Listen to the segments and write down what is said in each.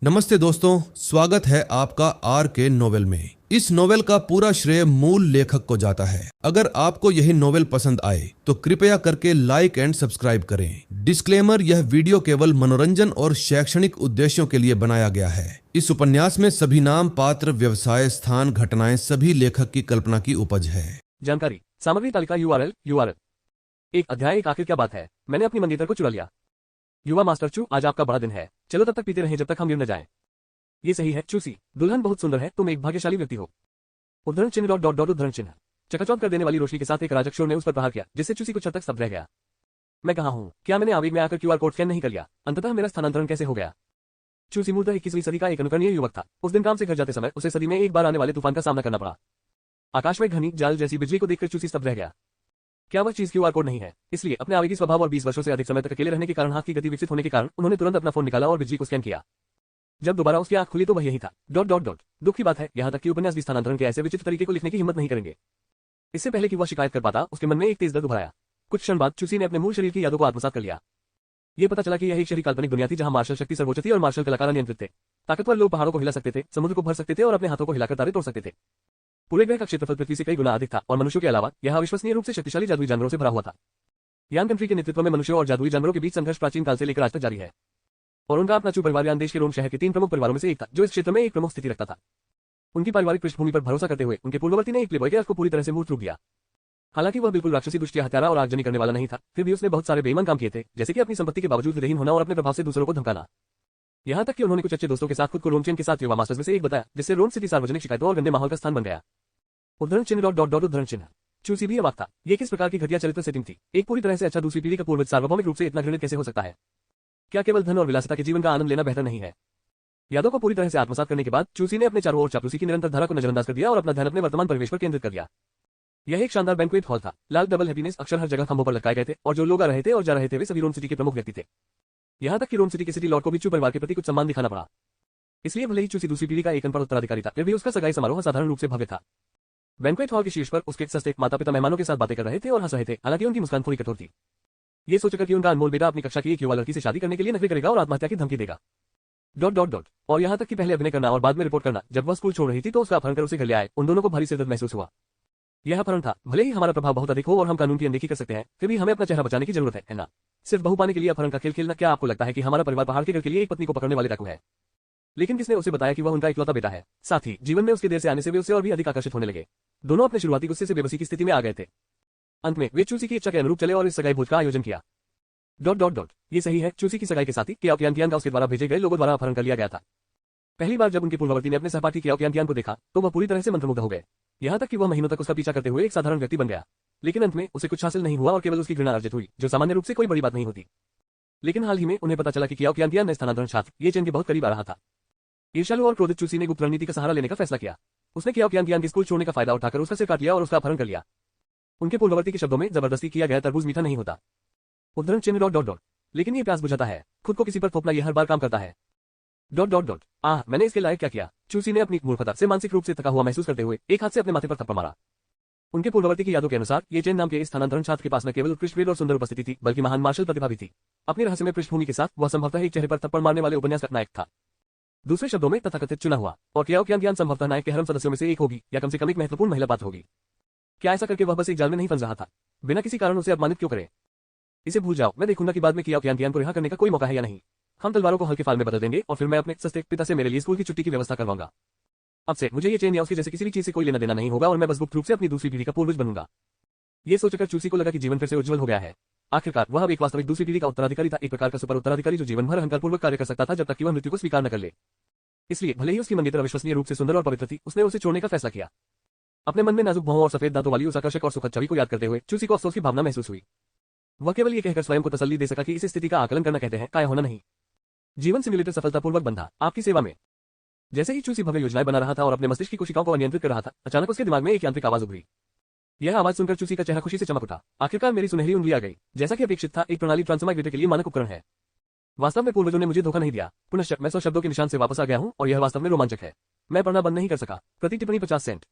नमस्ते दोस्तों, स्वागत है आपका आर के नोवेल में। इस नोवेल का पूरा श्रेय मूल लेखक को जाता है। अगर आपको यही नोवेल पसंद आए तो कृपया करके लाइक एंड सब्सक्राइब करें। डिस्क्लेमर, यह वीडियो केवल मनोरंजन और शैक्षणिक उद्देश्यों के लिए बनाया गया है। इस उपन्यास में सभी नाम, पात्र, व्यवसाय, स्थान, घटनाएं सभी लेखक की कल्पना की उपज है। जानकारी, सामग्री तालिका यूआरएल। एक अध्याय एक आखिर क्या बात है, मैंने अपनी मंगेतर को चुरा लिया। युवा मास्टर चू, आज आपका बड़ा दिन है, चलो तब तक पीते रहें जब तक हम गिर न जाएं। ये सही है चूसी, दुल्हन बहुत सुंदर है, तुम एक भाग्यशाली व्यक्ति हो। उद्धरण चिन्ह डॉट डॉट डॉट उद्धरण चिन्ह। चकाचौंध कर देने वाली रोशनी के साथ एक अराजक शोर ने उस पर प्रहार किया, जिससे चूसी कुछ हद तक स्तब्ध रह गया। मैं कहाँ हूँ? क्या मैंने आवेग में आकर क्यूआर कोड स्कैन नहीं कर लिया? अंततः मेरा स्थानांतरण कैसे हो गया? चूसी मूलतः 21वीं सदी का एक अनुकरणीय युवक था। उस दिन काम से घर जाते समय उसे सदी में एक बार आने वाले तूफान का सामना करना पड़ा। आकाश में घनी जाल जैसी बिजली को देखकर चूसी स्तब्ध रह गया। क्या वह चीज क्यूआर कोड नहीं है? इसलिए अपने आवेगी स्वभाव और 20 वर्षों से अधिक समय तक अकेले रहने के कारण हाथ की गति विकसित होने के कारण उन्होंने तुरंत अपना फोन निकाला और बिजली को स्कैन किया। जब दोबारा उसकी आंख खुली तो वह यही था। Dot dot dot. दुख की बात है, यहाँ तक कि उपन्यास भी स्थानांतरण के ऐसे विचित्र तरीके को लिखने की हिम्मत नहीं करेंगे। इससे पहले कि वह शिकायत कर पाता, उसके मन में एक तेज दर्द उभरा आया। कुछ क्षण बाद चूसी ने अपने मूल शरीर की यादों को आत्मसात कर लिया। ये पता चला कि यह एक शहरी काल्पनिक दुनिया थी जहां मार्शल शक्ति सर्वोच्च थी और मार्शल कलाकार नियंत्रित थे। ताकतवर लोग पहाड़ों को हिला सकते थे, समुद्र को भर सकते थे और अपने हाथों को हिलाकर तारे तोड़ सकते थे। पूरे ग्रह का क्षेत्रफल पृथ्वी से कई गुना अधिक था और मनुष्यों के अलावा यह अविश्वसनीय रूप से शक्तिशाली जादुई जानवरों से भरा हुआ था। यान कंट्री के नेतृत्व में मनुष्यों और जादुई जानवरों के बीच संघर्ष प्राचीन काल से लेकर आज तक जारी है। और उनका अपना चू परिवार यान देश के रोम शहर के 3 प्रमुख परिवारों में से एक था, जो इस क्षेत्र में एक प्रमुख स्थिति रखता था। उनकी पारिवारिक पृष्ठभूमि पर भरोसा करते हुए उनके पूर्ववर्ती ने एक प्लेबॉय के अर्थ को पूरी तरह से मूर्त रूप दिया। हालांकि वह बिल्कुल राक्षसी, दुष्ट, हत्यारा और आगजनी करने वाला नहीं था, फिर भी उसने बहुत सारे बेईमान काम किए थे, जैसे कि अपनी संपत्ति के बावजूद विरहीन होना और अपने प्रभाव से दूसरों को धमकाना। यहाँ तक कि उन्होंने कुछ अच्छे दोस्तों के साथ खुद को रोम चेन के साथ युवा मास्टर्स में से एक बताया, जिससे रोम सिटी सार्वजनिक शिकायतों और गंदे माहौल का स्थान बन गया। उद्धरण चिन्ह डॉट डॉट डॉट उद्धरण चिन्ह। चूसी भी अवाक था। ये किस प्रकार की घटिया चरित्र सेटिंग थी? एक पूरी तरह से अच्छा दूसरी पीढ़ी का पूर्वज सार्वभौमिक रूप से इतना घृणित कैसे हो सकता है? क्या केवल धन और विलासिता के जीवन का आनंद लेना बेहतर नहीं है? यादों को पूरी तरह से आत्मसात करने के बाद चूसी ने अपने चारों ओर चापलूसी की निरंतर धारा को नजरअंदाज कर दिया और अपना ध्यान अपने वर्तमान परिवेश पर केंद्रित कर दिया। यह एक शानदार बैंक्वेट हॉल था। लाल डबल हैप्पीनेस अक्षर हर जगह खंभों पर लटकाए गए थे और जो लोग आ रहे थे और जा रहे थे वे सभी रोम सिटी के प्रमुख व्यक्ति थे। यहाँ तक कि रोम सिटी के सिटी लॉर्ड को भी चू परिवार के प्रति कुछ सम्मान दिखाना पड़ा। इसलिए भले ही चूसी दूसरी पीढ़ी का एक अनपढ़ उत्तराधिकारी था, फिर भी उसका सगाई समारोह साधारण रूप से भव्य था। बैंक्वेट हॉल के शीर्ष पर उसके सस्ते माता पिता मेहमानों के साथ बातें कर रहे थे और हंस रहे थे, हालांकि उनकी मुस्कान थोड़ी कठोर थी। ये सोचकर कि उनका अनमोल बेटा अपनी कक्षा की एक युवा लड़की से शादी करने के लिए नखरे करेगा और आत्महत्या की धमकी देगा। Dot dot dot. और यहाँ तक कि पहले अभिनय करना और बाद में रिपोर्ट करना। जब वह स्कूल छोड़ रही थी तो उसका अपहरण कर उसे घर ले आए। उन दोनों को भारी सिरदर्द महसूस हुआ। यह अपहरण था। भले ही हमारा प्रभाव बहुत अधिक हो और हम कानून की अनदेखी कर सकते हैं, फिर भी हमें अपना चेहरा बचाने की जरूरत है ना? सिर्फ बहू पाने के लिए अपहरण का खेल खेलना। क्या आपको लगता है कि हमारा परिवार पहाड़ के घर के लिए एक पत्नी को पकड़ने वाले डाकू है? लेकिन किसने उसे बताया कि वह उनका इकलौता बेटा है? साथ ही जीवन में उसके देर से आने से वे उससे और भी अधिक आकर्षित होने लगे। दोनों अपने शुरुआती गुस्से से बेबसी की स्थिति में आ गए थे। अंत में वे चूसी की इच्छा के अनुरूप चले और इस सगाई भोज का आयोजन किया। Dot dot dot. ये सही है, चूसी की सगाई के साथ ही कियाओकियान का उसके द्वारा भेजे गए लोगों द्वारा अपहरण कर लिया गया था। पहली बार जब उनके पूर्ववर्ती ने अपने सहपाठी कियाओकियान को देखा तो वह पूरी तरह से मंत्रमुग्ध हो गए। यहाँ तक कि वह महीनों तक उसका पीछा करते हुए एक साधारण व्यक्ति बन गया। लेकिन अंत में उसे कुछ हासिल नहीं हुआ और केवल उसकी घृणा अर्जित हुई, जो सामान्य रूप से कोई बड़ी बात नहीं होती। लेकिन हाल ही में उन्हें पता चला कि कियाओकियान ने स्थानांतरण छात्र ये चेन के बहुत करीब आ रहा था। ईर्ष्यालु और क्रोधित चूसी ने गुप्त रणनीति का सहारा लेने का फैसला किया। उसने कियाओकियान के स्कूल छोड़ने का फायदा उठाकर उसका सिर काट लिया और उसका अपहरण कर लिया। उनके पूर्ववर्ती के शब्दों में, जबरदस्ती किया गया तरबूज मीठा नहीं होता। उद्धरण चिन्ह डॉट डॉट डॉट। लेकिन ये प्यास बुझाता है, खुद को किसी पर थोपना यह हर बार काम करता है। Dot dot dot. मैंने इसके लायक क्या किया? चूसी ने अपनी मूर्खता से मानसिक रूप से थका हुआ महसूस करते हुए एक हाथ से अपने माथे पर थप्पड़ मारा। उनके पूर्ववर्ती की यादों के अनुसार ये चेन नाम के इस स्थानांतरण छात्र के पास न केवल उत्कृष्ट वीर और सुंदर उपस्थिति थी, बल्कि महान मार्शल प्रतिभा भी थी। अपनी रहस्यमय पृष्ठभूमि के साथ वह संभवतः एक चेहरे पर थप्पड़ मारने वाले उपन्यास का नायक था। दूसरे शब्दों में तथाकथित चुना हुआ और कियाओकियान संभवतः नायक के हरम सदस्यों में से एक होगी, या कम से कम एक महत्वपूर्ण महिला पात्र होगी। क्या ऐसा करके वह बस एक जाल में नहीं फंस रहा था? बिना किसी कारण उसे अपमानित क्यों करे? इसे भूल जाओ, मैं देखूंगा कि बाद में कियाओकियान को रिहा करने का कोई मौका है या नहीं। हम तलवारों को हल्के फाल में बदल देंगे और फिर मैं अपने सस्ते पिता से मेरे लिए स्कूल की छुट्टी की व्यवस्था करवाऊंगा। अब से मुझे ये चेन या उसके जैसे किसी भी चीज से कोई लेना देना नहीं होगा और मैं बस गुप्त रूप से अपनी दूसरी पीढ़ी का पूर्वज बनूंगा। ये सोचकर चूसी को लगा कि जीवन फिर से उज्जवल हो गया है। आखिरकार वह अब एक वास्तविक दूसरी पीढ़ी का उत्तराधिकारी था, एक प्रकार का सुपर उत्तराधिकारी जो जीवन भर अहंकारपूर्वक कार्य कर सकता था जब तक कि वह मृत्यु को स्वीकार न कर ले। इसलिए भले ही उसकी मंगेतर अविश्वसनीय रूप से सुंदर और पवित्र थी, उसने उसे छोड़ने का फैसला किया। अपने मन में नाजुक भौं और सफेद दांतों वाली उस आकर्षक और सुखद छवि को याद करते हुए चूसी को अफसोस की भावना महसूस हुई। वह केवल ये कहकर स्वयं को तसल्ली दे सका कि इस स्थिति का आकलन करना कहते हैं, काया होना नहीं। जीवन सिम्युलेटर सफलतापूर्वक बंधा, आपकी सेवा में। जैसे ही चूसी भव्य योजनाएं बना रहा था और अपने मस्तिष्क की कोशिकाओं को अनियंत्रित कर रहा था, अचानक उसके दिमाग में एक यांत्रिक आवाज उभरी। यह आवाज सुनकर चूसी का चेहरा खुशी से चमक उठा। आखिरकार मेरी सुनहरी उंगली आ गई। जैसा कि अपेक्षित था, एक प्रणाली ट्रांसमाइग्रेटर के लिए मानक उपकरण है। वास्तव में पूर्वजों ने मुझे धोखा नहीं दिया। पुनश्च मैं 100 शब्दों के निशान से वापस आ गया हूं और यह वास्तव में रोमांचक है। मैं पढ़ना बंद नहीं कर सका। प्रति टिप्पणी 50 सेंट।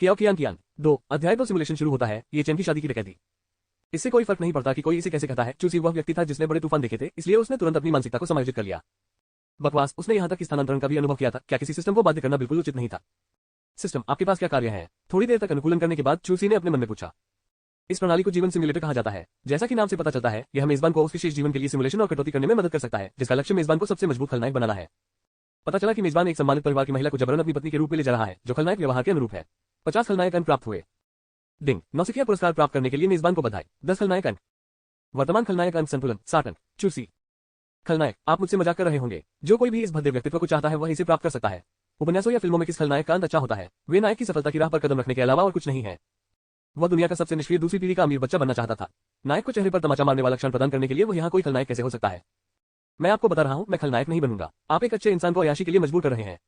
कियाओकियान 2 अध्याय 2 सिमुलेशन शुरू होता है। ये चेन की शादी की डकैती। इससे कोई फर्क नहीं पड़ता कि कोई इसे कैसे कहता है। चूसी वह व्यक्ति था जिसने बड़े तूफान देखे थे, इसलिए उसने तुरंत अपनी मानसिकता को समायोजित कर लिया। बकवास, उसने यहाँ तक कि स्थानांतरण का भी अनुभव किया था। क्या किसी सिस्टम को बाध्य करना बिल्कुल उचित नहीं था? सिस्टम, आपके पास क्या कार्य है? थोड़ी देर तक अनुकूलन करने के बाद चूसी ने अपने मन में पूछा। इस प्रणाली को जीवन सिमुलेटर कहा जाता है। जैसा कि नाम से पता चलता है, यह मेजबान को उस विशेष जीवन के लिए सिमुलेशन और कटौती करने में मदद कर सकता है, जिसका लक्ष्य मेजबान को सबसे मजबूत खलनायक बनाना है। पता चला कि मेजबान एक सम्मानित परिवार की महिला को जबरन अपनी पत्नी के रूप में ले जा रहा है, जो खलनायक व्यवहार के अनुरूप है। 50 खलनायक अंक प्राप्त हुए। डिंग, नौसिखिया पुरस्कार प्राप्त करने के लिए मेजबान को बधाई। 10 खलनायक अंक। वर्तमान खलनायक अंक संतुलन 60 अंक। चूसी, खलनायक, आप मुझसे मजाक कर रहे होंगे। जो कोई भी इस भद्दे व्यक्तित्व को चाहता है वह इसे प्राप्त कर सकता है। उपन्यासों या फिल्मों में किस खलनायक का अंत अच्छा होता है? वे नायक की सफलता की राह पर कदम रखने के अलावा और कुछ नहीं है। वह दुनिया का सबसे निष्क्रिय दूसरी पीढ़ी का अमीर बच्चा बनना चाहता था। नायक को चेहरे पर तमाचा मारने वाला क्षण प्रदान करने के लिए वो यहाँ कोई खलनायक कैसे हो सकता है? मैं आपको बता रहा हूँ, मैं खलनायक नहीं बनूंगा। आप एक अच्छे इंसान को अय्याशी के लिए मजबूर कर रहे हैं।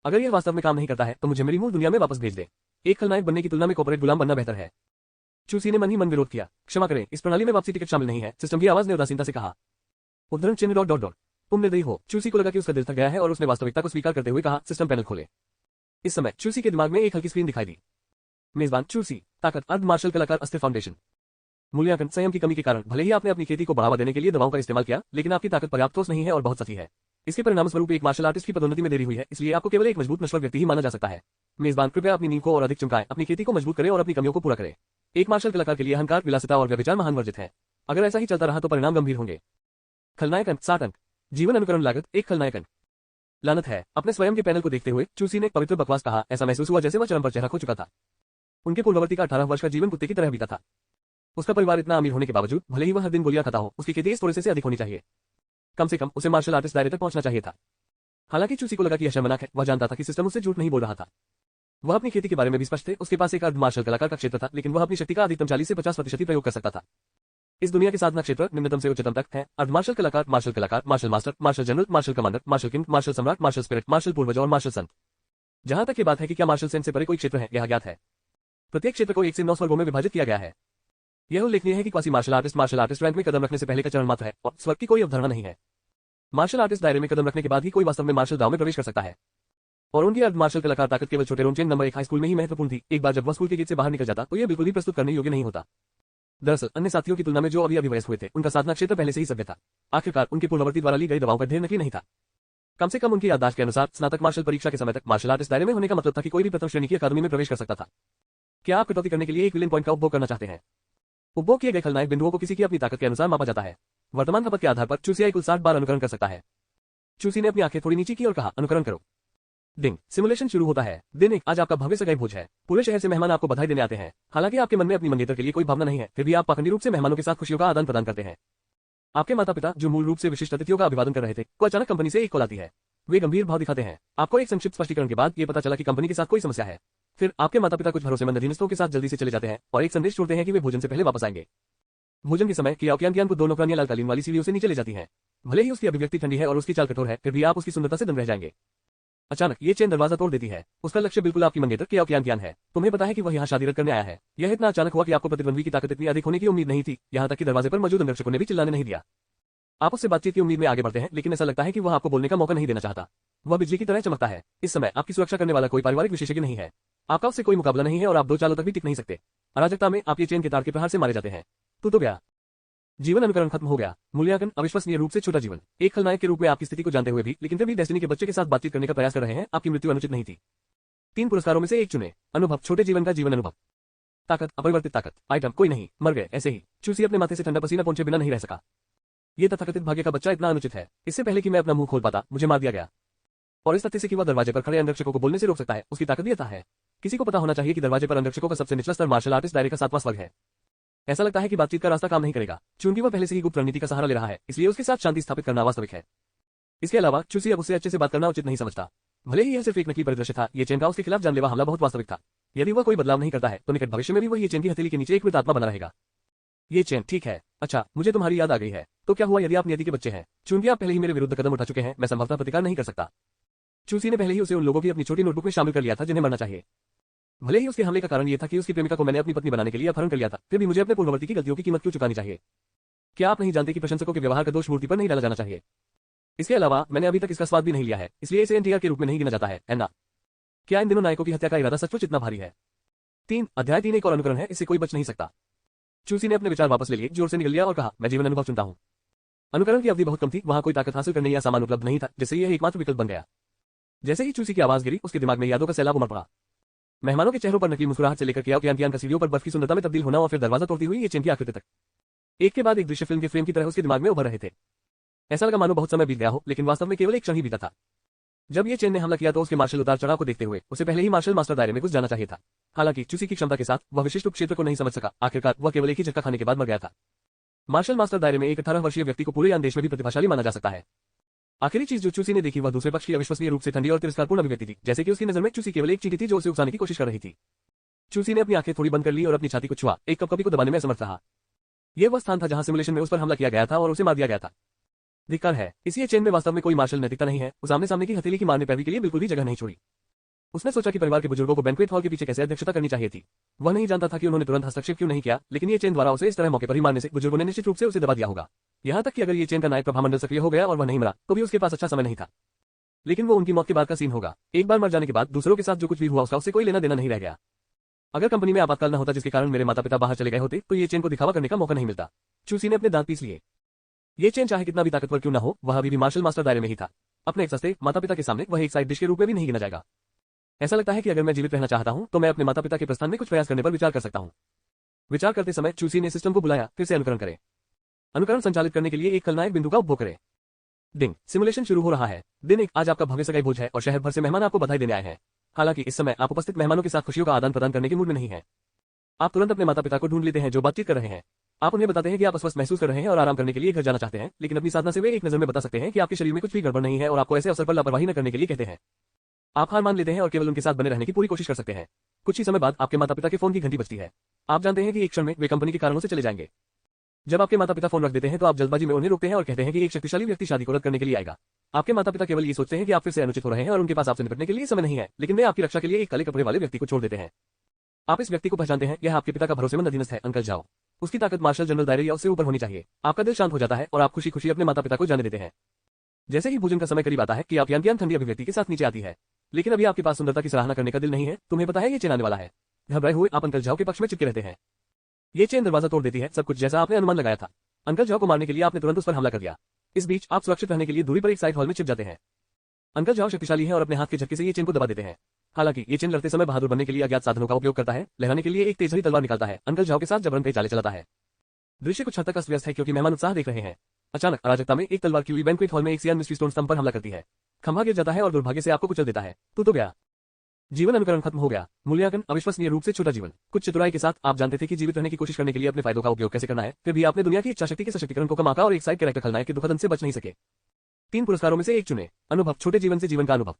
अगर यह वास्तव में काम नहीं करता है तो मुझे मेरी मूल दुनिया में वापस भेज दे। एक खलनायक बनने की तुलना में कॉर्पोरेट गुलाम बनना बेहतर है। चूसी ने मन ही मन विरोध किया। क्षमा करें, इस प्रणाली में वापसी टिकट शामिल नहीं है, सिस्टम की आवाज ने उदासीनता से कहा। उद्धरण चिन्ह डॉट डॉट डॉट। तुम निर्दयी हो। चूसी को लगा कि उसका दिल थक गया है और उसने वास्तविकता को स्वीकार करते हुए कहा, सिस्टम पैनल खोले। इस समय चूसी के दिमाग में एक हल्की स्क्रीन दिखाई दी। मेजबान चूसी, ताकत, अर्ध मार्शल कलाकार, अस्थिर फाउंडेशन। मूल्यांकन, संयम की कमी के कारण भले ही आपने अपनी खेती को बढ़ावा देने के लिए दवाओं का इस्तेमाल किया, लेकिन आपकी ताकत पर्याप्त ठोस नहीं है और बहुत सती है। इसके परिणामस्वरूप एक मार्शल आर्टिस्ट की पदोन्नति में देरी हुई है, इसलिए आपको केवल एक मजबूत नश्वर व्यक्ति ही माना जा सकता है। मेजबान, कृपया अपनी नींव को और अधिक चमकाएं, अपनी खेती को मजबूत करें और अपनी कमियों को पूरा करें। एक मार्शल कलाकार के लिए अहंकार, विलासिता और व्यभिचार महान वर्जित है। अगर ऐसा ही चलता रहा तो परिणाम गंभीर होंगे। खलनायक अंक 60 अंक। जीवन अनुकरण लागत 1 खलनायक अंक। लानत है। अपने स्वयं के पैनल को देखते हुए चूसी ने पवित्र बकवास कहा। ऐसा महसूस हुआ जैसे वह चरम पर चेहरा खो चुका था। उनके पूर्ववर्ती का 18 वर्ष का जीवन कुत्ते की तरह बीता था। उसका परिवार इतना अमीर होने के बावजूद भले ही वह हर दिन गोलियां खाता हो, उसकी खेती इस थोड़े से अधिक होनी चाहिए। कम से कम उसे मार्शल आर्टिस्ट दायरे तक पहुंचना चाहिए था। हालांकि चूसी को लगा कि यह शर्मनाक है, वह जानता था कि सिस्टम उससे झूठ नहीं बोल रहा था। वह अपनी खेती के बारे में भी स्पष्ट थे। उसके पास एक अर्ध मार्शल कलाकार का क्षेत्र था, लेकिन वह अपनी शक्ति का अधिकतम 40 से 50% प्रयोग कर सकता था। इस दुनिया के साधना क्षेत्र निम्नतम से उच्चतम तक है। अर्ध मार्शल कलाकार, मार्शल कलाकार, martial master, martial general, martial commander, martial king, martial सम्राट, मार्शल स्पिरिट, मार्शल पूर्वज और मार्शल संत। जहां तक ये बात है कि क्या मार्शल सेंट से परे कोई क्षेत्र है, यह ज्ञात है। प्रत्येक क्षेत्र को 1 से 9 स्वर्गों में विभाजित किया गया है। यह उल्लेखनीय है कि क्वासी मार्शल आर्टिस्ट रैंक में कदम रखने से पहले का चरण मात्र है और स्वर्ग की कोई अवधारणा नहीं है। मार्शल आर्टिस्ट दायरे में कदम रखने के बाद ही कोई वास्तव में मार्शल दाव में प्रवेश कर सकता है। और उनकी अर्ध मार्शल कलाकार ताकत केवल छोटे रोमचेन नंबर 1 हाई स्कूल में ही महत्वपूर्ण थी। एक बार जब वह स्कूल के गेट से बाहर निकल जाता तो यह बिल्कुल भी प्रस्तुत करने योग्य नहीं होता। दरअसल अन्य साथियों की तुलना में जो अभी अभिवयस्क हुए थे, उनका साधना क्षेत्र पहले से ही सभ्य था। आखिरकार उनके पूर्ववर्ती द्वारा ली गई दवाओं का ढेर नकली नहीं था। कम से कम उनकी याददाश्त के अनुसार स्नातक मार्शल परीक्षा के समय तक मार्शल आर्टिस्ट दायरे में होने का मतलब था कि कोई भी प्रथम श्रेणी की अकादमी में प्रवेश कर सकता था। क्या आप कटौती करने के लिए एक विलेन पॉइंट का उपभोग करना चाहते हैं? उपभोग किए गए खलनायक बिंदुओं को किसी की अपनी ताकत के अनुसार मापा जाता है। वर्तमान खपत के आधार पर चूसिया कुल 60 बार अनुकरण कर सकता है। चूसी ने अपनी आंखें थोड़ी नीची की और कहा, अनुकरण करो। डिंग, सिमुलेशन शुरू होता है। दिन 1, आज आपका भव्य सगाई भोज है। पूरे शहर से मेहमान आपको बधाई देने आते हैं। हालांकि आपके मन में अपनी मंगेतर के लिए कोई भावना नहीं है, फिर भी आप पाखंडी रूप से मेहमानों के साथ खुशियों का आदान प्रदान करते हैं। आपके माता पिता, जो मूल रूप से विशिष्ट अतिथियों का अभिवादन कर रहे थे, को अचानक कंपनी से एक कॉल आती है। वे गंभीर भाव दिखाते हैं। आपको एक संक्षिप्त स्पष्टीकरण के बाद ये पता चला कि कंपनी के साथ कोई समस्या है। फिर आपके माता पिता कुछ भरोसेमंद अधीनस्थों के साथ जल्दी से चले जाते हैं और एक संदेश छोड़ते हैं कि वे भोजन से पहले वापस आएंगे। भोजन के समय किया को 2 नौकरानियां लाल कालीन वाली सीढ़ियों से नीचे ले जाती हैं। भले ही उसकी अभिव्यक्ति ठंडी है और उसकी चाल कठोर है, फिर भी आप उसकी सुंदरता से दंग रह जाएंगे। अचानक ये चेन दरवाजा तोड़ देती है। उसका लक्ष्य बिल्कुल आपकी मंगेतर कियान है। तुम्हें पता है कि वह यहाँ शादी रद्द करने आया है। यह इतना अचानक हुआ कि आपको प्रतिद्वंद्वी की ताकत इतनी अधिक होने की उम्मीद नहीं थी, यहाँ तक कि दरवाजे पर मौजूद अंगरक्षकों ने भी चिल्लाने नहीं दिया। आप उससे बातचीत की उम्मीद में आगे बढ़ते हैं, लेकिन ऐसा लगता है कि वह आपको बोलने का मौका नहीं देना चाहता। वह बिजली की तरह चमकता है। इस समय आपकी सुरक्षा करने वाला कोई पारिवारिक विशेषज्ञ नहीं है। आपका उससे कोई मुकाबला नहीं है और आप 2 चालों तक भी टिक नहीं सकते। अराजकता में आप ये चेन के तार के प्रहार से मारे जाते हैं। तो गया। जीवन अनुकरण खत्म हो गया। मूल्यांकन, अविश्वसनीय रूप से छोटा जीवन। एक खलनायक के रूप में आपकी स्थिति को जानते हुए भी, लेकिन फिर भी डेस्टिनी के बच्चे के साथ बातचीत करने का प्रयास कर रहे हैं। आपकी मृत्यु अनुचित नहीं थी। 3 पुरस्कारों में से 1 चुने। अनुभव, छोटे जीवन का जीवन अनुभव। ताकत, अपरिवर्तित ताकत। आइटम, कोई नहीं, मर गए ऐसे ही। चूसी अपने माथे से ठंडा पसीना पहुंचे बिना नहीं रह सका। ये तथाकथित भाग्य का बच्चा इतना अनुचित है। इससे पहले कि मैं अपना मुंह खोल पाता, मुझे मार दिया गया। और इस तथ्य से कि वह दरवाजे पर खड़े अंगरक्षकों को बोलने से रोक सकता है, उसकी ताकत भी अथाह है। किसी को पता होना चाहिए कि दरवाजे पर अंगरक्षकों का सबसे निचला स्तर मार्शल आर्टिस्ट दायरे का 7वां स्वर्ग है। ऐसा लगता है कि बातचीत का रास्ता काम नहीं करेगा। चूंकि वह पहले से ही गुप्त रणनीति का सहारा ले रहा है, इसलिए उसके साथ शांति स्थापित करना वास्तविक है। इसके अलावा चूसी अब उससे अच्छे से बात करना उचित नहीं समझता। भले ही यह सिर्फ एक नकली परिदृश्य था, ये चेन का उसके खिलाफ जानलेवा हमला बहुत वास्तविक था। यदि वह कोई बदलाव नहीं करता है तो निकट भविष्य में भी वह ये चेन की हथेली के नीचे एक मृत आत्मा बना रहेगा। ये चेन, ठीक है। अच्छा, मुझे तुम्हारी याद आ गई है। तो क्या हुआ यदि आप नियति के बच्चे हैं? चूंकि आप पहले ही मेरे विरुद्ध कदम उठा चुके हैं, मैं संभवतः प्रतिकार नहीं कर सकता। चूसी ने पहले ही उसे उन लोगों की अपनी छोटी नोटबुक में शामिल कर लिया था जिन्हें मरना चाहिए। भले ही उसके हमले का कारण यह था कि उसकी प्रेमिका को मैंने अपनी पत्नी बनाने के लिए अपहरण कर लिया था, फिर भी मुझे अपने पूर्ववर्ती की गलतियों की कीमत क्यों चुकानी चाहिए? क्या आप नहीं जानते कि प्रशंसकों के व्यवहार का दोष मूर्ति पर नहीं डाला जाना चाहिए? इसके अलावा मैंने अभी तक इसका स्वाद भी नहीं लिया है, इसलिए इसे एनटीआर के रूप में नहीं गिना जाता है, ना। क्या इन दिनों नायकों की हत्या का इरादा सचमुच इतना भारी है? 3 अध्याय 3 एक और अनुकरण है, इससे कोई बच नहीं सकता। चूसी ने अपने विचार वापस ले लिए, जोर से निकल लिया और कहा, मैं जीवन अनुभव चुनता हूं। अनुकरण की अवधि बहुत कम थी, वहां कोई ताकत हासिल करने या सामान उपलब्ध नहीं था, जिससे यह एकमात्र विकल्प बन गया। जैसे ही चूसी की आवाज गिरी, उसके दिमाग में यादों का सैलाब उमड़ पड़ा। मेहमानों के चेहरों पर नकली मुस्कुराहट से लेकर कियान सीढ़ियों पर बर्फ की सुंदरता में तब्दील होना और फिर दरवाजा तोड़ती हुई ये चेन की आकृति तक, एक के बाद एक दृश्य फिल्म के फ्रेम की तरह उसके दिमाग में उभर रहे थे। ऐसा लगा मानो बहुत समय बीत गया हो, लेकिन वास्तव में केवल एक क्षण ही बीता था। जब ये चेन ने हमला किया तो उसके मार्शल उतार चढ़ाव को देखते हुए उसे पहले ही मार्शल मास्टर दायरे में घुस जाना चाहिए था। हालांकि चूसी की क्षमता के साथ वह विशिष्ट क्षेत्र को नहीं समझ सका। आखिरकार वह केवल एक ही झटका खाने के बाद मर गया था। मार्शल मास्टर दायरे में एक 18 वर्षीय व्यक्ति को पूरे यान देश में भी प्रतिभाशाली माना जा सकता है। आखिरी चीज जो चूसी ने देखी वह दूसरे पक्ष की अविश्वसनीय रूप से ठंडी और तिरस्कारपूर्ण अभिव्यक्ति थी। जैसे कि उसकी नजर में चूसी केवल एक चींटी थी जो उसे उकसाने की कोशिश कर रही थी। चूसी ने अपनी आंखें थोड़ी बंद कर ली और अपनी छाती को छुआ, एक कपकपी को दबाने में असमर्थ रहा। यह वह स्थान था जहां सिमुलेशन में उस पर हमला किया गया था और उसे मार दिया गया था। धिक्कार है, इसी चेन में वास्तव में कोई मार्शल नैतिकता नहीं है। उस आमने सामने की हथेली की मारने पैरवी के लिए बिल्कुल भी जगह नहीं छोड़ी। उसने सोचा कि परिवार के बुजुर्गों को बैंक्वेट हॉल के पीछे कैसे अध्यक्षता करनी चाहिए थी। वह नहीं जानता था कि उन्होंने तुरंत हस्तक्षेप क्यों नहीं किया, लेकिन ये चेन द्वारा उसे इस तरह मौके पर ही मारने से बुजुर्गों ने निश्चित रूप से उसे दबा दिया होगा। यहां तक कि अगर ये चेन का नायक प्रभामंडल सक्रिय हो गया और वह नहीं मरा तो भी उसके पास अच्छा समय नहीं था। लेकिन वो उनकी मौत के बाद का सीन होगा। एक बार मर जाने के बाद दूसरों के साथ जो कुछ भी हुआ उसका उससे कोई लेना देना नहीं रह गया। अगर कंपनी में आपातकाल न होता जिसके कारण मेरे माता पिता बाहर चले गए होते तो ये चेन को दिखावा करने का मौका नहीं मिलता। चूसी ने अपने दांत पीस लिए। ये चेन चाहे कितना भी ताकतवर क्यों न हो, वह अभी भी मार्शल मास्टर दायरे में ही था। अपने एक सस्ते माता पिता के सामने वह एक साइड डिश के रूप में भी नहीं गिना जाएगा। ऐसा लगता है कि अगर मैं जीवित रहना चाहता हूं तो मैं अपने माता पिता के प्रस्थान में कुछ प्रयास करने पर विचार कर सकता हूं। विचार करते समय चूसी ने सिस्टम को बुलाया, फिर से अनुकरण करें। अनुकरण संचालित करने के लिए एक खलनायक बिंदु का उपभोग करें। डिंग, सिमुलेशन शुरू हो रहा है। दिन 1, आज आपका भव्य सगाई भोज है और शहर भर से मेहमान आपको बधाई देने आए हैं। हालांकि इस समय आप उपस्थित मेहमानों के साथ खुशियों का आदान प्रदान करने के मूड में नहीं हैं। आप तुरंत अपने माता पिता को ढूंढ लेते हैं जो बातचीत कर रहे हैं। आप उन्हें बताते हैं कि आप अस्वस्थ महसूस कर रहे हैं और आराम करने के लिए घर जाना चाहते हैं, लेकिन अपनी साधना से वे एक नजर में बता सकते हैं कि आपके शरीर में कुछ भी गड़बड़ नहीं है और आपको ऐसे अवसर पर लापरवाही न करने के लिए कहते हैं। आप हार मान लेते हैं और केवल उनके साथ बने रहने की पूरी कोशिश कर सकते हैं। कुछ ही समय बाद आपके माता पिता के फोन की घंटी बजती है। आप जानते हैं कि एक क्षण में वे कंपनी के कारणों से चले जाएंगे। जब आपके माता पिता फोन रख देते हैं तो आप जल्दबाजी में उन्हें रोकते हैं और कहते हैं कि एक शक्तिशाली व्यक्ति शादी को रद्द करने के लिए आएगा। आपके माता पिता केवल ये सोचते हैं कि आप फिर से अनुचित हो रहे हैं और उनके पास आपसे निपटने के लिए समय नहीं है, लेकिन वे आपकी रक्षा के लिए एक काले कपड़े वाले व्यक्ति को छोड़ देते हैं। आप इस व्यक्ति को पहचानते हैं, यह आपके पिता का भरोसेमंद अधीनस्थ है, अंकल जाओ। उसकी ताकत मार्शल जनरल दायरे या उससे ऊपर होनी चाहिए। आपका दिल शांत हो जाता है और आप खुशी खुशी अपने माता पिता को जाने देते हैं। जैसे ही भोजन का समय करीब आता है कि आप यान ठंडी अभिव्यक्ति के साथ नीचे आती है, लेकिन अभी आपके पास सुंदरता की सराहना करने का दिल नहीं है। तुम्हें पता है ये चेन आने वाला है। घबराए हुए आप अंकल जाओ के पक्ष में चिपके रहते हैं। ये चेन दरवाजा तोड़ देती है, सब कुछ जैसा आपने अनुमान लगाया था। अंकल जाओ को मारने के लिए आपने तुरंत उस पर हमला कर दिया। इस बीच आप सुरक्षित रहने के लिए दूरी पर एक साइड हॉल में छिप जाते हैं। अंकल जाओ शक्तिशाली हैं और अपने हाथ के झटके से ये चेन को दबा देते हैं। हालांकि ये चेन लड़ते समय बहादुर बनने के लिए अज्ञात साधनों का उपयोग करता है। लहराने के लिए एक तेजहरी तलवार निकालता है। अंकल जाओ के साथ जबरन कई चालें चलाता है। दृश्य कुछ हद तक अस्त व्यस्त है क्योंकि मेहमान उत्साह देख रहे हैं। अचानक अराजकता में एक तलवार की बैंक्वेट हॉल में एक सियान मिस्ट्री स्टोन स्तंभ पर हमला करती है। खंभा गिर जाता है और दुर्भाग्य से आपको कुचल देता है। तू तो गया। जीवन अनुकरण खत्म हो गया। मूल्यांकन अविश्वसनीय रूप से छोटा जीवन। कुछ चतुराई के साथ आप जानते थे कि जीवित रहने की कोशिश करने के लिए अपने फायदों का उपयोग कैसे करना है, फिर भी आपने दुनिया की इच्छा शक्ति के सशक्तिकरण को कम आंका और एक साइड कैरेक्टर खलनायक के दुखद अंत से बच नहीं सके। 3 पुरस्कारों में से एक चुने। अनुभव, छोटे जीवन से जीवन का अनुभव।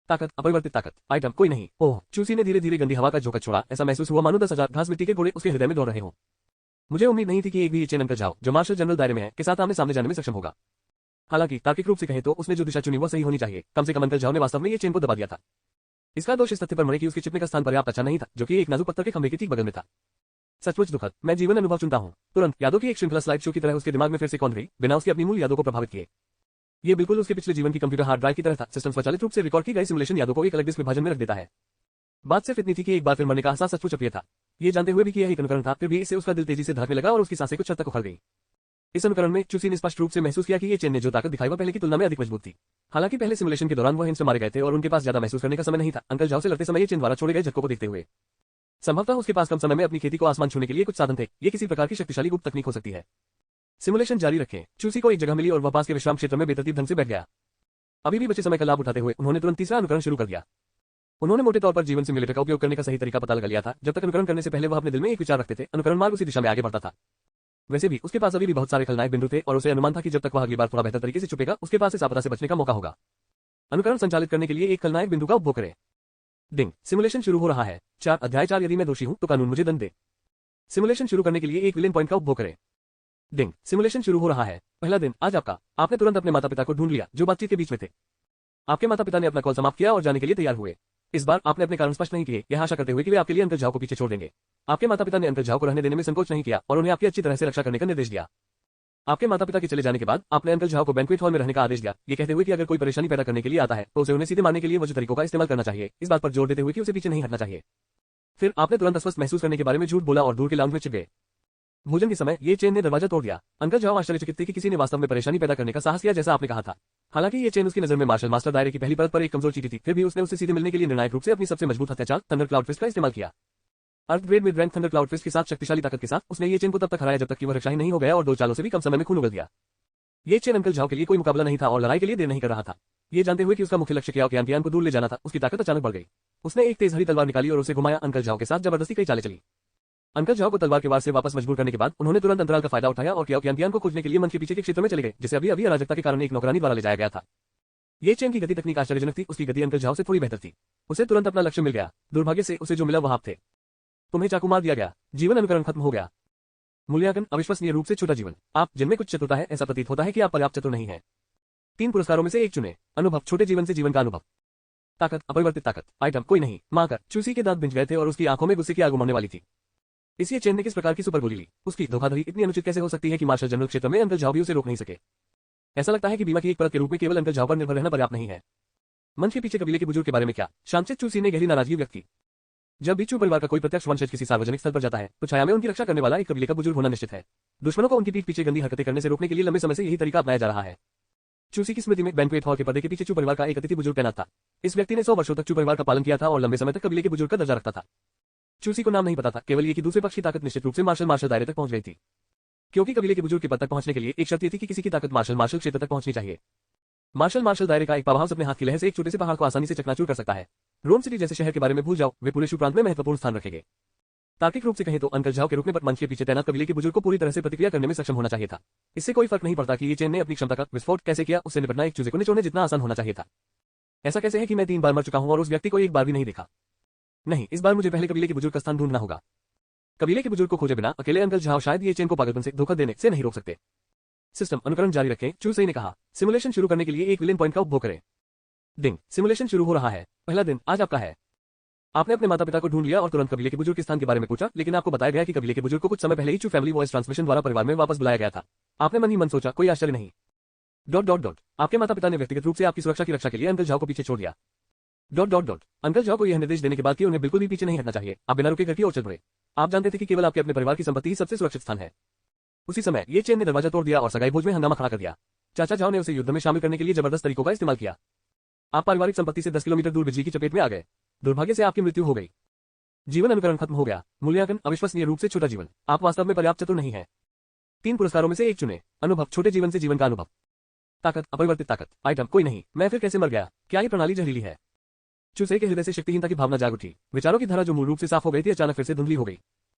ताकत, अपरिवर्तित ताकत। आइटम, कोई नहीं। ओह, चूसी ने धीरे धीरे गंदी हवा का झोंका छोड़ा। ऐसा महसूस हुआ मानो 10,000 घास मिट्टी के घोड़े उसके हृदय में दौड़ रहे हों। मुझे उम्मीद नहीं थी कि एक भी ये चेन अंकल जाओ जो मार्शल जनरल दायरे में है के साथ आमने सामने जाने में सक्षम होगा। हालांकि तार्किक रूप से कहे तो उसने जो दिशा चुनी वो सही होनी चाहिए। कम से कम अंकल जाओ ने वास्तव में ये चेन को दबा दिया था। इसका दोष इस तथ्य पर मरे कि उसके चिपने का स्थान पर्याप्त अच्छा नहीं था, जो कि एक नाजुक पत्थर के खंभे के ठीक बगल में था। सचमुच दुखद। मैं जीवन अनुभव चुनता हूं। तुरंत यादों की एक श्रृंखला स्लाइड शो की तरह उसके दिमाग में फिर से कौन गई, बिना उसकी अपनी मूल यादों को प्रभावित किए। ये बिल्कुल उसके पिछले जीवन की कंप्यूटर हार्ड ड्राइव की तरह था। सिस्टम स्वचालित रूप से रिकॉर्ड की गई सिमुलेशन यादों को एक अलग डिस्क विभाजन में रख देता है। बात सिर्फ इतनी थी कि एक बार फिर मरने का एहसास सचमुच अप्रिय था। ये जानते हुए भी कि यह एक अनुकरण था, फिर भी इससे उसका दिल तेजी से धड़कने लगा और उसकी सांसें कुछ हद तक उखड़ गई। इस अनुकरण में चूसी ने स्पष्ट रूप से महसूस किया कि ये चेन ने जो ताकत दिखाई वह पहले की तुलना में अधिक मजबूत थी। हालांकि पहले सिमुलेशन के दौरान वह हिंस मारे गए थे और उनके पास ज्यादा महसूस करने का समय नहीं था। अंकल जाओ से लड़ते समय ये चेन द्वारा छोड़े गए झटकों को देखते हुए संभवतः उसके पास कम समय में अपनी खेती को आसमान छूने के लिए कुछ साधन थे। ये किसी प्रकार की शक्तिशाली गुप्त तकनीक हो सकती है। सिमुलेशन जारी रखें। चूसी को एक जगह मिली और वह पास के विश्राम क्षेत्र में बेतरतीब ढंग से बैठ गया। अभी भी बचे समय का लाभ उठाते हुए उन्होंने तुरंत तीसरा अनुकरण शुरू कर दिया। उन्होंने मोटे तौर पर जीवन सिमुलेटर का उपयोग करने का सही तरीका पता लगा लिया था। जब तक अनुकरण करने से पहले वह अपने दिल में एक विचार रखते थे, अनुकरण मार्ग उसी दिशा में आगे बढ़ता था। वैसे भी उसके पास अभी भी बहुत सारे खलनायक बिंदु थे और उसे अनुमान था कि जब तक वह अगली बार थोड़ा बेहतर तरीके से छुपेगा उसके पास इस आपदा से बचने का मौका होगा। अनुकरण संचालित करने के लिए एक खलनायक बिंदु का उपभोग करें। डिंग, सिमुलेशन शुरू हो रहा है। 4 अध्याय 4 यदि मैं दोषी हूं तो कानून मुझे दंड दे। सिमुलेशन शुरू करने के लिए एक विलेन पॉइंट का उपभोग करें। डिंग, सिमुलेशन शुरू हो रहा है। पहला दिन, आज आपका। आपने तुरंत अपने माता पिता को ढूंढ लिया जो बातचीत के बीच में थे। आपके माता पिता ने अपना कॉल समाप्त किया और जाने के लिए तैयार हुए। इस बार आपने अपने कारण स्पष्ट नहीं किए, यह आशा करते हुए कि वे आपके लिए अंकल जाओ को पीछे छोड़ देंगे। आपके माता पिता ने अंकल जाओ को रहने देने में संकोच नहीं किया और उन्हें आपकी अच्छी तरह से रक्षा करने का निर्देश दिया। आपके माता पिता के चले जाने के बाद आपने अंकल जाओ को बैंक्वेट हॉल में रहने का आदेश दिया, ये कहते हुए कि अगर कोई परेशानी पैदा करने के लिए आता है तो उसे उन्हें सीधे मारने के लिए वजह तरीकों का इस्तेमाल करना चाहिए, इस बात पर जोर देते हुए कि उसे पीछे नहीं हटना चाहिए। फिर आपने तुरंत अस्वस्थ महसूस करने के बारे में झूठ बोला और दूर के लाउंज में छिप गए। भोजन के समय ये चेन ने दरवाजा तोड़ दिया। अंकल जाओ आश्चर्यचकित थे कि किसी ने वास्तव में परेशानी पैदा करने का साहस किया जैसा आपने कहा था। हालांकि ये चेन उसकी नजर में मार्शल मास्टर दायरे की पहली परत पर एक कमजोर चीटी थी, फिर भी उसने उससे सीधे मिलने के लिए निर्णायक रूप से अपनी सबसे मजबूत हथियार थंडर क्लाउड फिस्ट का इस्तेमाल किया। Earth grade mid rank thunder cloud fist के साथ शक्तिशाली ताकत के साथ उसने ये चेन को तब तक हराया जब तक कि वह रक्षाहीन नहीं हो गया और 2 चालों से भी कम समय में खून उगल दिया। ये चेन अंकल झाओ के लिए कोई मुकाबला नहीं था और लड़ाई के लिए देर नहीं कर रहा था। ये जानते हुए कि उसका मुख्य लक्ष्य क्याओ को दूर ले जाना था, उसकी ताकत अचानक बढ़ गई। उसने एक तेज हरी तलवार निकाली और उसे घुमाया। अंकल झाओ के साथ जबरदस्ती कई चालें चली। अंकल झाओ को तलवार के वार से वापस मजबूर करने के बाद उन्होंने तुरंत अंतराल का फायदा उठाया और क्याओ को खोजने के लिए मंच के पीछे के क्षेत्र में चले गए, जिसे अभी अभी अराजकता के कारण एक नौकरानी द्वारा ले जाया गया था। ये चेन की गति तकनीक आश्चर्यजनक थी, उसकी गति अंकल झाओ से थोड़ी बेहतर थी। उसे तुरंत अपना लक्ष्य मिल गया। दुर्भाग्य से उसे जो मिला वह आप थे। तुम्हें चाकू मार दिया गया। जीवन अनुकरण खत्म हो गया। मूल्यांकन अविश्वसनीय रूप से छोटा जीवन। आप जिनमें कुछ चतुरता है, ऐसा प्रतीत होता है कि आप पर्याप्त चतुर नहीं है। 3 पुरस्कारों में से एक चुने। अनुभव, छोटे जीवन से जीवन का अनुभव। ताकत, अपरिवर्तित ताकत। आइटम, कोई नहीं। माकर, चूसी के दांत बिंच गए थे और उसकी आंखों में गुस्से की आग उमड़ने वाली थी। इसी चेन ने किस प्रकार की सुपर गोली ली। उसकी धोखाधड़ी इतनी अनुचित कैसे हो सकती है कि मार्शल जनरल क्षेत्र में अंकल झाओ भी उसे रोक नहीं सके। ऐसा लगता है कि बीमा की एक परत के रूप में केवल अंकल झाओ पर निर्भर रहना पर्याप्त नहीं है। मंच के पीछे कबीले के बुजुर्ग के बारे में क्या? शांतचित्त चूसी ने गहरी नाराजगी व्यक्त की। जब भी चू परिवार का कोई प्रत्यक्ष वंशज किसी सार्वजनिक स्थल पर जाता है तो छाया में उनकी रक्षा करने वाला एक कबीले का बुजुर्ग होना निश्चित है। दुश्मनों को उनकी पीठ पीछे गंदी हरकतें करने से रोकने के लिए लंबे समय से यही तरीका अपनाया जा रहा है। चूसी की स्मृति में बैंक्वेट हॉल के पर्दे के पीछे चू परिवार का एक अतिथि बुजुर्ग तैनात था। इस व्यक्ति ने 100 वर्षों तक चू परिवार का पालन किया था और लंबे समय तक कबीले के बुजुर्ग का दर्जा रखता था। चूसी को नाम नहीं पता था, केवल ये कि दूसरे पक्ष की ताकत निश्चित रूप से मार्शल दायरे तक पहुंच गई थी। क्योंकि कबीले के बुजुर्ग के पद तक पहुंचने के लिए एक शर्त ये थी कि किसी की ताकत मार्शल क्षेत्र तक पहुंचनी चाहिए। मार्शल दायरे का एक प्रभाव अपने हाथ की लहर से एक छोटे से पहाड़ को आसानी से चकनाचूर कर सकता है। रोम सिटी जैसे शहर के बारे में भूल जाओ, वे पूरे शू प्रांत में महत्वपूर्ण स्थान रखेंगे। तार्किक रूप से कहें तो अंकल झाओ के रुकने पर मंच के पीछे तैनात कबीले के बुजुर्ग को पूरी तरह से प्रतिक्रिया करने में सक्षम होना चाहिए था। इससे कोई फर्क नहीं पड़ता कि ये चेन ने अपनी क्षमता का विस्फोट कैसे किया, उससे निपटना एक चूजे को निचोड़ने जितना आसान होना चाहिए था। ऐसा कैसे है कि मैं 3 बार मर चुका हूं और उस व्यक्ति को एक बार भी नहीं देखा? नहीं, इस बार मुझे पहले कबीले के बुजुर्ग का स्थान ढूंढना होगा। कबीले के बुजुर्ग को खोजे बिना अकेले अंकल झाओ शायद ये चेन को पागलपन से धोखा देने से नहीं रोक सकते। सिस्टम अनुकरण जारी रखें, चूसई ने कहा। सिमुलेशन शुरू करने के लिए एक विलेन पॉइंट का उपभोग करें। डिंग, सिमुलेशन शुरू हो रहा है। पहला दिन आज आपका है। आपने अपने माता पिता को ढूंढ लिया और तुरंत कबीले के बुजुर्ग के स्थान के बारे में पूछा, लेकिन आपको बताया गया कि कबीले के बुजुर्ग को कुछ समय पहले ही चू फैमिली वॉइस ट्रांसमिशन द्वारा परिवार में वापस बुलाया गया था। आपने मन ही मन सोचा, कोई आश्चर्य नहीं। ... आपके माता पिता ने व्यक्तिगत रूप से आपकी सुरक्षा की रक्षा के लिए अंकल झाओ को पीछे छोड़ दिया। ... अंकल झाओ को यह निर्देश देने के बाद कि उन्हें बिल्कुल भी पीछे नहीं हटना चाहिए, आप बिना रुके घर की ओर चल पड़े। आप जानते थे कि केवल आपके अपने परिवार की संपत्ति ही सबसे सुरक्षित स्थान है। उसी समय ये चेन ने दरवाजा तोड़ दिया और सगाई भोज में हंगामा खड़ा कर दिया। चाचा झाओ ने उसे युद्ध में शामिल करने के लिए जबरदस्त तरीकों का इस्तेमाल किया। आप पारिवारिक संपत्ति से 10 किलोमीटर दूर बिजली की चपेट में आ गए। दुर्भाग्य से आपकी मृत्यु हो गई। जीवन अनुकरण खत्म हो गया। मूल्यांकन अविश्वसनीय रूप से छोटा जीवन। आप वास्तव में पर्याप्त चतुर नहीं है। 3 पुरस्कारों में से एक चुने। अनुभव, छोटे जीवन से जीवन का अनुभव। ताकत, अपरिवर्तित ताकत। आइटम, कोई नहीं। मैं फिर कैसे मर गया? क्या ये प्रणाली जहरीली है? चूसे के हृदय से शक्तिहीनता की भावना जाग उठी। विचारों की धारा जो मूल रूप से साफ हो गई थी अचानक फिर से धुंधली हो गई।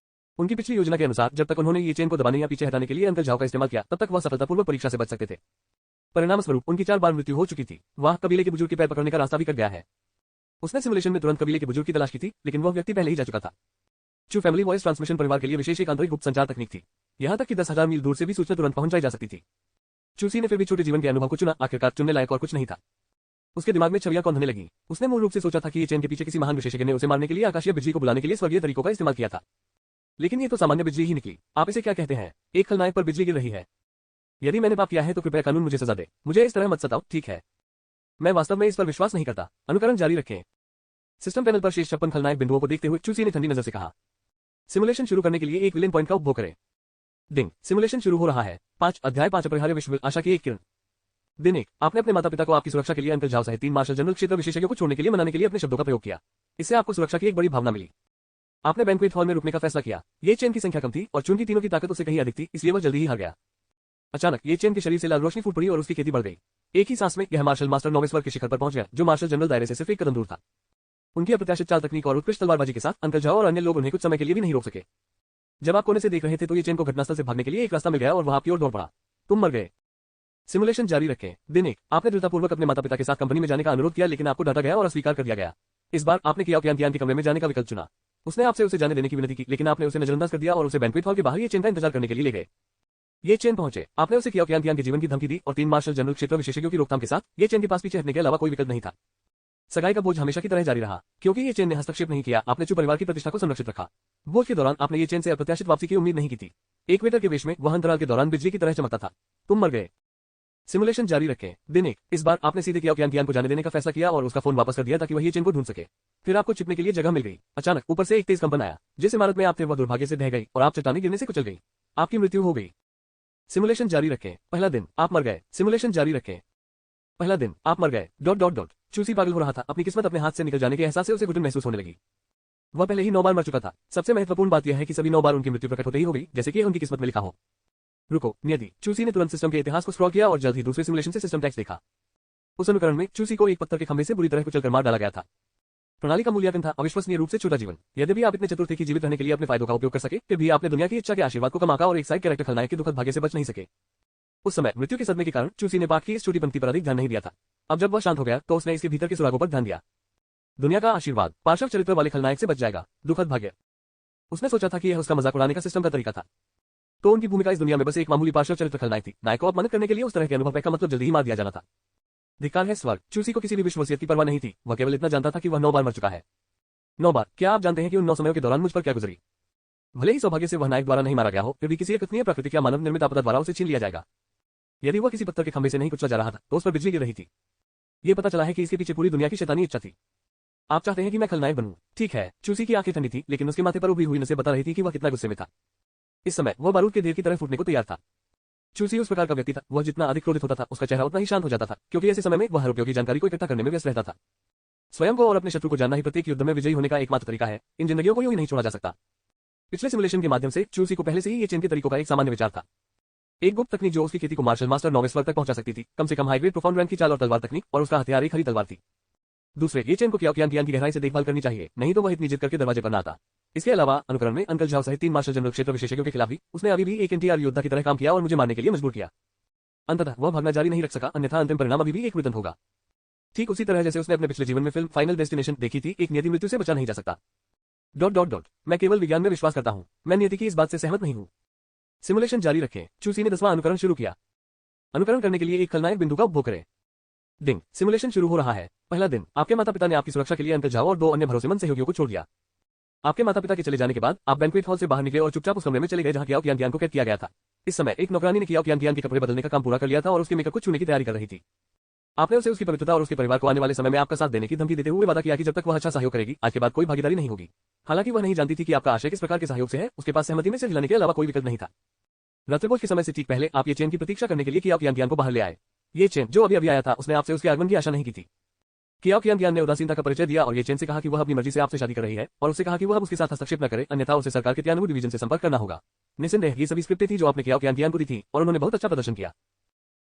उनकी पिछली योजना के अनुसार जब तक उन्होंने ये चेन को दबाने या पीछे हटाने के लिए अंकल झाओ का इस्तेमाल किया तब तक वह सफलतापूर्वक परीक्षा से बच सकते थे। परिणाम स्वरूप उनकी 4 बार मृत्यु हो चुकी थी। वह कबीले के बुजुर्ग के पैर पकड़ने का रास्ता भी कट गया है। उसने सिमुलेशन में तुरंत कबीले के बुजुर्ग की तलाश की थी, लेकिन वह व्यक्ति पहले ही जा चुका था। चू फैमिली वॉइस ट्रांसमिशन परिवार के लिए विशेष एक आंतरिक गुप्त संचार तकनीक थी। यहां तक कि 10,000 मील दूर से भी सूचना तुरंत पहुंचाई जा सकती थी। चूसी ने फिर भी छोटे जीवन के अनुभव को चुना। आखिरकार चुनने लायक और कुछ नहीं था। उसके दिमाग में छवियां कौंधने लगी। उसने मूल रूप से सोचा था कि ये चेन के पीछे किसी महान विशेषज्ञ ने उसे मारने के लिए आकाशीय बिजली को बुलाने के लिए स्वर्गीय तरीकों का इस्तेमाल किया था। लेकिन ये तो सामान्य बिजली ही निकली। आप इसे क्या कहते हैं? एक खलनायक पर बिजली गिर रही है। यदि मैंने पाप किया है तो कृपया कानून मुझे सजा दे। मुझे इस तरह मत सताओ, ठीक है? मैं वास्तव में इस पर विश्वास नहीं करता। अनुकरण जारी रखें। सिस्टम पैनल पर शेष 56 खलनायक बिंदुओं को देखते हुए चूसी ने ठंडी नजर से कहा। सिमुलेशन शुरू करने के लिए एक विलेन पॉइंट का उपभोग करें। डिंग, सिमुलेशन शुरू हो रहा है। 5 अध्याय 5 अपरिहार्य विश्व आशा की एक किरण। दिन 1, आपने अपने माता पिता को आपकी सुरक्षा के लिए अंकल झाओ सहित 3 मार्शल जनरल क्षेत्र विशेषज्ञों को छोड़ने के लिए मनाने के लिए अपने शब्दों का प्रयोग किया। इससे आपको सुरक्षा की एक बड़ी भावना मिली। आपने बैंक्वेट हॉल में रुकने का फैसला किया। ये चेन की संख्या कम थी और चून की तीनों की ताकत उससे कहीं अधिक थी, इसलिए वह जल्दी ही हार गया। अचानक ये चेन के शरीर से लाल रोशनी फूट पड़ी और उसकी खेती बढ़ गई। एक ही सांस में यह मार्शल मास्टर 9वें स्वर के शिखर पर पहुंच गया, जो मार्शल जनरल दायरे से सिर्फ एक कदम दूर था। उनकी अप्रत्याशित चाल तकनीक और उत्कृष्ट तलवारबाजी के साथ अंकल झाओ और अन्य लोग उन्हें कुछ समय के लिए भी नहीं रोक सके। जब आप कोने से देख रहे थे तो ये चेन को घटनास्थल से भागने के लिए एक रास्ता मिल गया और वह आपकी ओर दौड़ पड़ा। तुम मर गए। सिमुलेशन जारी रखें। दिन 1, आपने दृढ़तापूर्वक अपने माता पिता के साथ कंपनी में जाने का अनुरोध किया, लेकिन आपको डांटा गया और अस्वीकार कर दिया गया। इस बार आपने क्याओ के कमरे में जाने का विकल्प चुना। उसने आपसे उसे जाने देने की विनती की, लेकिन आपने उसे नजरअंदाज कर दिया और उसे बैंक्वेट हॉल के बाहर ये चेन का इंतजार करने के लिए ले गए। ये चेन पहुंचे। आपने उसे क्याओ के जीवन की धमकी दी और 3 मार्शल जनरल क्षेत्र विशेषज्ञों की रोकथाम के साथ ये चेन के पास पीछे हटने के अलावा कोई विकल्प नहीं था। सगाई का बोझ हमेशा की तरह जारी रहा। क्योंकि ये चेन ने हस्तक्षेप नहीं किया, आपने चू परिवार की प्रतिष्ठा को संरक्षित रखा। बोझ के दौरान आपने ये चेन से अप्रत्याशित वापसी की उम्मीद नहीं की थी। एक वेटर के वेश में वह अंतराल के दौरान बिजली की तरह चमकता था। तुम मर गए। सिमुलेशन जारी रखें। दिन 1, इस बार आपने सीधे क्याओ को जाने देने का फैसला किया और उसका फोन वापस कर दिया ताकि वह ये चेन को ढूंढ सके। फिर आपको छिपने के लिए जगह मिल गई। अचानक ऊपर से एक तेज कंपन आया। जिस इमारत में आप थे वह दुर्भाग्य से ढह गई और आप चट्टाने गिरने से कुचल गई। आपकी मृत्यु हो गई। सिमुलेशन जारी रखें। पहला दिन, आप मर गए। सिमुलेशन जारी रखें। पहला दिन, आप मर गए। ... चूसी पागल हो रहा था। अपनी किस्मत अपने हाथ से निकल जाने के एहसास से उसे घुटन महसूस होने लगी। वह पहले ही 9 बार मर चुका था। सबसे महत्वपूर्ण बात यह है कि सभी 9 बार उनकी मृत्यु प्रकट होते ही हो गई, जैसे कि उनकी किस्मत में लिखा हो। रुको, नियति। चूसी ने तुरंत सिस्टम के इतिहास को स्क्रॉल किया और जल्द ही दूसरे सिमुलेशन से सिस्टम टेक्स्ट देखा। उस अनुकरण में चूसी को एक पत्थर के खंभे से बुरी तरह कुचलकर मार डाला गया था। प्रणाली का मूल्यांकन था अविश्वसनीय रूप से छोटा जीवन। यद्यपि आप इतने चतुर थे कि जीवित रहने के लिए अपने फायदों का उपयोग कर सके, फिर भी आपने दुनिया की इच्छा के आशीर्वाद को कम आंका और एक साइड कैरेक्टर खलनायक के दुखद भाग्य से बच नहीं सके। उस समय मृत्यु के सदमे के कारण चूसी ने पाठ की इस छोटी पंक्ति पर अधिक ध्यान नहीं दिया था। अब जब वह शांत हो गया तो उसने इसके भीतर के सुरागों पर ध्यान दिया। दुनिया का आशीर्वाद, पार्श्व चरित्र वाले खलनायक से बच जाएगा, दुखद भाग्य। उसने सोचा था कि यह उसका मजाक उड़ाने का सिस्टम का तरीका था। तो उनकी भूमिका इस दुनिया में बस एक मामूली पार्श्व चरित्र खलनायक थी। नायक को अपमानित करने के लिए उस तरह के अनुभव का मतलब जल्दी ही मार दिया जाना था। धिक्कार है स्वर्ग। चूसी को किसी भी विश्व वसीयत की परवाह नहीं थी। वह केवल इतना जानता था कि वह 9 बार मर चुका है। 9 बार। क्या आप जानते हैं कि उन 9 समयों के दौरान मुझ पर क्या गुजरी? भले ही सौभाग्य से वह नायक द्वारा नहीं मारा गया हो, फिर भी किसी अकथनीय प्राकृतिक या मानव निर्मित आपदा द्वारा उसे छीन लिया जाएगा। यदि वह किसी पत्थर के खंभे से नहीं कुचला जा रहा था तो उस पर बिजली गिर रही थी। ये पता चला है कि इसके पीछे पूरी दुनिया की शैतानी इच्छा थी। आप चाहते हैं कि मैं खलनायक बनूं? ठीक है। चूसी की आंखें ठंडी थी, लेकिन उसके माथे पर उभरी हुई नसें बता रही थी कि वह कितना गुस्से में था। इस समय वह बारूद के ढेर की तरह फूटने को तैयार था। चूसी उस प्रकार का व्यक्ति था, वह जितना अधिक क्रोधित होता था उसका चेहरा उतना ही शांत हो जाता था, क्योंकि ऐसे समय में वह हर उपयोगी जानकारी को इकट्ठा करने में व्यस्त रहता था। स्वयं को और अपने शत्रु को जानना ही प्रत्येक युद्ध में विजयी होने का एकमात्र तरीका है। इन जिंदगियों को यूं ही नहीं छोड़ा जा सकता। पिछले सिमुलेशन के माध्यम से चूसी को पहले से ही ये चेन के तरीकों का एक सामान्य विचार था। एक गुप्त तकनीक जो उसकी खेती को मार्शल मास्टर नौवें स्वर तक पहुंचा सकती थी, कम से कम हाईग्रेड प्रोफाउंड रैंक की चाल और तलवार तकनीक, और उसका हथियार एक हरी तलवार थी। दूसरे, ये चेन को कियाओकियान की गहराई से देखभाल करनी चाहिए, नहीं तो वह इतनी जिद करके दरवाजे पर न आता। इसके अलावा अनुकरण में अंकल झाओ सहित 3 मार्शल जनरल क्षेत्र विशेषज्ञों के खिलाफ भी उसने अभी भी एक एनटीआर योद्धा की तरह काम किया और मुझे मारने के लिए मजबूर किया। अंततः वह भागना जारी नहीं रख सका, अन्यथा अंतिम परिणाम अभी भी एक मृत्यु होगा। ठीक उसी तरह जैसे उसने अपने पिछले जीवन में फिल्म फाइनल डेस्टिनेशन देखी थी, एक नियति मृत्यु से बचा नहीं जा सकता। ... मैं केवल विज्ञान में विश्वास करता हूं, मैं नियति की इस बात से सहमत नहीं हूं। सिमुलेशन जारी रखें। चूसी ने 10वां अनुकरण शुरू किया। अनुकरण करने के लिए एक खलनायक बिंदु का उपभोग करें। डिंग। सिमुलेशन शुरू हो रहा है। पहला दिन, आपके माता पिता ने आपकी सुरक्षा के लिए अंकल झाओ और 2 अन्य भरोसेमंद सहयोगियों को छोड़ दिया। आपके माता पिता के चले जाने के बाद आप बैंक्वेट हॉल से बाहर निकले और चुपचाप उस कमरे में चले गए जहां कियाओकियान को कैद किया गया था। इस समय एक नौकरानी ने कियाओकियान के कपड़े बदलने का काम पूरा कर लिया था और उसके मेकअप को छूने की तैयारी कर रही थी। आपने उसे उसकी पवित्रता और उसके परिवार को आने वाले समय में आपका साथ देने की धमकी देते हुए वादा किया कि जब तक वह अच्छा सहयोग करेगी, आज के बाद कोई भागीदारी नहीं होगी। हालांकि वह नहीं जानती थी कि आपका आशय किस प्रकार के सहयोग से है, उसके पास सहमति में सिर हिलाने के अलावा कोई विकल्प नहीं था। रात्रिभोज के समय से ठीक पहले आप ये चेन की प्रतीक्षा करने के लिए कियाओकियान को बाहर ले आए। ये चेन जो अभी आया था, उसने आपसे उसके आगमन की आशा नहीं की थी। कियाओकियान ने उदासीनता का परिचय दिया और ये चेन से कहा कि वह अपनी मर्जी से आपसे शादी कर रही है और उससे कहा कि वह उसके साथ हस्तक्षेप न करे, अन्यथा उसे सरकार के तियानवु डिवीजन से संपर्क करना होगा। निस्संदेह ये सभी स्क्रिप्टें थी जो आपने कियाओकियान को दी थी और उन्होंने बहुत अच्छा प्रदर्शन किया।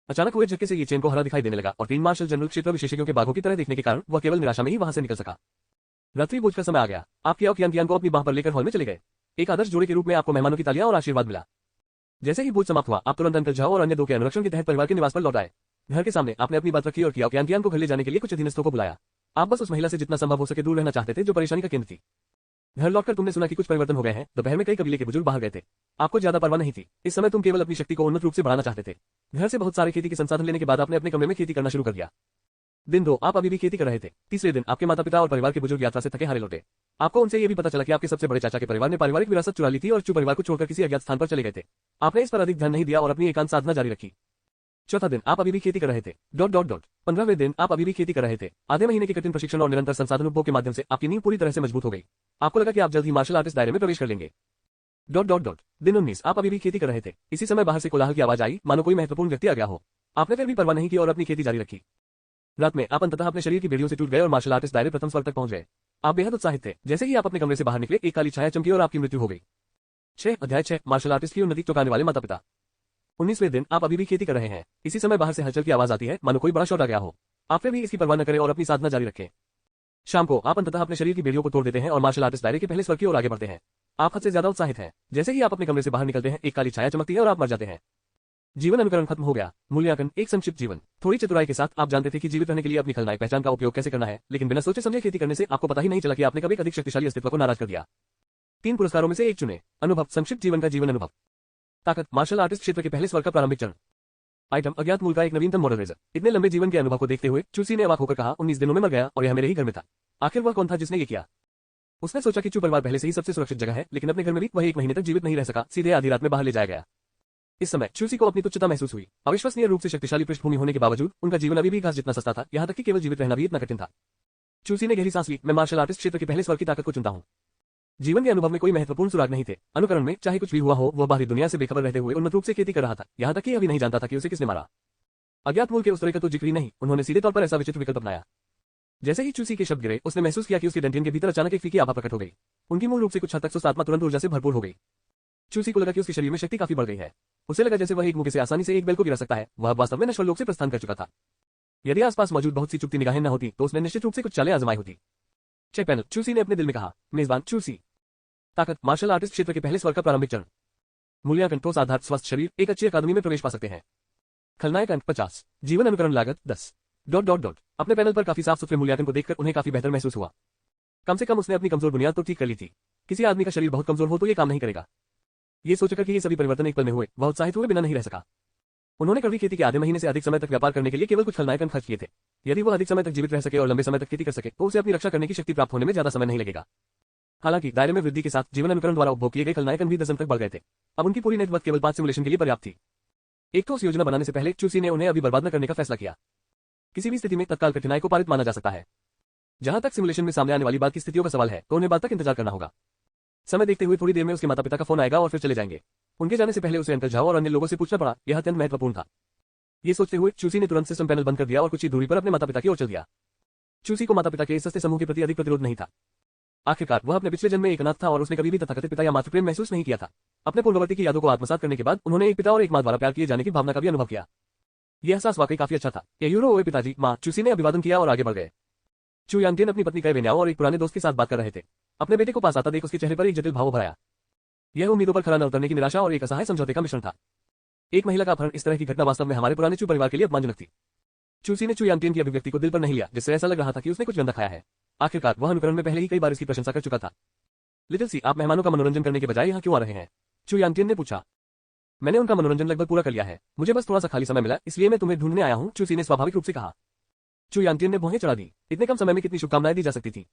अचानक हुए झटके से ये चेन को हरा दिखाई देने लगा और 3 मार्शल जनरल क्षेत्र विशेषज्ञों के बाघों की तरह देखने के कारण वह केवल निराशा में ही वहां से निकल सका। रात्रि भोज का समय आ गया। आप कियाओकियान को अपनी बाह पर लेकर हॉल में चले गए। एक आदर्श जोड़े के रूप में आपको मेहमानों की तालियां और आशीर्वाद मिला। जैसे ही भोज समाप्त हुआ, आप तुरंत अंकल झाओ और अन्य 2 के अनुरक्षण के तहत परिवार के निवास पर लौट आए। घर के सामने आपने अपनी बात रखी और कियाओकियान को घर ले जाने के लिए कुछ अधीनस्थों को बुलाया। आप बस उस महिला से जितना संभव हो सके दूर रहना चाहते थे जो परेशानी का केंद्र थी। घर लौटकर तुमने सुना कि कुछ परिवर्तन हो गए हैं। दोपहर में कई कबीले के बुजुर्ग बाहर गए थे। आपको ज्यादा परवाह नहीं थी। इस समय तुम केवल अपनी शक्ति को उन्नत रूप से बढ़ाना चाहते थे। घर से बहुत सारे खेती के संसाधन लेने के बाद आपने अपने कमरे में खेती करना शुरू कर दिया। दिन 2, आप अभी भी खेती कर रहे थे। तीसरे दिन आपके माता पिता और परिवार के बुजुर्ग यात्रा से थके हारे लौटे। आपको उनसे यह भी पता चला कि आपके सबसे बड़े चाचा के परिवार ने पारिवारिक विरासत चुरा ली थी और चू परिवार को छोड़कर किसी अज्ञात स्थान पर चले गए थे। आपने इस पर अधिक ध्यान नहीं दिया और अपनी एकांत साधना जारी रखी। चौथा दिन, आप अभी भी खेती कर रहे थे। ... 15वें दिन, आप अभी भी खेती कर रहे थे। आधे महीने के कठिन प्रशिक्षण और निरंतर संसाधन उपभोग के माध्यम से आपकी नींव पूरी तरह से मजबूत हो गई। आपको लगा कि आप जल्द ही मार्शल आर्टिस्ट दायरे में प्रवेश कर लेंगे। ... दिन 19, आप अभी भी खेती कर रहे थे। इसी समय बाहर से कोलाहल की आवाज आई, मानो कोई महत्वपूर्ण व्यक्ति आ गया हो। आपने फिर भी परवाह नहीं की और अपनी खेती जारी रखी। रात में आप अंततः अपने शरीर की बेड़ियों से टूट गए और मार्शल आर्टिस्ट दायरे प्रथम स्वर तक पहुंच गए। आप बेहद उत्साहित थे। जैसे ही आप अपने कमरे से बाहर निकले, एक काली छाया चमकी और आपकी मृत्यु हो गई। 6 अध्याय 6 मार्शल आर्टिस्ट की उन्नति चौंकाने वाले माता पिता। 19वें दिन, आप अभी भी खेती कर रहे हैं। इसी समय बाहर से हलचल की आवाज आती है, मानो कोई बड़ा शॉट आ गया हो। आप फिर भी इसकी परवाह न करें और अपनी साधना जारी रखें। शाम को आप अंततः अपने शरीर की बेड़ियों को तोड़ देते हैं और मार्शल आर्टिस्ट दायरे के पहले स्वर की ओर आगे बढ़ते हैं। आप हद से ज्यादा उत्साहित हैं। जैसे ही आप अपने कमरे से बाहर निकलते हैं, एक काली छाया चमकती है और आप मर जाते हैं। जीवन अनुकरण खत्म हो गया। मूल्यांकन, एक संक्षिप्त जीवन। थोड़ी चतुराई के साथ आप जानते थे कि जीवित रहने के लिए अपनी खलनायक पहचान का उपयोग कैसे करना है, लेकिन बिना सोचे समझे खेती करने से आपको पता ही नहीं चला कि आपने कभी एक अधिक शक्तिशाली अस्तित्व को नाराज कर दिया। 3 पुरस्कारों में से एक चुने। अनुभव, संक्षिप्त जीवन का जीवन अनुभव। ताकत, मार्शल आर्टिस्ट क्षेत्र के पहले स्वर का प्रारंभिक चरण। आइटम, अज्ञात मूल का एक नवीनतम मॉडल रेजर। इतने लंबे जीवन के अनुभव को देखते हुए चूसी ने अवाक होकर कहा, 19 दिनों में मर गया और यह मेरे ही घर में था। आखिर वह कौन था जिसने ये किया? उसने सोचा कि चू परिवार पहले से ही सबसे सुरक्षित जगह है, लेकिन अपने घर में भी वह 1 महीने तक जीवित नहीं रह सका, सीधे आधी रात में बाहर ले जाया गया। इस समय चूसी को अपनी तुच्छता महसूस हुई। अविश्वसनीय रूप से शक्तिशाली पृष्ठभूमि होने के बावजूद उनका जीवन अभी भी घास जितना सस्ता था, यहाँ तक कि केवल जीवित रहना भी इतना कठिन था। चूसी ने गहरी सांस ली। मैं मार्शल आर्टिस्ट क्षेत्र के पहले स्वर की ताकत को चुनता हूँ। जीवन के अनुभव में कोई महत्वपूर्ण सुराग नहीं थे। अनुकरण में चाहे कुछ भी हुआ हो, वह बाहरी दुनिया से बेखबर रहते हुए उन्मत्त रूप से खेती कर रहा था, यहाँ तक कि अभी नहीं जानता था कि उसे किसने मारा। अज्ञात मूल के उस तरह का तो जिक्र ही नहीं, उन्होंने सीधे तौर पर ऐसा विचित्र विकल्प अपनाया। जैसे ही चूसी के शब्द गिरे, उसने महसूस किया कि उसके डेंटियन के भीतर अचानक एक फीकी आभा प्रकट हो गई। उनकी मूल रूप से कुछ हद तक सुस्त आत्मा तुरंत ऊर्जा से भरपूर हो गई। चूसी को लगा कि उसके शरीर में शक्ति काफी बढ़ गई है। उसे लगा जैसे वह एक मुक्के से आसानी से एक बैल को गिरा सकता है। वह वास्तव में नश्वर लोक से प्रस्थान कर चुका था। यदि आसपास मौजूद बहुत सी चुपती निगाहें न होती तो उसने निश्चित रूप से कुछ चालें आजमाई होती। चेक पैनल, चूसी ने अपने दिल में कहा। मेजबान चूसी। ताकत, मार्शल आर्टिस्ट क्षेत्र के पहले स्वर का प्रारंभिक चरण। मूल्यांकन, ठोस आधार, स्वस्थ शरीर, एक अच्छी अकादमी में प्रवेश पा सकते हैं। खलनायक अंक 50। जीवन अनुकरण लागत 10। अपने पैनल पर काफी साफ सुथरे मूल्यांकन को देखकर उन्हें काफी बेहतर महसूस हुआ। कम से कम उसने अपनी कमजोर बुनियाद तो ठीक कर ली थी। किसी आदमी का शरीर बहुत कमजोर हो तो ये काम नहीं करेगा। ये सोचकर कि ये सभी परिवर्तन एक पल में हुए, वह उत्साहित हुए बिना नहीं रह सका। उन्होंने कड़वी खेती के आधे महीने से अधिक समय तक व्यापार करने के लिए केवल कुछ खलनायक अंक खर्च किए थे। यदि वह अधिक समय तक जीवित रह सके और लंबे समय तक खेती कर सके तो उसे अपनी रक्षा करने की शक्ति प्राप्त होने में ज्यादा समय नहीं लगेगा। हालांकि दायरे में वृद्धि के साथ जीवन अनुकरण द्वारा उपभोग किए गए खलनायक अंक भी 10 अंक तक बढ़ गए थे। अब उनकी पूरी नेटवर्क केवल 5 सिमुलेशन के लिए पर्याप्त थी। एक ठोस योजना बनाने से पहले चूसी ने उन्हें अभी बर्बाद न करने का फैसला किया। किसी भी स्थिति में तत्काल कठिनाई को पारित माना जा सकता है। जहां तक सिमुलेशन में सामने आने वाली बात की स्थितियों का सवाल है तो उन्हें बात तक इंतजार करना होगा। समय देखते हुए थोड़ी देर में उसके माता पिता का फोन आएगा और फिर चले जाएंगे। उनके जाने से पहले उसे अंकल झाओ और अन्य लोगों से पूछना पड़ा, यह अत्यंत महत्वपूर्ण था। ये सोचते हुए चूसी ने तुरंत सिस्टम पैनल बंद कर दिया और कुछ ही दूरी पर अपने माता पिता की ओर चल दिया। चूसी को माता पिता के इस सस्ते समूह के प्रति अधिक प्रतिरोध नहीं था। आखिरकार वह अपने पिछले जन्म में एक अनाथ था और उसने कभी भी तथाकथित पिता या मातृप्रेम महसूस नहीं किया था। अपने पूर्ववर्ती की यादों को आत्मसात करने के बाद उन्होंने एक पिता और एक मां द्वारा प्यार किए जाने की भावना का भी अनुभव किया। यह एहसास वाकई काफी अच्छा था। यूरो ओए पिताजी, मां, चूसी ने अभिवादन किया और आगे बढ़ गए। चू यांगटियन अपनी पत्नी कैवेन्याओ और एक पुराने दोस्त के साथ बात कर रहे थे। अपने बेटे को पास आता देख उसके चेहरे पर एक जटिल भाव भराया। यह उम्मीदों पर खरा न उतरने की निराशा और एक असहाय समझौते का मिश्रण था। एक महिला का अपहरण, इस तरह की घटना वास्तव में हमारे पुराने चू परिवार के लिए अपमानजनक थी। चूसी ने चू यांगटियन की अभिव्यक्ति को दिल पर नहीं लिया, जिससे ऐसा लग रहा था कि उसने कुछ गंदा खाया है। आखिरकार वह अनुकरण में पहले ही कई बार इसकी प्रशंसा कर चुका था। लिटिल सी, आप मेहमानों का मनोरंजन करने के बजाय यहाँ क्यों आ रहे हैं? चू यांगटियन ने पूछा। मैंने उनका मनोरंजन लगभग पूरा कर लिया है, मुझे बस थोड़ा सा खाली समय मिला, इसलिए मैं तुम्हें ढूंढने आया हूँ, चूसी ने स्वाभाविक रूप से कहा। चू यांगटियन ने भौहें चढ़ा दी। इतने कम समय में कितनी शुभकामनाएं दी जा सकती थी।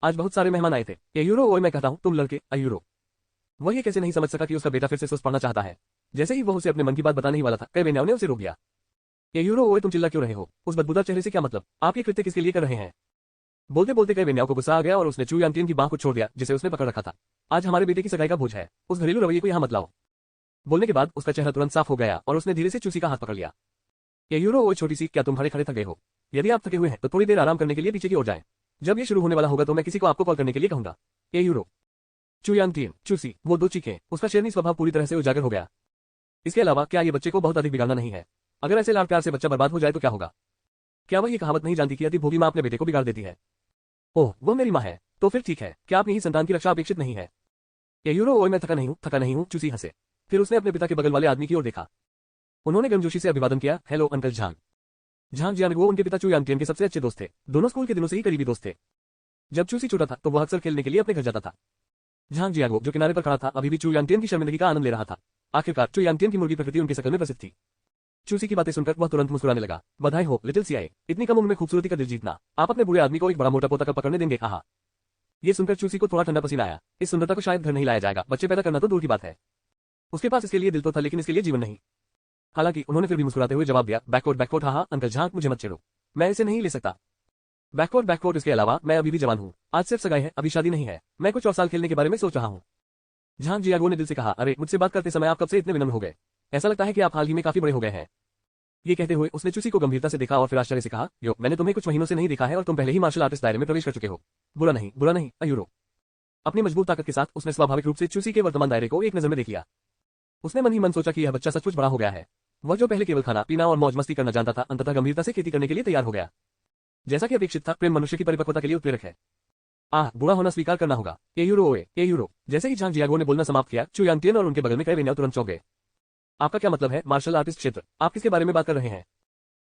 आज बहुत सारे मेहमान आए थे। यूरो ओए, मैं कहता हूँ तुम लड़के अयूरो। वह ये कैसे नहीं समझ सका कि उसका बेटा फिर से सुस्त पढ़ना चाहता है। जैसे ही वह उसे अपने मन की बात बताने ही वाला था, कैवेन्याओ ने उसे रोक दिया। यूरो ओए, तुम चिल्ला क्यों रहे हो? उस बदबूदार चेहरे से क्या मतलब? आप ये कृत्य किसके लिए कर रहे हैं? बोलते बोलते कैवेन्याओ को गुस्सा आ गया और उसने चू यांगटियन की बांह को छोड़ दिया जिसे उसने पकड़ रखा था। आज हमारे बेटे की सगाई का भोज है, उस घरेलू रवैये को यहाँ मत लाओ। बोलने के बाद उसका चेहरा तुरंत साफ हो गया और उसने धीरे से चूसी का हाथ पकड़ लिया। यूरो ओए छोटी सी, क्या तुम खड़े खड़े थक गए हो? यदि आप थके हुए हैं तो थोड़ी देर आराम करने के लिए पीछे की ओर जाएं। जब ये शुरू होने वाला होगा तो मैं किसी को आपको कॉल करने के लिए कहूंगा। यूरो, चू यांगटियन, चूसी, वो दो चीखें। उसका शेरनी स्वभाव पूरी तरह से उजागर हो गया। इसके अलावा क्या ये बच्चे को बहुत अधिक बिगाड़ना नहीं है? अगर ऐसे लाड़ प्यार से बच्चा बर्बाद हो जाए तो क्या होगा? क्या वह ये कहावत नहीं जानती कि अति भोगी मां अपने बेटे को बिगाड़ देती है? ओह, वो मेरी मां है, तो फिर ठीक है। क्या आप यही संतान की रक्षा अपेक्षित नहीं है? यूरो ओए, मैं थका नहीं हूँ, चूसी हंसे। फिर उसने अपने पिता के बगल वाले आदमी की ओर देखा। उन्होंने गर्मजोशी से अभिवादन किया। Hello uncle Zhang. Zhang Jianguo उनके पिता चू यांगटियन के सबसे अच्छे दोस्त थे। दोनों स्कूल के दिनों से ही करीबी दोस्त थे। जब चूसी छोटा था तो वह अक्सर खेलने के लिए अपने घर जाता था। झांग जियागो, जो किनारे पर खड़ा था, अभी भी चू यांगटियन की शर्मिंदगी का आनंद ले रहा था। आखिरकार चू यांगटियन की मुर्गी प्रकृति उनकी शकल में प्रसिद्ध थी। चूसी की बातें सुनकर वह तुरंत मुस्कुराने लगा। बधाई हो लिटिल सियाए, इतनी कम उम्र में खूबसूरती का दिल जीतना। आप अपने बुरे आदमी को एक बड़ा मोटा पोता कर पकड़ने देंगे? आहा। ये सुनकर चूसी को थोड़ा ठंडा पसीना आया। इस सुंदरता को शायद घर नहीं लाया जाएगा, बच्चे पैदा करना तो दूर की बात है। उसके पास इसके लिए दिल तो था लेकिन इसके लिए जीवन नहीं। हालांकि उन्होंने फिर भी मुस्कुराते हुए जवाब दिया, बैकवर्ड, हाँ अंकल झांग, मुझे मत छेड़ो, मैं इसे नहीं ले सकता। बैकवर्ड, इसके अलावा मैं अभी भी जवान हूँ। आज सिर्फ सगाई है, अभी शादी नहीं है। मैं कुछ और साल खेलने के बारे में सोच रहा हूँ। झांग जियागो ने दिल से कहा, अरे मुझसे बात करते समय आप कब से इतने विनम्र हो गए? ऐसा लगता है कि आप हाल ही में काफी बड़े हो गए हैं। ये कहते हुए उसने चूसी को गंभीरता से देखा और फिर आश्चर्य से कहा, यो, मैंने तुम्हें कुछ महीनों से नहीं देखा है और तुम पहले ही मार्शल आर्टिस्ट दायरे में प्रवेश कर चुके हो। बुरा नहीं अयूरो। अपनी मजबूत ताकत के साथ उसने स्वाभाविक रूप से चूसी के वर्तमान दायरे को एक नजर में देख लिया। उसने मन ही मन सोचा कि यह बच्चा सचमुच बड़ा हो गया है। वह जो पहले केवल खाना पीना और मौज मस्ती करना जानता था, अंततः गंभीरता से खेती करने के लिए तैयार हो गया। जैसा कि अपेक्षित था, प्रेम मनुष्य की परिपक्वता के लिए उत्प्रेरक है। बुरा होना स्वीकार करना होगा। यूरो। जैसे ही झांग जियागो ने बोलना समाप्त किया, चू यांगटियन और उनके बगल में कैवेन्याओ तुरंत चौंक गए। आपका क्या मतलब है मार्शल आर्टिस्ट क्षेत्र? आप किसके बारे में बात कर रहे हैं?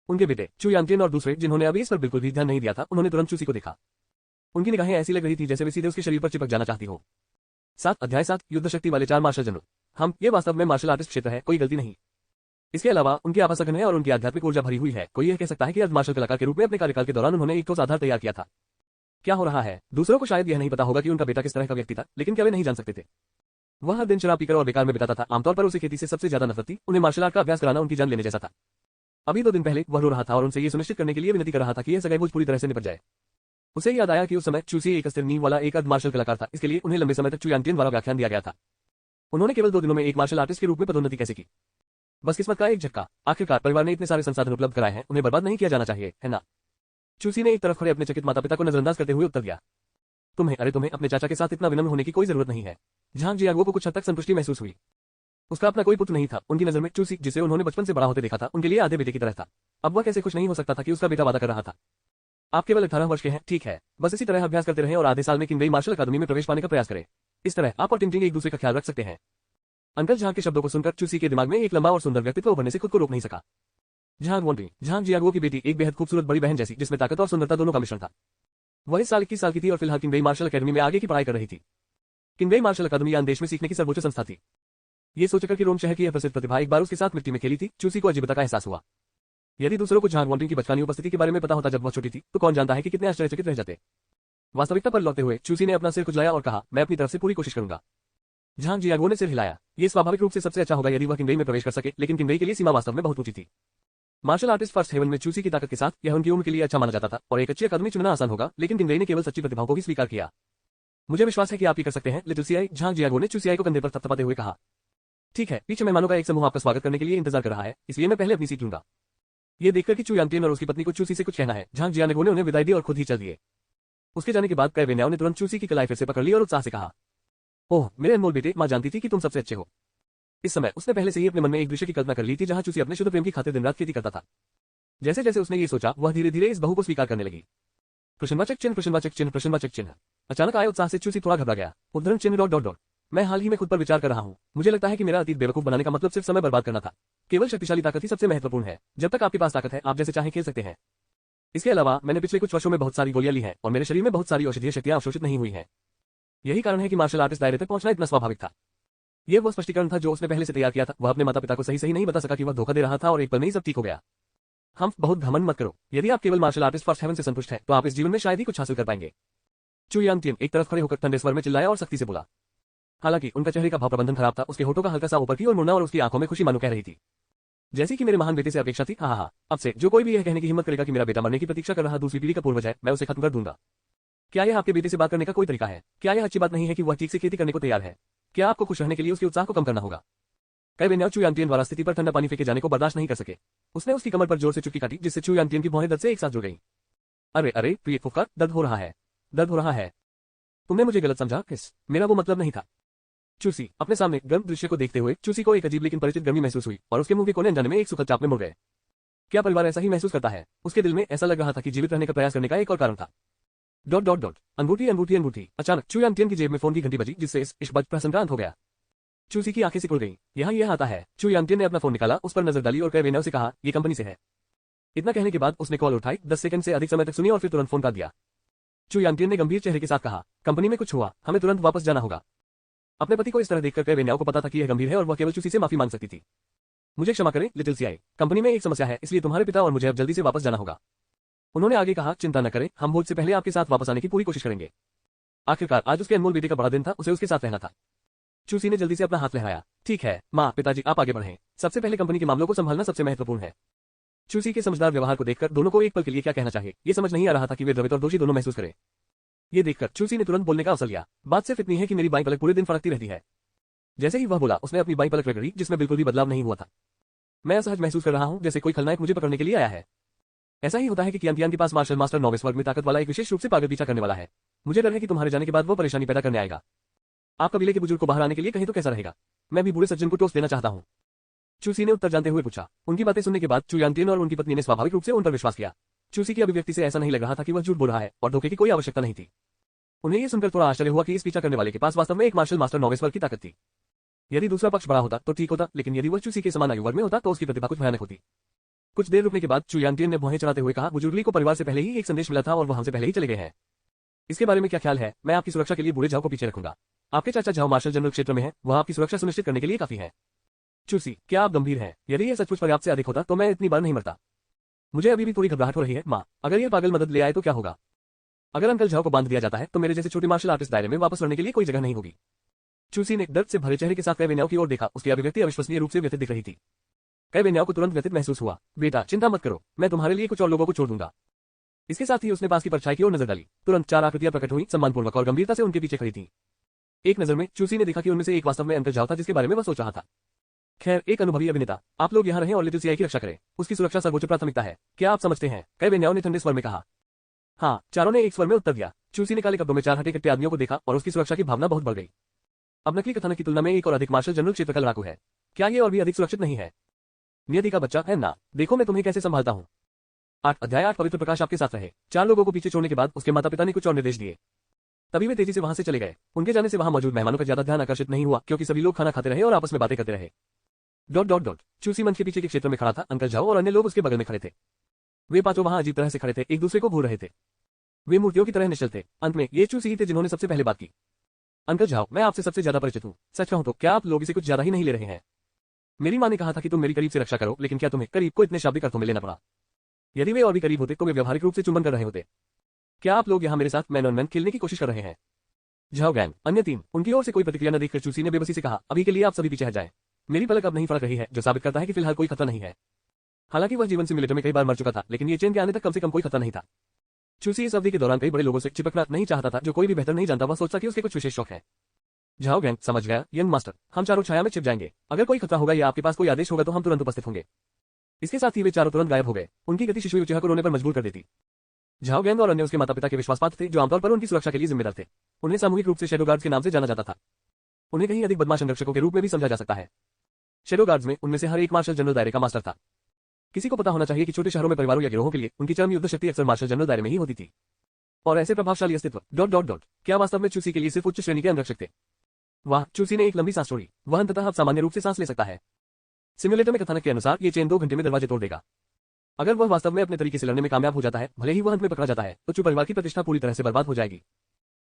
उनके बेटे चू यांगटियन और दूसरे, जिन्होंने अभी इस पर बिल्कुल भी ध्यान नहीं दिया था, उन्होंने तुरंत चूसी को देखा। उनकी निगाहें ऐसी लग रही थी जैसे वे सीधे उसके शरीर पर चिपक जाना चाहती हो। 7 युद्ध शक्ति वाले 4 मार्शल जनरल। ये वास्तव में मार्शल आर्टिस्ट क्षेत्र है, कोई गलती नहीं। इसके अलावा उनके आपस सघन है और उनकी आध्यात्मिक ऊर्जा भरी हुई है। कोई यह कह सकता है कि अर्धमार्शल कलाकार के रूप में अपने कार्यकाल के दौरान उन्होंने एक ठोस आधार तैयार किया था। क्या हो रहा है? दूसरों को शायद यह नहीं पता होगा कि उनका बेटा किस तरह का व्यक्ति था, लेकिन क्या वे नहीं जान सकते थे? वह हर दिन शराब पीकर और बेकार में बिताता था। आमतौर पर उसे खेती से सबसे ज्यादा नफरत थी। उन्हें मार्शल आर्ट का अभ्यास कराना उनकी जान लेने जैसा था। अभी 2 दिन पहले वह रो रहा था और उनसे ये सुनिश्चित करने के लिए विनती कर रहा था कि यह सगाई बोझ पूरी तरह से निपट जाए। उसे याद आया कि उस समय चूसी एक अस्थिर नींव वाला एक अर्ध मार्शल कलाकार था, इसके लिए उन्हें लंबे समय तक चू यांटियन वाला व्याख्यान दिया गया था। उन्होंने केवल 2 दिनों में एक मार्शल आर्टिस्ट के रूप में पदोन्नति कैसे की? बस किस्मत का एक झटका। आखिरकार परिवार ने इतने सारे संसाधन उपलब्ध कराए हैं, उन्हें बर्बाद नहीं किया जाना चाहिए, है ना? चूसी ने एक तरफ खड़े अपने चकित माता पिता को नजरअंदाज करते हुए उत्तर दिया। तुम्हें अपने चाचा के साथ इतना विनम्र होने की कोई जरूरत नहीं है। झांग जियागो को कुछ हद तक संतुष्टि महसूस हुई। उसका अपना कोई पुत्र नहीं था। उनकी नजर में चूसी, जिसे उन्होंने बचपन से बड़ा होते देखा था, उनके लिए आधे बेटे की तरह था। अब वह कैसे खुश नहीं हो सकता था कि उसका बेटा वादा कर रहा था। आप केवल 18 वर्ष के हैं, ठीक है। बस इसी तरह अभ्यास करते रहें और आधे साल में किंगवेई मार्शल अकादमी में प्रवेश पाने का प्रयास करें। इस तरह आप और टिंटिंग एक दूसरे का ख्याल रख सकते हैं। अंकल झांग के शब्दों को सुनकर चूसी के दिमाग में एक लंबा और सुंदर व्यक्तित्व उभरने से खुद को रोक नहीं सका। झांग वोंटी, झांग जियागो की बेटी, एक बेहद खूबसूरत बड़ी बहन जैसी, जिसमें ताकत और सुंदरता दोनों का मिश्रण था। वह इस साल 21 साल की थी और फिलहाल किंगवेई मार्शल अकेडमी में आगे की पढ़ाई कर रही थी। किंगवेई मार्शल अकादमी यान देश में सीखने की सर्वोच्च संस्था थी। ये सोचकर कि रोम शहर की यह प्रसिद्ध प्रतिभा एक बार उसके साथ मिट्टी में खेली थी, चूसी को अजीबता का एहसास हुआ। यदि दूसरों को झांग वोंटी की बचकानी उपस्थिति के बारे में पता होता जब वह छोटी थी, तो कौन जानता है कि कितने आश्चर्यचकित रह जाते। वास्तविकता पर लौटते हुए चूसी ने अपना सिर खुजलाया और कहा, मैं अपनी तरफ से पूरी कोशिश करूंगा। झांग जियागो ने सिर हिलाया। ये स्वाभाविक रूप से सबसे अच्छा होगा यदि वह किंगवेई में प्रवेश कर सके, लेकिन किंगवेई के लिए सीमा वास्तव में बहुत ऊंची थी। मार्शल आर्टिस्ट फर्स्ट हेवन में चूसी की ताकत के साथ यह उनकी उम्र के लिए अच्छा माना जाता था और एक अच्छी अकादमी चुनना आसान होगा, लेकिन किंगवेई ने केवल सच्ची प्रतिभाओं को ही स्वीकार किया। मुझे विश्वास है कि आप ही कर सकते हैं, लिटिल सीआई, झांग जियागो ने चूसियाई को कंधे पर थपथपाते हुए कहा। ठीक है, पीछे मेहमानों का एक समूह आपका स्वागत करने के लिए इंतजार कर रहा है, इसलिए मैं पहले अपनी सीट लूंगा। ये देखकर कि चू यांटियन और उसकी पत्नी को चूसी से कुछ कहना है, झांग जियागो ने उन्हें विदाई दी और खुद ही चल दिए। उसके जाने के बाद कई वेन्याओं ने तुरंत चूसी की कलाई फिर से पकड़ ली और उत्साह से कहा, ओह मेरे अनमोल बेटे, मां जानती थी कि तुम सबसे अच्छे हो। इस समय उसने पहले से ही अपने मन में एक दृश्य की कल्पना कर ली थी जहां चूसी अपने शुद्ध प्रेम की खातिर दिन रात खेती करता था। जैसे जैसे उसने ये सोचा, वह धीरे धीरे इस बहू को स्वीकार करने लगी। प्रश्नवाचक चिन्ह, प्रश्नवाचक चिन्ह, प्रश्नवाचक चिन्ह। अचानक आए उत्साह से चूसी थोड़ा घबरा गया। उद्धरण चिन्ह डॉट डॉट डॉट। मैं हाल ही में खुद पर विचार कर रहा हूं। मुझे लगता है कि मेरा अतीत बेवकूफ बनाने का मतलब सिर्फ समय बर्बाद करना था। केवल शक्तिशाली ताकत ही सबसे महत्वपूर्ण है। जब तक आपके पास ताकत है, आप जैसे चाहे खेल सकते हैं। इसके अलावा मैंने पिछले कुछ वर्षों में बहुत सारी गोलियां ली हैं और मेरे शरीर में बहुत सारी औषधीय शक्तियां अवशोषित नहीं हुई हैं। यही कारण है कि मार्शल आर्टिस्ट दायरे तक पहुंचना इतना स्वाभाविक था। यह वो स्पष्टीकरण था जो उसने पहले से तैयार किया था। वह अपने माता पिता को सही सही नहीं बता सका कि वह धोखा दे रहा था और एक पल में ही सब ठीक हो गया। हम बहुत घमंड मत करो। यदि आप केवल मार्शल आर्टिस्ट फर्स्ट हेवन से संतुष्ट हैं, तो आप इस जीवन में शायद ही कुछ हासिल कर पाएंगे। चू यांटियन एक तरफ खड़े होकर ठंडे स्वर में चिल्लाया और सख्ती से बोला। हालांकि उनका चेहरे का भाव प्रबंधन खराब था। उसके होठों का हल्का सा ऊपर की ओर मुड़ना और उसकी आंखों में खुशी मानो कह रही थी, जैसी कि मेरे महान बेटे से अपेक्षा थी। हाँ, अब से जो कोई भी यह कहने की हिम्मत करेगा कि मेरा बेटा मरने की प्रतीक्षा कर रहा दूसरी पीढ़ी का पूर्वज है, मैं उसे खत्म कर दूंगा। क्या यह आपके बेटे से बात करने का कोई तरीका है? क्या यह अच्छी बात नहीं है कि वह ठीक से खेती करने को तैयार है? क्या आपको खुश रहने के लिए उसके उत्साह को कम करना होगा? कई वेन्याओ चू यांटियन द्वारा स्थिति पर ठंडा पानी फेंके जाने को बर्दाश्त नहीं कर सके। उसने उसकी कमर पर जोर से चुटकी काटी, जिससे चू यांटियन की भौहें दर्द से एक साथ जुड़ गईं। अरे अरे प्रिय फुफकार, दर्द हो रहा है, दर्द हो रहा है। तुमने मुझे गलत समझा। किस? मेरा वो मतलब नहीं था। चूसी अपने सामने गर्म दृश्य को देखते हुए चूसी को एक अजीब लेकिन परिचित गर्मी महसूस हुई और उसके मुंह के कोने अनजाने में एक सुखद चाप में मुड़ गए। क्या परिवार ऐसा ही महसूस करता है? उसके दिल में ऐसा लग रहा था कि जीवित रहने का प्रयास करने का एक और कारण था। Dot dot dot. अंगूठी अंगूठी अंगूठी। अचानक चू यांटियन की जेब में फोन की घंटी बजी, जिससे इस इश्क प्रसन्नांत हो गया। चूसी की आंखें सिकुड़ गईं। यहाँ यह आता है। चू यांटियन ने अपना फोन निकाला, उस पर नजर डाली और कई वेन्याओं से कहा, ये कंपनी से है। इतना कहने के बाद उसने कॉल उठाई, 10 सेकंड से अधिक समय तक सुनी और फिर तुरंत फोन काट दिया। चू यांटियन ने गंभीर चेहरे के साथ कहा, कंपनी में कुछ हुआ, हमें तुरंत वापस जाना होगा। अपने पति को इस तरह देखकर कई वेन्याओं को पता था कि यह गंभीर है और वह केवल चूसी से माफी मांग सकती थी। मुझे क्षमा करें लिटिल सीआई, कंपनी में एक समस्या है, इसलिए तुम्हारे पिता और मुझे अब जल्दी से वापस जाना होगा। उन्होंने आगे कहा, चिंता न करें, हम भोज से पहले आपके साथ वापस आने की पूरी कोशिश करेंगे। आखिरकार आज उसके अनमोल बेटे का बड़ा दिन था, उसे उसके साथ रहना था। चूसी ने जल्दी से अपना हाथ लहराया। ठीक है माँ, पिताजी आप आगे बढ़ें। सबसे पहले कंपनी के मामलों को संभालना सबसे महत्वपूर्ण है। चूसी के समझदार व्यवहार को देखकर दोनों को एक पल के लिए क्या कहना चाहिए ये समझ नहीं आ रहा था कि वे द्रवित और दोषी दोनों महसूस करें। ये देखकर चूसी ने तुरंत बोलने का अवसर लिया। बात सिर्फ इतनी है कि मेरी बाईं पलक पूरे दिन फड़कती रहती है। जैसे ही वह बोला, उसने अपनी बाईं पलक रगड़ी, जिसमें बिल्कुल भी बदलाव नहीं हुआ था। मैं असहज महसूस कर रहा हूं, जैसे कोई खलनायक मुझे पकड़ने के लिए आया है। ऐसा ही होता है कि कियान के पास मार्शल मास्टर नौवें वर्ग में ताकत वाला एक विशेष रूप से पागल पीछा करने वाला है। मुझे डर है कि तुम्हारे जाने के बाद वो परेशानी पैदा करने आएगा। आप कबीले के बुजुर्ग को बाहर आने के लिए कहीं तो कैसा रहेगा? मैं भी बूढ़े सज्जन को टोस्ट देना चाहता हूं। चूसी ने उत्तर जानते हुए पूछा। उनकी बातें सुनने के बाद चू यांटियन और उनकी पत्नी ने स्वाभाविक रूप से उन पर विश्वास किया। चूसी की अभिव्यक्ति से ऐसा नहीं लग रहा था कि वह झूठ बोल रहा है और धोखे की कोई आवश्यकता नहीं थी। उन्हें यह सुनकर थोड़ा आश्चर्य हुआ कि इस पीछा करने वाले के पास वास्तव में एक मार्शल मास्टर नौवें वर्ग की ताकत थी। यदि दूसरा पक्ष बड़ा होता तो ठीक होता, लेकिन यदि वह चूसी के समान आयु वर्ग में होता तो उसकी प्रतिभा कुछ भयानक होती। कुछ देर रुकने के बाद चू यांटियन ने भौहें चढ़ाते हुए कहा, बुजुर्गली को परिवार से पहले ही एक संदेश मिला था और वह हमसे पहले ही चले गए हैं। इसके बारे में क्या ख्याल है? मैं आपकी सुरक्षा के लिए बूढ़े झाओ को पीछे रखूंगा। आपके चाचा झाओ मार्शल जनरल क्षेत्र में है, वह आपकी सुरक्षा सुनिश्चित करने के लिए काफी है। चूसी, क्या आप गंभीर हैं? यदि यह सचमुच पर्याप्त से अधिक होता तो मैं इतनी बार नहीं मरता। मुझे अभी भी थोड़ी घबराहट हो रही है माँ। अगर यह पागल मदद ले आए तो क्या होगा? अगर अंकल झाओ को बांध दिया जाता है तो मेरे जैसे छोटे मार्शल आर्टिस्ट दायरे में वापस लड़ने के लिए कोई जगह नहीं होगी। चूसी ने दर्द से भरे चेहरे के साथ कई वेन्याओं की ओर देखा। उसकी अभिव्यक्ति अविश्वसनीय रूप से व्यथित दिख रही थी। कई वेन्याओं को तुरंत व्यथित महसूस हुआ। बेटा चिंता मत करो, मैं तुम्हारे लिए कुछ और लोगों को छोड़ दूंगा। इसके साथ ही उसने पास की परछाई की ओर नजर डाली। तुरंत 4 आकृतियां प्रकट हुई, सम्मानपूर्वक और गंभीरता से उनके पीछे खड़ी थीं। एक नजर में चूसी ने देखा कि उनमें से एक वास्तव में अंकल झाओ था, जिसके बारे में वह सोच रहा था। खैर, एक अनुभवी अभिनेता, आप लोग यहाँ रहें और लिटिल सियाई की रक्षा करें। उसकी सुरक्षा सर्वोच्च प्राथमिकता है, क्या आप समझते हैं? कई बेन्याओं ने ठंडे स्वर में कहा। हाँ, चारों ने एक स्वर में उत्तर दिया। चूसी ने काले कपड़ों में 4 हटे कट्टे आदमियों को देखा और उसकी सुरक्षा की भावना बहुत बढ़ गई। अब नकली कथानक की तुलना में एक और अधिक मार्शल जनरल क्षेत्र का लड़ाकू है। क्या ये और भी अधिक सुरक्षित नहीं है? नियति का बच्चा है ना, देखो मैं तुम्हें कैसे संभालता हूँ। 8 पवित्र प्रकाश आपके साथ रहे। 4 लोगों को पीछे छोड़ने के बाद उसके माता पिता ने कुछ और निर्देश दिए। तभी वे तेजी से वहां से चले गए। उनके जाने से वहां मौजूद मेहमानों का ज्यादा ध्यान आकर्षित नहीं हुआ, क्योंकि सभी लोग खाना खाते रहे और आपस में बातें करते रहे। चूसी मंच के पीछे के क्षेत्र में खड़ा था। अंकल झाओ और अन्य लोग उसके बगल में खड़े थे। वे पांचों वहां अजीब तरह से खड़े थे, एक दूसरे को घूर रहे थे। वे मूर्तियों की तरह निश्चल थे। अंत में ये चूसी ही थे जिन्होंने सबसे पहले बात की। अंकल झाओ, मैं आपसे सबसे ज्यादा परिचित हूँ। सच कहूं तो क्या आप लोग इसे कुछ ज्यादा ही नहीं ले रहे हैं? मेरी माँ ने कहा था कि तुम मेरी करीब से रक्षा करो, लेकिन क्या तुम्हें करीब को इतने शाब्दिक अर्थों में लेना पड़ा? यदि वे और भी करीब होते तो वे व्यवहारिक रूप से चुंबन कर रहे होते। क्या आप लोग यहाँ मेरे साथ मैन ऑन मैन खेलने की कोशिश कर रहे हैं? झाओ गैंग, अन्य 3, उनकी ओर से कोई प्रतिक्रिया न देखकर चूसी ने बेबसी से कहा, अभी के लिए आप सभी पीछे हट जाएं। मेरी पलक अब नहीं फड़क रही है, जो साबित करता है कि फिलहाल कोई खतरा नहीं है। हालांकि वह जीवन सिम्युलेटर में कई बार मर चुका था, लेकिन ये चेन के आने तक कम से कम कोई खतरा नहीं था। चूसी इस अवधि के दौरान कई बड़े लोगों से चिपकना नहीं चाहता था। जो कोई भी बेहतर नहीं जानता, वह सोचता कि उसके कुछ विशेष शौक है। झाओ गैंग, समझ गया यंग मास्टर, हम चारों छाया में छिप जाएंगे। अगर कोई खतरा होगा या आपके पास कोई आदेश होगा तो हम तुरंत उपस्थित होंगे। इसके साथ ही वे चारों तुरंत गायब हो गए। उनकी गति शिशु चेहरा को रोने पर मजबूर कर देती। झाओ गैंग और अन्य उसके माता पिता के विश्वासपात्र थे, जो आमतौर पर उनकी सुरक्षा के लिए जिम्मेदार थे। उन्हें सामूहिक रूप से शैडो गार्ड्स के नाम से जाना जाता था। उन्हें कहीं अधिक बदमाश संरक्षकों के रूप में भी समझा जा सकता है। शैडो गार्ड्स में उनमें से हर एक मार्शल जनरल दायरे का मास्टर था। किसी को पता होना चाहिए कि छोटे शहरों में परिवारों या गिरोहों के लिए उनकी चरम युद्ध शक्ति अक्सर मार्शल जनरल दायरे में ही होती थी। और ऐसे प्रभावशाली अस्तित्व क्या वास्तव में चूसी के लिए सिर्फ उच्च श्रेणी के अंगरक्षक थे? वाह, चूसी ने एक लंबी सांस छोड़ी। वह अंततः अब सामान्य रूप से सांस ले सकता है। सिम्युलेटर में कथानक के अनुसार ये चेन 2 घंटे में दरवाजे तोड़ देगा। अगर वह वास्तव में अपने तरीके से लड़ने में कामयाब हो जाता है, भले ही वह अंत में पकड़ा जाता है, तो चू परिवार की प्रतिष्ठा पूरी तरह से बर्बाद हो जाएगी।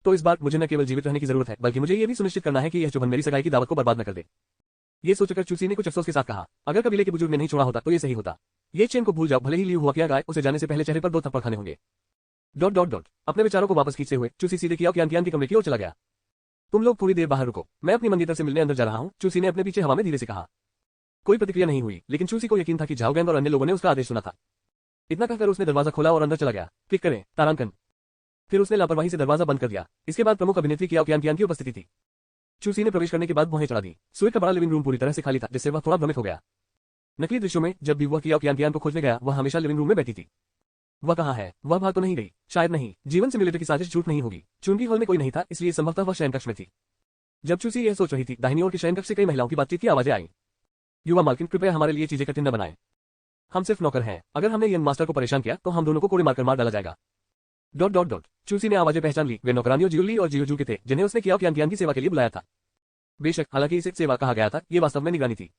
तो इस बार मुझे न केवल जीवित रहने की जरूरत है, बल्कि मुझे यह भी सुनिश्चित करना है कि यह चुभन मेरी सगाई की दावत को बर्बाद न कर दे। ये सोचकर चूसी ने कुछ अफसोस के साथ कहा, अगर कबीले के बुजुर्ग ने नहीं छोड़ा होता तो ये सही होता। ये चेन को भूल जाओ, भले ही लियू हुआ क्या गाय, उसे जाने से पहले चेहरे पर 2 थप्पड़ खाने होंगे। अपने विचारों को वापस खींचते हुए चूसी सीधे कियाओ कियान के कमरे की ओर चला गया। तुम लोग थोड़ी देर बाहर रुको, मैं अपनी मंदिर से मिलने अंदर जा रहा हूँ, चूसी ने अपने पीछे हवा में धीरे से कहा। कोई प्रतिक्रिया नहीं हुई, लेकिन चूसी को यकीन था कि झाओ गैंग और अन्य लोगों ने उसका आदेश सुना था। इतना कहकर उसने दरवाजा खोला और अंदर चला गया। क्लिक करें तारांकन। फिर उसने लापरवाही से दरवाजा बंद कर दिया। इसके बाद प्रमुख अभिनेत्री कियाओ कियान की उपस्थिति थी। चूसी ने प्रवेश करने के बाद भौहें चढ़ा दी। सुएट का बड़ा लिविंग रूम पूरी तरह से खाली था, जिससे वह थोड़ा भ्रमित हो गया। नकली दृश्यों में जब भी वह कियाओ कियान को खोजने गया, वह हमेशा लिविंग रूम में बैठी थी। वह कहाँ है? वह भाग तो नहीं गई? शायद नहीं। जीवन सिम्युलेटर की साजिश झूठ नहीं होगी। चुनगी हॉल में कोई नहीं था, इसलिए संभवतः वह शयन कक्ष में थी। जब चूसी यह सोच रही थी, दाहिनी ओर के शयन कक्ष से कई महिलाओं की बातचीत की आवाजें आई। युवा मालकिन, कृपया हमारे लिए चीजें कठिन न बनाएं। हम सिर्फ नौकर हैं। अगर हमने यंग मास्टर को परेशान किया तो हम दोनों को कोड़े मारकर मार डाला जाएगा। चूसी ने आवाजें पहचान ली। वे नौकरानियों जियोली और जियोजू के थे, जिन्हें उसने कियाओ कियान की सेवा के लिए बुलाया था। बेशक, हालांकि इसे सेवा कहा गया था, ये वास्तव में निगरानी थी।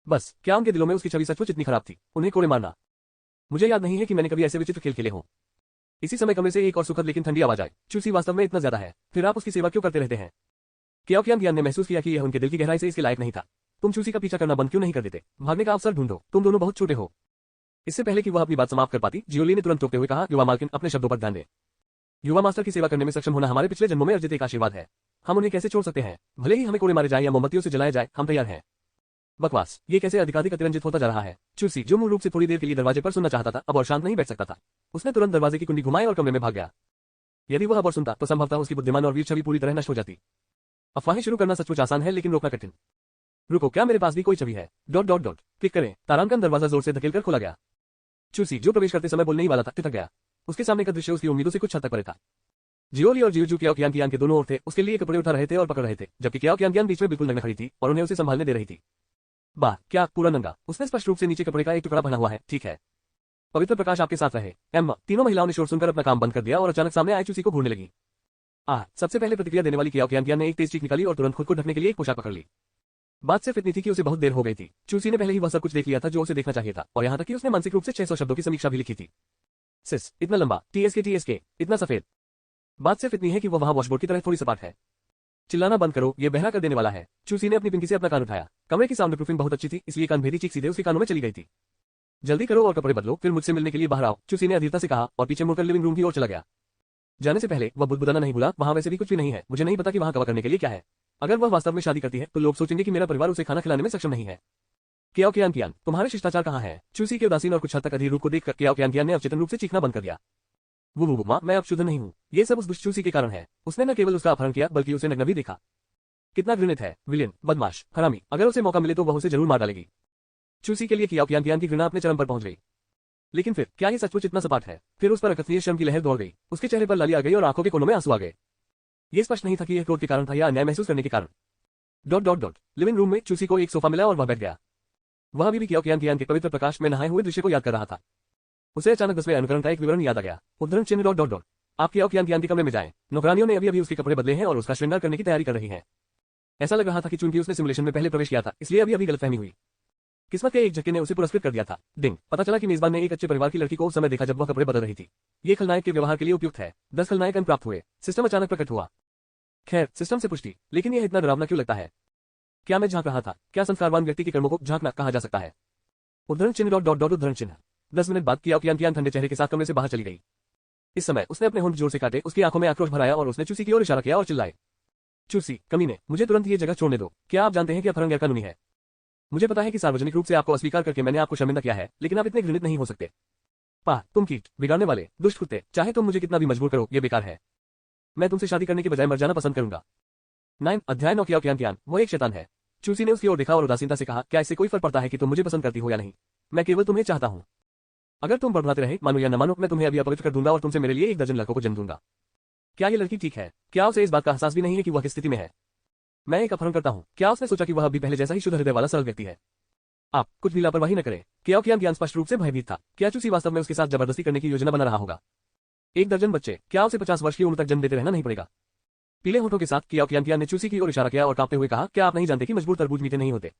बस क्या उनके दिलों में उसकी छवि सचमुच इतनी खराब थी? उन्हें कोड़े मारना। मुझे याद नहीं है कि मैंने कभी ऐसे विचित्र खेल खेले हों। इसी समय कमरे से एक और सुखद लेकिन ठंडी आवाज आई। चूसी वास्तव में इतना ज्यादा है, फिर आप उसकी सेवा क्यों करते रहते हैं? कियाओ कियान ने महसूस किया कि यह उनके दिल की गहराई से इसके लायक नहीं था। तुम चूसी का पीछा करना बंद क्यों नहीं कर देते? भागने का अवसर ढूंढो, तुम दोनों बहुत छोटे हो। इससे पहले कि वह अपनी बात समाप्त कर पाती, जियोली ने तुरंत टोकते हुए कहा, युवा मालकिन अपने शब्दों पर ध्यान दे। युवा मास्टर की सेवा करने में सक्षम होना हमारे पिछले जन्मों में अर्जित एक आशीर्वाद है। हम उन्हें कैसे छोड़ सकते हैं? भले ही हमें कोड़े मारे जाए या मोमबत्तियों से जलाया जाए, हम तैयार हैं। बकवास, ये कैसे अधिकाधिक अतिरंजित होता जा रहा है? चूसी, जो मूल रूप से थोड़ी देर के लिए दरवाजे पर सुनना चाहता था, अब और शांत नहीं बैठ सकता था। उसने तुरंत दरवाजे की कुंडी घुमाई और कमरे में भाग गया। यदि वह अब और सुनता तो संभवतः उसकी बुद्धिमान और वीर छवि पूरी तरह नष्ट हो जाती। अफवाहें शुरू करना सचमुच आसान है, लेकिन रोकना कठिन। रुको, क्या मेरे पास भी कोई छवि है? क्लिक करें तारांकन। दरवाजा जोर से धकेलकर खोला गया। चूसी, जो प्रवेश करते समय बोलने ही वाला था, ठिठक गया। उसके सामने का दृश्य उसकी उम्मीदों से कुछ हद तक परे था। जियोली और जियोजू कियाओ कियान के दोनों ओर थे, उसके लिए कपड़े उठा रहे थे और पकड़ रहे थे, जबकि कियाओ कियान बीच में बिल्कुल नग्न खड़ी थी और उन्हें उसे संभालने दे रही थी। वाह, क्या पूरा नंगा? उसने स्पष्ट रूप से नीचे कपड़े का एक टुकड़ा बना हुआ है। ठीक है, पवित्र प्रकाश आपके साथ रहे। एम्मा। तीनों महिलाओं ने शोर सुनकर अपना काम बंद कर दिया और अचानक सामने आए चूसी को घूरने लगी। सबसे पहले प्रतिक्रिया देने वाली कियाओ कियान ने एक तेज चीख निकाली और तुरंत खुद को ढकने के लिए एक पोशाक पकड़ ली। बात सिर्फ इतनी थी कि उसे बहुत देर हो गई थी। चूसी ने पहले ही वह सब कुछ देख लिया था जो उसे देखना चाहिए था, और यहाँ तक कि उसने मानसिक रूप से 600 शब्दों की समीक्षा भी लिखी थी। सिस, इतना लंबा, टीएसके, इतना सफेद। बात सिर्फ इतनी है कि वह वहां वॉशबोर्ड की तरह थोड़ी सपाट है। चिल्लाना बंद करो, ये बहरा कर देने वाला है। चूसी ने अपनी पिंकी से अपना कान उठाया। कमरे की साउंड प्रूफिंग बहुत अच्छी थी, इसलिए कानभेदी चीख सीधे उसके कानों में चली गई थी। जल्दी करो और कपड़े बदलो, फिर मुझसे मिलने के लिए बाहर आओ, चूसी ने अधीरता से कहा और पीछे मुड़कर लिविंग रूम की ओर चला गया। जाने से पहले वह बुदबुदाना नहीं भूला, वहां वैसे भी कुछ भी नहीं है। मुझे नहीं पता कि वहां कवर करने के लिए क्या है। अगर वह वास्तव में शादी करती है तो लोग सोचेंगे कि मेरा परिवार उसे खाना खिलाने में सक्षम नहीं है। कियाओ कियान, तुम्हारे शिष्टाचार कहाँ हैं? चूसी के उदासीन और कुछ हद तक अधीर रूप को देखकर कियाओ कियान ने अवचेतन रूप से चीखना बंद कर दिया। वो माँ, मैं अब शुद्ध नहीं हूँ। ये सब उस दुष्ट चूसी के कारण है। उसने न केवल उसका अपहरण किया बल्कि उसे नग्न भी देखा। कितना घृणित है, विलेन, बदमाश, हरामी। अगर उसे मौका मिले तो वह उसे जरूर मार डालेगी। चूसी के लिए कियाओ कियान की घृणा अपने चरम पर पहुंच गई। लेकिन फिर क्या ये सचमुच इतना सपाट है? फिर उस पर अकथनीय शर्म की लहर दौड़ गई। उसके चेहरे पर लाली आ गई और आंखों के कोनों में आंसू आ गए। ये स्पष्ट नहीं था कि यह क्रोध के कारण था या अन्याय महसूस करने के कारण। लिविंग रूम में चूसी को एक सोफा मिला और वह बैठ गया। वह अभी भी कियाओ कियान के पवित्र प्रकाश में नहाए हुए दृश्य को याद कर रहा था। उसे अचानक 10वें अनुकरण का एक विवरण याद आ गया। उद्धरण चिन्ह ... आप कियाओ कियान के कमरे में जाएं। नौकरानियों ने अभी उसके कपड़े बदले हैं और उसका श्रृंगार करने की तैयारी कर रही हैं। ऐसा लग रहा था कि चूंकि उसने सिमुलेशन में पहले प्रवेश किया था, इसलिए अभी गलतफहमी हुई। किस्मत के एक झटके ने उसे पुरस्कृत कर दिया था। डिंग, पता चला कि मेजबान ने एक अच्छे परिवार की लड़की को उस समय देखा जब वह कपड़े बदल रही थी। ये खलनायक के व्यवहार के लिए उपयुक्त है। 10 खलनायक अंक प्राप्त हुए। सिस्टम अचानक प्रकट हुआ। खैर, सिस्टम से पुष्टि। लेकिन यह इतना डरावना क्यों लगता है? क्या मैं झांक रहा था? क्या संस्कारवान व्यक्ति के कर्मों को झांकना कहा जा सकता है? उद्धरण चिन्ह ... उद्धरण चिन्ह। 10 मिनट बाद कियाओ कियान ठंडे चेहरे के साथ कमरे से बाहर चली गई। इस समय उसने अपने होंठ जोर से काटे, उसकी आंखों में आक्रोश भराया और उसने चूसी की ओर इशारा किया और चिल्लाए, चूसी, कमीने, मुझे तुरंत ये जगह छोड़ने दो। क्या आप जानते हैं कि अपहरण गैरकानूनी है? मुझे पता है कि सार्वजनिक रूप से आपको अस्वीकार करके मैंने आपको शर्मिंदा किया है, लेकिन आप इतने घृणित नहीं हो सकते। पाह, तुम कीट, बिगाड़ने वाले, दुष्ट कुत्ते, चाहे तुम मुझे कितना भी मजबूर करो, ये बेकार है। मैं तुमसे शादी करने के बजाय मर जाना पसंद करूंगा। 9 अध्याय 9 कियाओ कियान, वो एक शैतान है। चूसी ने उसकी ओर देखा और उदासीनता से कहा, क्या इससे कोई फर्क पड़ता है कि तुम मुझे पसंद करती हो या नहीं? मैं केवल तुम्हें चाहता हूं। अगर तुम बड़बड़ाते रहे, मानो या न मानो, मैं तुम्हें अभी अपवित्र कर दूंगा और तुमसे मेरे लिए एक दर्जन लड़कों को जन्म दूंगा। क्या ये लड़की ठीक है? क्या उसे इस बात का एहसास भी नहीं है कि वह किस स्थिति में है? मैं एक अपहरण करता हूं। क्या उसने सोचा कि वह अभी पहले जैसा ही शुद्ध हृदय वाला सरल व्यक्ति है? आप कुछ भी लापरवाही न करें। कियाओ कियान स्पष्ट रूप से भयभीत था। क्या चूसी वास्तव में उसके साथ जबरदस्ती करने की योजना बना रहा होगा? एक दर्जन बच्चे, क्या उसे 50 वर्ष की उम्र तक जन्म देते रहना नहीं पड़ेगा? पीले होठों के साथ कियाओ कियान ने चूसी की ओर इशारा किया और कांपते हुए कहा, क्या आप नहीं जानते कि मजबूर तरबूज मीठे नहीं होते?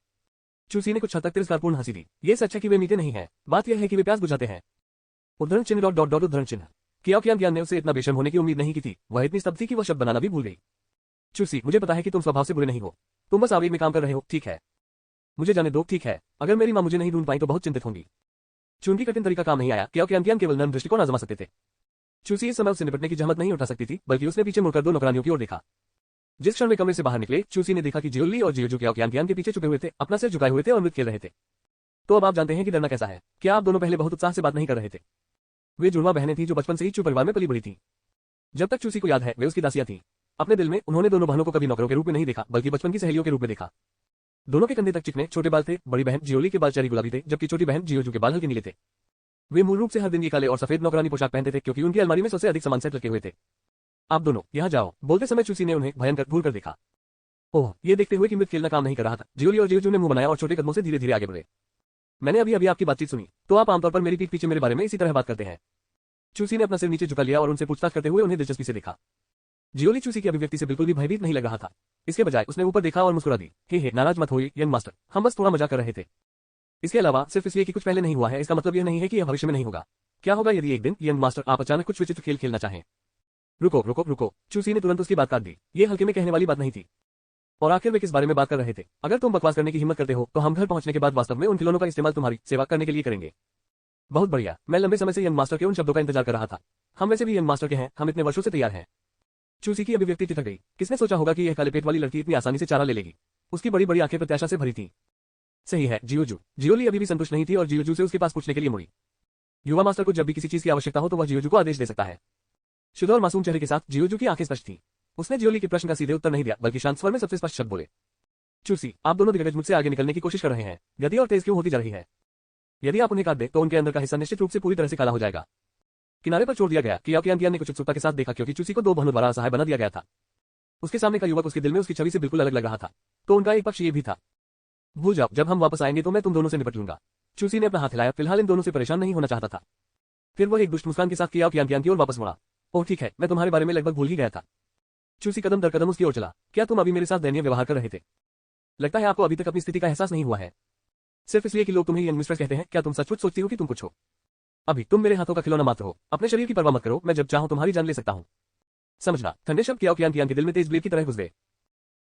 चूसी ने कुछ हद तक तिरस्कारपूर्ण हंसी दी। ये सच है कि वे मीठे नहीं हैं, बात यह है कि वे प्यास बुझाते हैं। उद्धरण चिन्ह ... उद्धरण चिन्ह। कियाओ कियान ने उसे इतना बेशर्म होने की उम्मीद नहीं की थी। वह इतनी स्तब्ध थी कि वह शब्द बनाना भी भूल गई। चूसी, मुझे पता है कि तुम स्वभाव से बुरे नहीं हो। तुम बस आवेग में काम कर रहे हो, ठीक है? मुझे जाने दो, ठीक है? अगर मेरी मां मुझे नहीं ढूंढ पाई तो बहुत चिंतित होंगी। चूंकि कठिन तरीका काम नहीं आया, कियाओ कियान केवल नर्म दृष्टिकोण आजमा सकते थे। चूसी इस समय उससे निपटने की जहमत नहीं उठा सकती थी, बल्कि उसने पीछे मुड़कर 2 नौकरानियों की ओर देखा। जिस क्षण वे कमरे से बाहर निकले, चूसी ने देखा कि जियोली और जियोजू कियाओ कियान के पीछे छुपे हुए थे, अपना सिर झुकाए हुए थे और मृत खेल रहे थे। तो अब आप जानते हैं कि डरना कैसा है। क्या आप दोनों पहले बहुत उत्साह से बात नहीं कर रहे थे? वे जुड़वा बहनें थीं जो बचपन से ही चू परिवार में पली बड़ी थीं। जब तक चूसी को याद है, वे उसकी दासियां थीं। अपने दिल में उन्होंने दोनों बहनों को कभी नौकरों के रूप में नहीं देखा, बल्कि बचपन की सहेलियों के रूप में देखा। दोनों के कंधे तक चिकने छोटे बाल थे। बड़ी बहन जियोली के बाल चेरी गुलाबी थे, जबकि छोटी बहन जियोजू के बाल हल्के नीले थे। वे मूल रूप से हर दिन ये काले और सफेद नौकरानी पोशाक पहनते थे, क्योंकि उनकी अलमारी में सबसे अधिक सामान सेट रखे हुए थे। आप दोनों यहाँ जाओ। बोलते समय चूसी ने उन्हें भयंकर घूर कर देखा। ओह, ये देखते हुए कि मृत खेलना काम नहीं कर रहा था, जियोली और जियोजू ने मुंह बनाया और छोटे कदमों से धीरे धीरे आगे बढ़े। मैंने अभी आपकी बातचीत सुनी, तो आप आमतौर पर मेरी पीठ पीछे मेरे बारे में इसी तरह बात करते हैं। चूसी ने अपना सिर नीचे झुका लिया और उनसे पूछताछ करते हुए उन्हें दिलचस्पी से देखा। जियोली चूसी की अभिव्यक्ति से बिल्कुल भी भयभीत नहीं लग रहा था। इसके बजाय उसने ऊपर देखा और मुस्कुरा दी। हे, नाराज मत होइए यंग मास्टर, हम बस थोड़ा मजाक कर रहे थे। इसके अलावा सिर्फ इसलिए कि कुछ पहले नहीं हुआ है, इसका मतलब यह नहीं है कि यह भविष्य में नहीं होगा। क्या होगा यदि एक दिन यंग मास्टर आप अचानक कुछ विचित्र खेल खेलना चाहें? रुको, चूसी ने तुरंत उसकी बात काट दी। ये हल्के में कहने वाली बात नहीं थी। और आखिर वे किस बारे में बात कर रहे थे? अगर तुम बकवास करने की हिम्मत करते हो तो हम घर पहुंचने के बाद वास्तव में उन खिलौनों का इस्तेमाल तुम्हारी सेवा करने के लिए करेंगे। बहुत बढ़िया। मैं लंबे समय से यंग मास्टर के उन शब्दों का इंतजार कर रहा था। हम वैसे भी यंग मास्टर के हैं, हम इतने वर्षों से तैयार हैं। चूसी की अभिव्यक्ति ठिठक गई। किसने सोचा होगा कि यह काले पेट वाली लड़की इतनी आसानी से चारा ले लेगी? उसकी बड़ी बड़ी आंखें प्रत्याशा से भरी थीं। सही है, जियोजू। जियोली अभी भी संतुष्ट नहीं थी और जियोजू से उसके पास पूछने के लिए मुड़ी। युवा मास्टर को जब भी किसी चीज की आवश्यकता हो तो वह जियोजू को आदेश दे सकता है। शुद्ध और मासूम चेहरे के साथ जियोजू की आंखें स्पष्ट थीं। उसने जियोली के प्रश्न का सीधे उत्तर नहीं दिया, बल्कि शांत स्वर में सबसे स्पष्ट शब्द बोले, चूसी, आप दोनों दिग्गज मुझसे आगे निकलने की कोशिश कर रहे हैं। गति और तेज क्यों होती जा रही है? यदि आप उन्हें काट दे तो उनके अंदर का हिस्सा निश्चित रूप से पूरी तरह से काला हो जाएगा। किनारे पर छोड़ दिया गया। कियाओ कियान ने कुछ उत्सुकता के साथ देखा, क्योंकि चूसी को 2 बहनों द्वारा असहाय बना दिया गया था। उसके सामने का युवक उसके दिल में उसकी छवि से बिल्कुल अलग लग रहा था। तो उनका एक पक्ष ये भी था, भूल जाओ, जब हम वापस आएंगे तो मैं तुम दोनों से निपट लूंगा। चूसी ने अपना हाथ हिलाया, फिलहाल इन दोनों से परेशान नहीं होना चाहता था। फिर वह एक दुष्ट मुस्कान के साथ कियाओ कियान की ओर वापस मुड़ा। ओह ठीक है, मैं तुम्हारे बारे में लगभग भूल ही गया था। चूसी कदम दर कदम उसकी ओर चला। क्या तुम अभी मेरे साथ दयनीय व्यवहार कर रहे थे? लगता है आपको अभी तक अपनी स्थिति का एहसास नहीं हुआ है। सिर्फ इसलिए कि लोग तुम्हें यंग मिस्ट्रेस कहते हैं। क्या तुम सचमुच सोचती हो कि तुम कुछ हो? अभी तुम मेरे हाथों का खिलौना मात्र हो। अपने शरीर की परवाह मत करो, मैं जब चाहूं तुम्हारी जान ले सकता हूं। समझना। ठंडे शब्द कियाओ कियान के दिल में तेज ब्लेड की तरह घुस गए।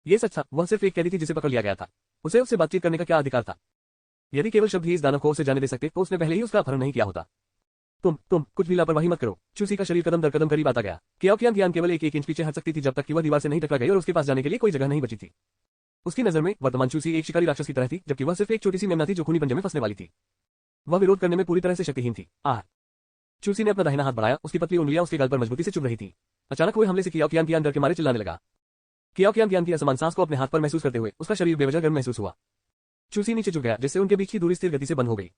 ये सच था, वह सिर्फ एक कैदी थी जिसे पकड़ लिया गया था। उसे उससे बातचीत करने का क्या अधिकार था? यदि केवल शब्द ही इस दानव को उसे जाने दे सकते तो उसने पहले ही उसका अपहरण नहीं किया होता। तुम कुछ भी लापरवाही मत करो। चूसी का शरीर कदम दर कदम करीब आता गया। कियाओ कियान केवल एक इंच पीछे हट सकती थी जब तक कि वह दीवार से नहीं टकरा गई और उसके पास जाने के लिए कोई जगह नहीं बची थी। उसकी नजर में वर्तमान चूसी एक शिकारी राक्षस की तरह थी, जबकि वह सिर्फ एक छोटी सी मेमना थी जो खूनी पंजे में फंसने वाली थी। वह विरोध करने में पूरी तरह से शक्तिहीन थी। चूसी ने अपना दाहिना हाथ बढ़ाया, उसकी पतली उंगलियां उसके गाल पर मजबूती से चुभ रही थी। अचानक हुए हमले से कियाओ कियान डर के मारे चिल्लाने लगा। कियाओ कियान की असमान सांस को अपने हाथ पर महसूस करते हुए उसका शरीर बेवजह गर्म महसूस हुआ। चूसी नीचे झुक गया, जिससे उनके बीच की दूरी स्थिर गति से बंद हो गई।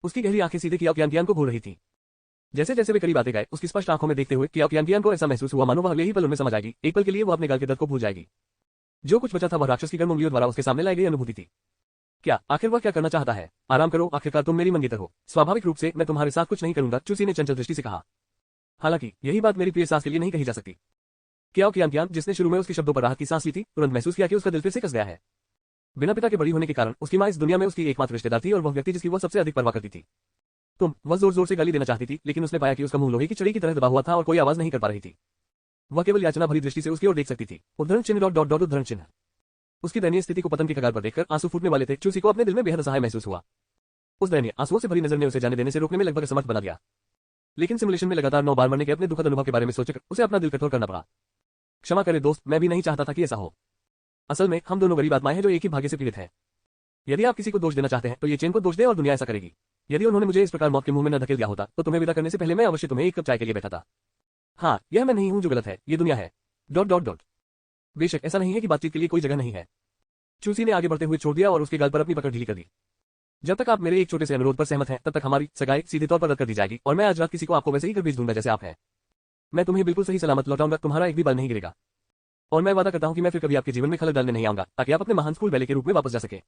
उसकी गहरी आंखें सीधे कियाओ कियान को घूर रही थी। जैसे जैसे वे करीब आते गए, उसकी स्पष्ट आंखों में देखते हुए कियाओ कियान को ऐसा महसूस हुआ मानो वह अगले ही पल उनमें समझ आएगी। एक पल के लिए वो अपने गाल के दर्द को भूल जाएगी। जो कुछ बचा था वह राक्षस की गर्म उंगलियों द्वारा उसके सामने लाई गई अनुभूति थी। क्या आखिर वह क्या करना चाहता है? आराम करो, आखिरकार तुम मेरी मंगेतर हो। स्वाभाविक रूप से मैं तुम्हारे साथ कुछ नहीं करूंगा, चूसी ने चंचल दृष्टि से कहा। हालांकि यही बात मेरी प्रिय सास के लिए नहीं कही जा सकती। कियाओ कियान जिसने शुरू में उसके शब्दों पर राहत की सांस ली थी, तुरंत महसूस किया कि उसका दिल फिर से कस गया है। बिना पिता के बड़ी होने के कारण उसकी मां इस दुनिया में उसकी एकमात्र रिश्तेदार थी और वह व्यक्ति जिसकी वह सबसे अधिक परवाह करती थी। वह जोर जोर से गाली देना चाहती थी, लेकिन उसने पाया कि उसका मुंह लोहे की छड़ी की तरह दबा हुआ था और कोई आवाज नहीं कर पा रही थी। वह केवल याचना भरी दृष्टि से उसकी ओर देख सकती थी। उद्धरण चिन्ह उद्धरण चिन्ह। उसकी दयनीय स्थिति को पतन की कगार पर देखकर आंसू फूटने वाले थे। चूसी को अपने दिल में बेहद असहाय महसूस हुआ। उस दयनीय आंसुओं से भरी नजर ने उसे जाने देने से रोकने में लगभग असमर्थ बना दिया। लेकिन सिमुलेशन में लगातार 9 बार मरने के अपने दुखद अनुभव के बारे में सोचकर उसे अपना दिल कठोर करना पड़ा। क्षमा करे दोस्त, मैं भी नहीं चाहता था कि ऐसा हो। असल में हम दोनों गरीब आत्माएं हैं जो एक ही भाग्य से पीड़ित हैं। यदि आप किसी को दोष देना चाहते हैं तो ये चेन को दोष दे और दुनिया ऐसा करेगी। यदि उन्होंने मुझे इस प्रकार मौत के मुंह में न धकेल दिया होता तो तुम्हें विदा करने से पहले मैं अवश्य तुम्हें एक कप चाय के लिए बैठा था। हाँ, यह मैं नहीं हूं जो गलत है, ये दुनिया है। बेशक ऐसा नहीं है कि बातचीत के लिए कोई जगह नहीं है। चूसी ने आगे बढ़ते हुए छोड़ दिया और उसके गाल पर अपनी पकड़ ढीली कर दी। जब तक आप मेरे एक छोटे से अनुरोध पर सहमत हैं तब तक हमारी सगाई सीधे तौर पर रद्द कर दी जाएगी और मैं आज रात किसी को आपको वैसे ही घर भेज दूंगा जैसे आप हैं। मैं तुम्हें बिल्कुल सही सलामत लौटाऊंगा, तुम्हारा एक भी बाल नहीं गिरेगा। और मैं वादा करता हूं कि मैं फिर कभी आपके जीवन में खलल डालने नहीं आऊंगा ताकि आप अपने महान स्कूल बैले के रूप में वापस जा सके।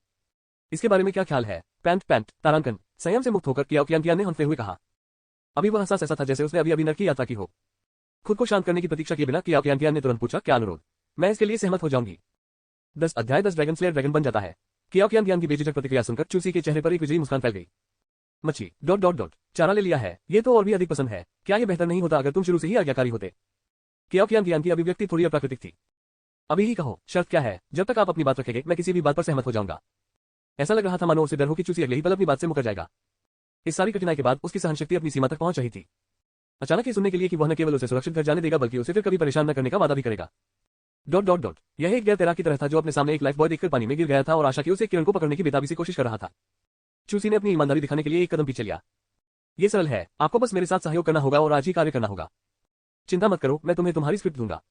इसके बारे में क्या ख्याल है? पैंट तारांकन संयम से मुक्त होकर कियाओ कियान ने हंसते हुए कहा। अभी वह हंसा ऐसा था जैसे उसने अभी नर की यात्रा की हो। खुद को शांत करने की प्रतीक्षा किए बिना कियाओ कियान ने तुरंत पूछा, क्या अनुरोध? मैं इसके लिए सहमत हो जाऊंगी। 10 अध्याय 10 ड्रैगन स्लेयर ड्रैगन बन जाता है। कियाओ कियान की बेझिझक प्रतिक्रिया सुनकर चूसी के चेहरे पर एक विजयी मुस्कान फैल गई। मच्छी चारा ले लिया है, ये तो और भी अधिक पसंद है। क्या ये बेहतर नहीं होता अगर तुम शुरू से ही आज्ञाकारी होते? कियाओ कियान की अभिव्यक्ति थोड़ी अप्राकृतिक थी। अभी ही कहो, शर्त क्या है? जब तक आप अपनी बात रखेंगे मैं किसी भी बात पर सहमत हो जाऊंगा। ऐसा लग रहा था मानो उसे डर हो कि चूसी अगले ही पल अपनी बात से मुकर जाएगा। इस सारी कठिनाई के बाद उसकी सहनशक्ति अपनी सीमा तक पहुंच रही थी। अचानक ये सुनने के लिए कि वह न केवल उसे सुरक्षित घर जाने देगा बल्कि उसे फिर कभी परेशान न करने का वादा भी करेगा। यह एक गैर तैराक की तरह था जो अपने सामने एक लाइफ बॉय देखकर पानी में गिर गया था और आशा की उसे किरण को पकड़ने की बेताबी से कोशिश कर रहा था। चूसी ने अपनी ईमानदारी दिखाने के लिए एक कदम पीछे लिया। ये सरल है, आपको बस मेरे साथ सहयोग करना होगा और आज ही कार्य करना होगा। चिंता मत करो, मैं तुम्हें तुम्हारी स्क्रिप्ट दूंगा।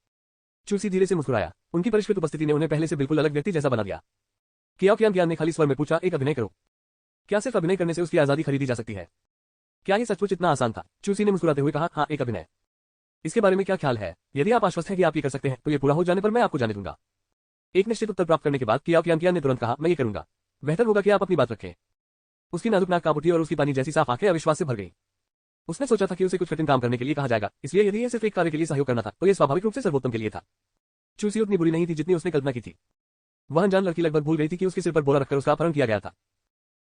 चूसी धीरे से मुस्कुराया। उनकी परिष्कृत उपस्थिति ने उन्हें पहले से बिल्कुल अलग व्यक्ति जैसा बना दिया। कियाओ कियान ने खाली स्वर में पूछा, एक अभिनय करो। क्या सिर्फ अभिनय करने से उसकी आजादी खरीदी जा सकती है? क्या ये सचमुच इतना आसान था? चूसी ने मुस्कुराते हुए कहा, हाँ, एक अभिनय। इसके बारे में क्या ख्याल है? यदि आप आश्वस्त हैं कि आप ये कर सकते हैं तो ये पूरा हो जाने पर मैं आपको जाने दूंगा। एक निश्चित उत्तर प्राप्त करने के बाद कियाओ कियान ने तुरंत कहा, मैं ये करूंगा। बेहतर होगा कि आप अपनी बात रखें। उसकी नाजुक नाक कांप उठी और उसकी पानी जैसी साफ आंखें अविश्वास से भर गई। उसने सोचा था कि उसे कुछ कठिन काम करने के लिए कहा जाएगा, इसलिए यदि यह सिर्फ एक कार्य के लिए सहयोग करना था तो यह स्वाभाविक रूप से सर्वोत्तम के लिए था। चूसी उतनी बुरी नहीं थी जितनी उसने कल्पना की थी। वह अनजान लड़की लगभग भूल गई थी कि उसके सिर पर बोरा रखकर उसका अपहरण किया गया था।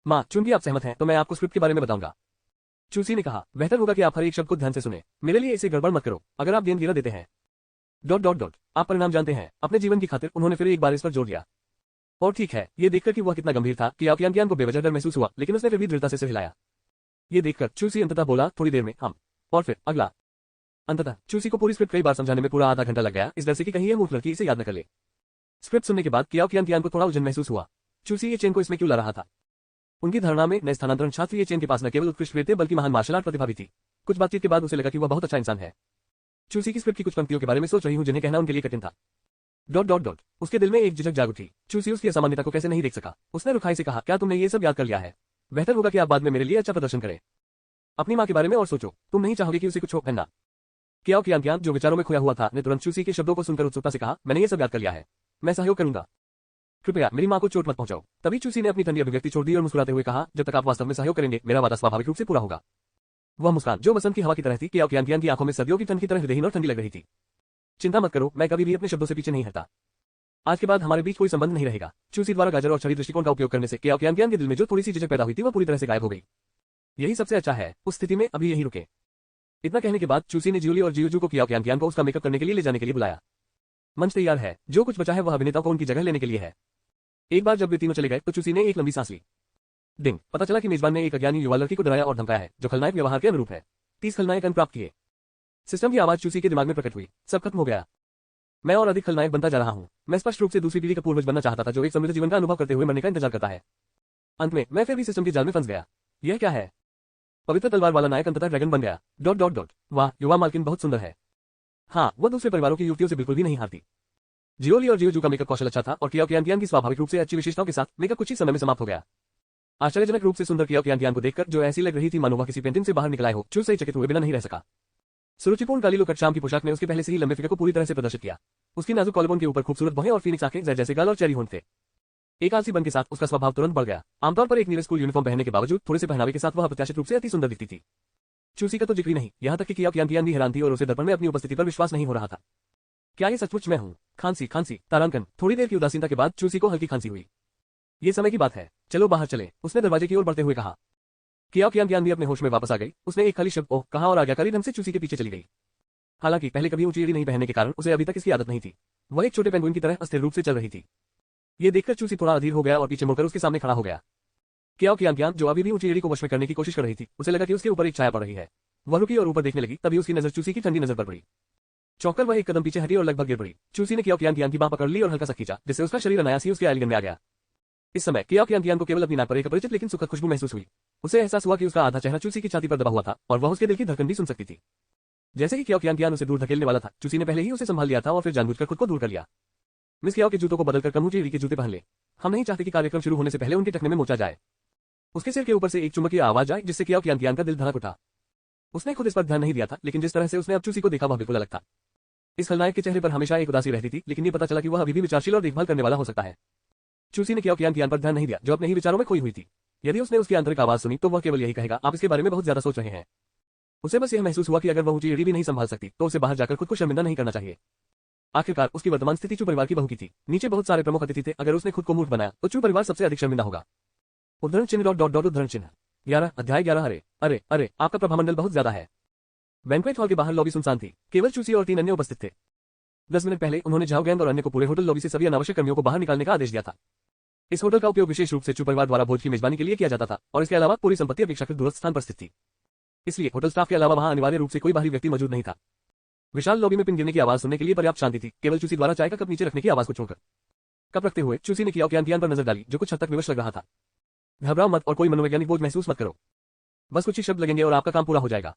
माँ, चूंकि आप सहमत हैं तो मैं आपको स्क्रिप्ट के बारे में बताऊंगा। चूसी ने कहा, बेहतर होगा कि आप हर एक शब्द को ध्यान से सुने। मेरे लिए इसे गड़बड़ मत करो। अगर आप गेंद गिरा देते हैं आप परिणाम जानते हैं। अपने जीवन की खातिर उन्होंने फिर एक बार इस पर जोर दिया। और ठीक है, ये देखकर कि वह कितना गंभीर था कि कियान को बेवजह डर महसूस हुआ, लेकिन उसने फिर भी दृढ़ता से हिलाया। ये देखकर चूसी अंततः बोला, थोड़ी देर में हम। और फिर अगला। अंततः चूसी को पूरी स्क्रिप्ट कई बार समझाने में पूरा आधा घंटा लग गया, इस डर से कि कहीं यह मूर्ख लड़की इसे याद न कर ले। स्क्रिप्ट सुनने के बाद कियाओ कियान को थोड़ा उलझन महसूस हुआ। चूसी ये चेन को इसमें क्यों ला रहा था? उनकी धारणा में नए स्थानांतरण छात्र ये चेन के पास न केवल उत्कृष्ट वीर थे बल्कि महान मार्शल आर्ट प्रतिभा भी थी। कुछ बातचीत के बाद उसे लगा कि वह बहुत अच्छा इंसान है। चूसी की स्क्रिप्ट की कुछ पंक्तियों के बारे में सोच रही हूं जिन्हें कहना उनके लिए कठिन था। उसके दिल में एक झिझक जाग उठी। चूसी उसकी असामान्यता को कैसे नहीं देख सका। उसने रुखाई से कहा, क्या तुमने ये सब याद कर लिया है? बेहतर होगा कि आप बाद में मेरे लिए अच्छा प्रदर्शन करें। अपनी मां के बारे में और सोचो, तुम नहीं चाहोगे कि उसे कुछ हो पहनना। कियाओ कियान जो विचारों में खोया हुआ था ने तुरंत चूसी के शब्दों को सुनकर उत्सुकता से कहा, मैंने ये सब याद कर लिया है, मैं सहयोग करूंगा। कृपया मेरी मां को चोट मत पहुंचाओ। तभी चूसी ने अपनी ठंडी अभिव्यक्ति छोड़ दी और मुस्कुराते हुए कहा, जब तक आप वास्तव में सहयोग करेंगे मेरा वादा स्वाभाविक रूप से पूरा होगा। वह मुस्कान जो बसंत की हवा की तरह थी, कियाओ कियान की आंखों में सर्दियों की ठंड की तरह हृदयहीन और ठंडी लग रही थी। चिंता मत करो, मैं कभी भी अपने शब्दों से पीछे नहीं हटता। आज के बाद हमारे बीच कोई संबंध नहीं रहेगा। चूसी द्वारा गाजर और छवि दृष्टिकोण का उपयोग करने से कियाओ कियान के दिल में जो थोड़ी सी झिझक पैदा हुई थी वह पूरी तरह से गायब हो गई। यही सबसे अच्छा है, उस स्थिति में अभी यही रुके। इतना कहने के बाद चूसी ने ज्यूली और जियोजू को कियाओ कियान को उसका मेकअप करने के लिए ले जाने के लिए बुलाया। मंच तैयार है, जो कुछ बचा है वह अभिनेताओं को उनकी जगह लेने के लिए है। एक बार जब वे तीनों चले गए तो चूसी ने एक लंबी सांस ली। डिंग, पता चला कि मेजबान ने एक अज्ञानी युवा लड़की को डराया और धमकाया है जो खलनायक व्यवहार के अनुरूप है। 30 खलनायक अंक प्राप्त किए। सिस्टम की आवाज चूसी के दिमाग में प्रकट हुई। सब खत्म हो गया। मैं और अधिक खलनायक बनता जा रहा हूं। मैं स्पष्ट रूप से दूसरी पीढ़ी का पूर्वज बनना चाहता था जो एक समृद्ध जीवन का अनुभव करते हुए मरने का इंतजार करता है। अंत में मैं फिर भी सिस्टम के जाल में फंस गया। यह क्या है? पवित्र तलवार वाला नायक अंततः ड्रैगन बन गया। Dot dot dot. वाह, युवा मालकिन बहुत सुंदर है। हाँ, वह दूसरे परिवारों की युवतियों से बिल्कुल भी नहीं हारती। जियोली और जियोजू का मेकअप कौशल अच्छा था और कियाओ कियान की स्वाभाविक रूप से अच्छी विशेषताओं के साथ मेकअप कुछ ही समय में समाप्त हो गया। आश्चर्यजनक रूप से सुंदर कियाओ कियान को देखकर जो ऐसी लग रही थी मानो वह किसी पेंटिंग से बाहर निकला हो, चू सही चकित हुए बिना नहीं रह सका। सुरुचिपूर्ण काली लोकट शाम की पोशाक ने उसके पहले से ही लंबे फिगर को पूरी तरह से प्रदर्शित किया। उसकी नाजुक कॉलरबोन के ऊपर खूबसूरत भौहें और फीनिक्स आंखें, जैसे गाल और चेरी होंठ थे। एक आलसी बन के साथ उसका स्वभाव तुरंत बढ़ गया। आमतौर पर एक नीले स्कूल यूनिफॉर्म पहनने के बावजूद थोड़े से पहनावे के साथ वह अप्रत्याशित रूप से अति सुंदर दिखती थी। चूसी का तो जिक्र ही नहीं, यहाँ तक कि कियाओ कियान भी हैरान थी और उसे दर्पण में अपनी उपस्थिति पर विश्वास नहीं हो रहा था। क्या ये सचमुच मैं हूँ? खांसी खांसी तारांकन। थोड़ी देर की उदासीनता के बाद चूसी को हल्की खांसी हुई। ये समय की बात है, चलो बाहर चले, उसने दरवाजे की ओर बढ़ते हुए कहा। कियाओ कियान भी अपने होश में वापस आ गई। उसने एक खाली शब्द ओह कहा और आज्ञाकारी ढंग से चूसी के पीछे चली गई। हालांकि पहले कभी ऊंची एड़ी नहीं पहनने के कारण उसे अभी तक इसकी आदत नहीं थी। वह एक छोटे पेंगुइन की तरह अस्थिर रूप से चल रही थी। ये देखकर चूसी थोड़ा अधीर हो गया और पीछे मुड़कर उसके सामने खड़ा हो गया। कियाओ कियान जो अभी भी ऊंची एड़ी को वश में करने की कोशिश कर रही थी, उसे लगा कि उसके ऊपर एक छाया पड़ रही है। वह रुकी और ऊपर देखने लगी, तभी उसकी नजर चूसी की ठंडी नजर पर पड़ी। चौंककर वह एक कदम पीछे हटी और लगभग गिर पड़ी। चूसी ने कियाओ कियान की बांह पकड़ ली और हल्का सा खींचा, जिससे उसका शरीर अनायास ही उसके आलिंगन में आ गया। इस समय कियाओ कियान को केवल अपनी नाक पर एक अपरिचित लेकिन सुखद खुशबू महसूस हुई। उसे एहसास हुआ कि उसका आधा चेहरा चूसी की छाती पर दबा हुआ था और वह उसके दिल की धड़कन भी सुन सकती थी। जैसे कि कियाओ कियान उसे दूर धकेलने वाला था, चूसी ने पहले ही उसे संभाल लिया था और फिर जानबूझकर खुद को दूर कर लिया। मिस कियाओ के जूतों को बदलकर कम ऊंची एड़ी के जूते पहन ले। हम नहीं चाहते कि कार्यक्रम शुरू होने से पहले उनके टखने में मोचा जाए। उसके सिर के ऊपर से एक चुंबकीय आवाज आई, जिससे कियाओ कियान का दिल धड़क उठा। उसने खुद इस पर ध्यान नहीं दिया था, लेकिन जिस तरह से उसने अब चूसी को देखा वह बिल्कुल अलग था। इस खलनायक के चेहरे पर हमेशा एक उदासी रहती थी, लेकिन ये पता चला कि वह अभी भी विचारशील और देखभाल करने वाला हो सकता है। चूसी ने कियाओ कियान पर ध्यान नहीं दिया, जो अपने ही विचारों में खोई हुई थी। यदि उसने उसकी आंतरिक आवाज सुनी तो वह केवल यही कहेगा, आप इसके बारे में बहुत ज्यादा सोच रहे हैं। उसे बस यह महसूस हुआ कि अगर वह ऊंची एड़ी भी नहीं संभाल सकती तो उसे बाहर जाकर खुद को शर्मिंदा नहीं करना चाहिए। आखिरकार उसकी वर्तमान स्थिति चू परिवार की बहू की थी। नीचे बहुत सारे प्रमुख अतिथि थे। अगर उसने खुद को मूर्ख बनाया तो चू परिवार सबसे अधिक शर्मिंदा होगा। उद्धरण चिन्ह डॉट डॉट डॉट उद्धरण चिन्ह 11 अध्याय 11। अरे अरे अरे, आपका प्रभामंडल बहुत ज्यादा है। बैंक्वेट हॉल के बाहर लॉबी सुनसान थी। केवल चूसी और 3 अन्य उपस्थित थे। 10 मिनट पहले उन्होंने झाओ गैंग और अन्य को पूरे होटल लॉबी से सभी अनावश्यक कर्मियों को बाहर निकालने का आदेश दिया था। इस होटल का उपयोग विशेष रूप से चू परिवार द्वारा भोज की मेजबानी के लिए किया जाता था और इसके अलावा पूरी संपत्ति अपेक्षाकृत दूरस्थ स्थान पर स्थित थी। इसलिए होटल स्टाफ के अलावा वहां अनिवार्य रूप से कोई बाहरी व्यक्ति मौजूद नहीं था। विशाल लॉबी में पिन गिरने की आवाज सुनने के लिए पर्याप्त शांति थी, केवल चूसी द्वारा चाय का कप नीचे रखने की आवाज को छोड़कर। कप रखते हुए चूसी ने कियाओ कियान पर नजर डाली, जो कुछ हद तक विवश लग रहा था। घबराओ मत और कोई मनोवैज्ञानिक बोझ महसूस मत करो। बस कुछ ही शब्द लगेंगे और आपका काम पूरा हो जाएगा।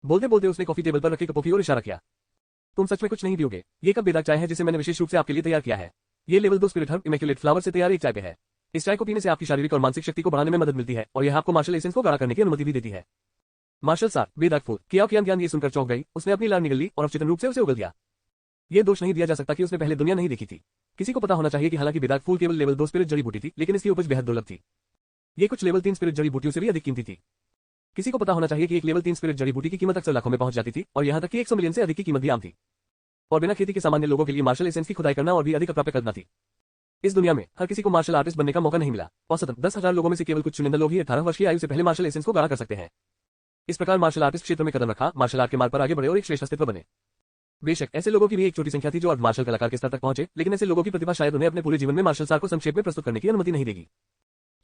बोलते बोलते उसने कॉफी टेबल पर रखे कपों की ओर इशारा किया। तुम सच में कुछ नहीं पियोगे? ये कप बेदाग चाय है जिसे मैंने विशेष रूप से आपके लिए तैयार किया है। ये level 2 spirit herb immaculate flower से तैयार एक चाय पे है। इस चाय को पीने से आपकी शारीरिक और मानसिक शक्ति को बढ़ाने में मदद मिलती है और यह आपको मार्शल एसेंस को गाढ़ा करने की अनुमति भी देती है। मार्शल सार बेदाग फूल। कियाओ कियान ये सुनकर चौंक गई। उसने अपनी लार निगल ली और अवचेतन रूप से उसे उगल दिया। ये दोष नहीं दिया जा सकता कि उसने पहले दुनिया नहीं देखी थी। किसी को पता होना चाहिए कि हालांकि बेदाग फूल केवल लेवल 2 स्पिरिट जड़ी बूटी थी, लेकिन इसकी उपज बेहद दुर्लभ थी। ये कुछ लेवल 3 स्पिरिट जड़ी बूटियों से भी अधिक कीमती थी। किसी को पता होना चाहिए कि एक लेवल 3 स्पिरिट जड़ी बूटी की कीमत अक्सर लाखों में पहुंच जाती थी और यहां तक कि 100 मिलियन से अधिक की कीमत भी आम थी। और बिना खेती के सामान्य लोगों के लिए मार्शल एसेंस की खुदाई करना और भी अधिक अप्राप्य कल्पना थी। इस दुनिया में हर किसी को मार्शल आर्टिस्ट बनने का मौका नहीं मिला। औसतन 10,000 लोगों में से केवल कुछ चुनिंदा लोग ही 18 वर्ष की आयु से पहले मार्शल एसेंस को गाढ़ा कर सकते हैं। इस प्रकार मार्शल आर्टिस्ट क्षेत्र में कदम रखा, मार्शल आर्ट के मार्ग पर आगे बढ़े और एक श्रेष्ठ अस्तित्व बने। बेशक ऐसे लोगों की भी एक छोटी संख्या थी जो अर्ध मार्शल कलाकार के स्तर तक पहुंचे, लेकिन ऐसे लोगों की प्रतिभा शायद उन्हें अपने पूरे जीवन में मार्शल आर्ट को संक्षेप में प्रस्तुत करने की अनुमति नहीं देगी।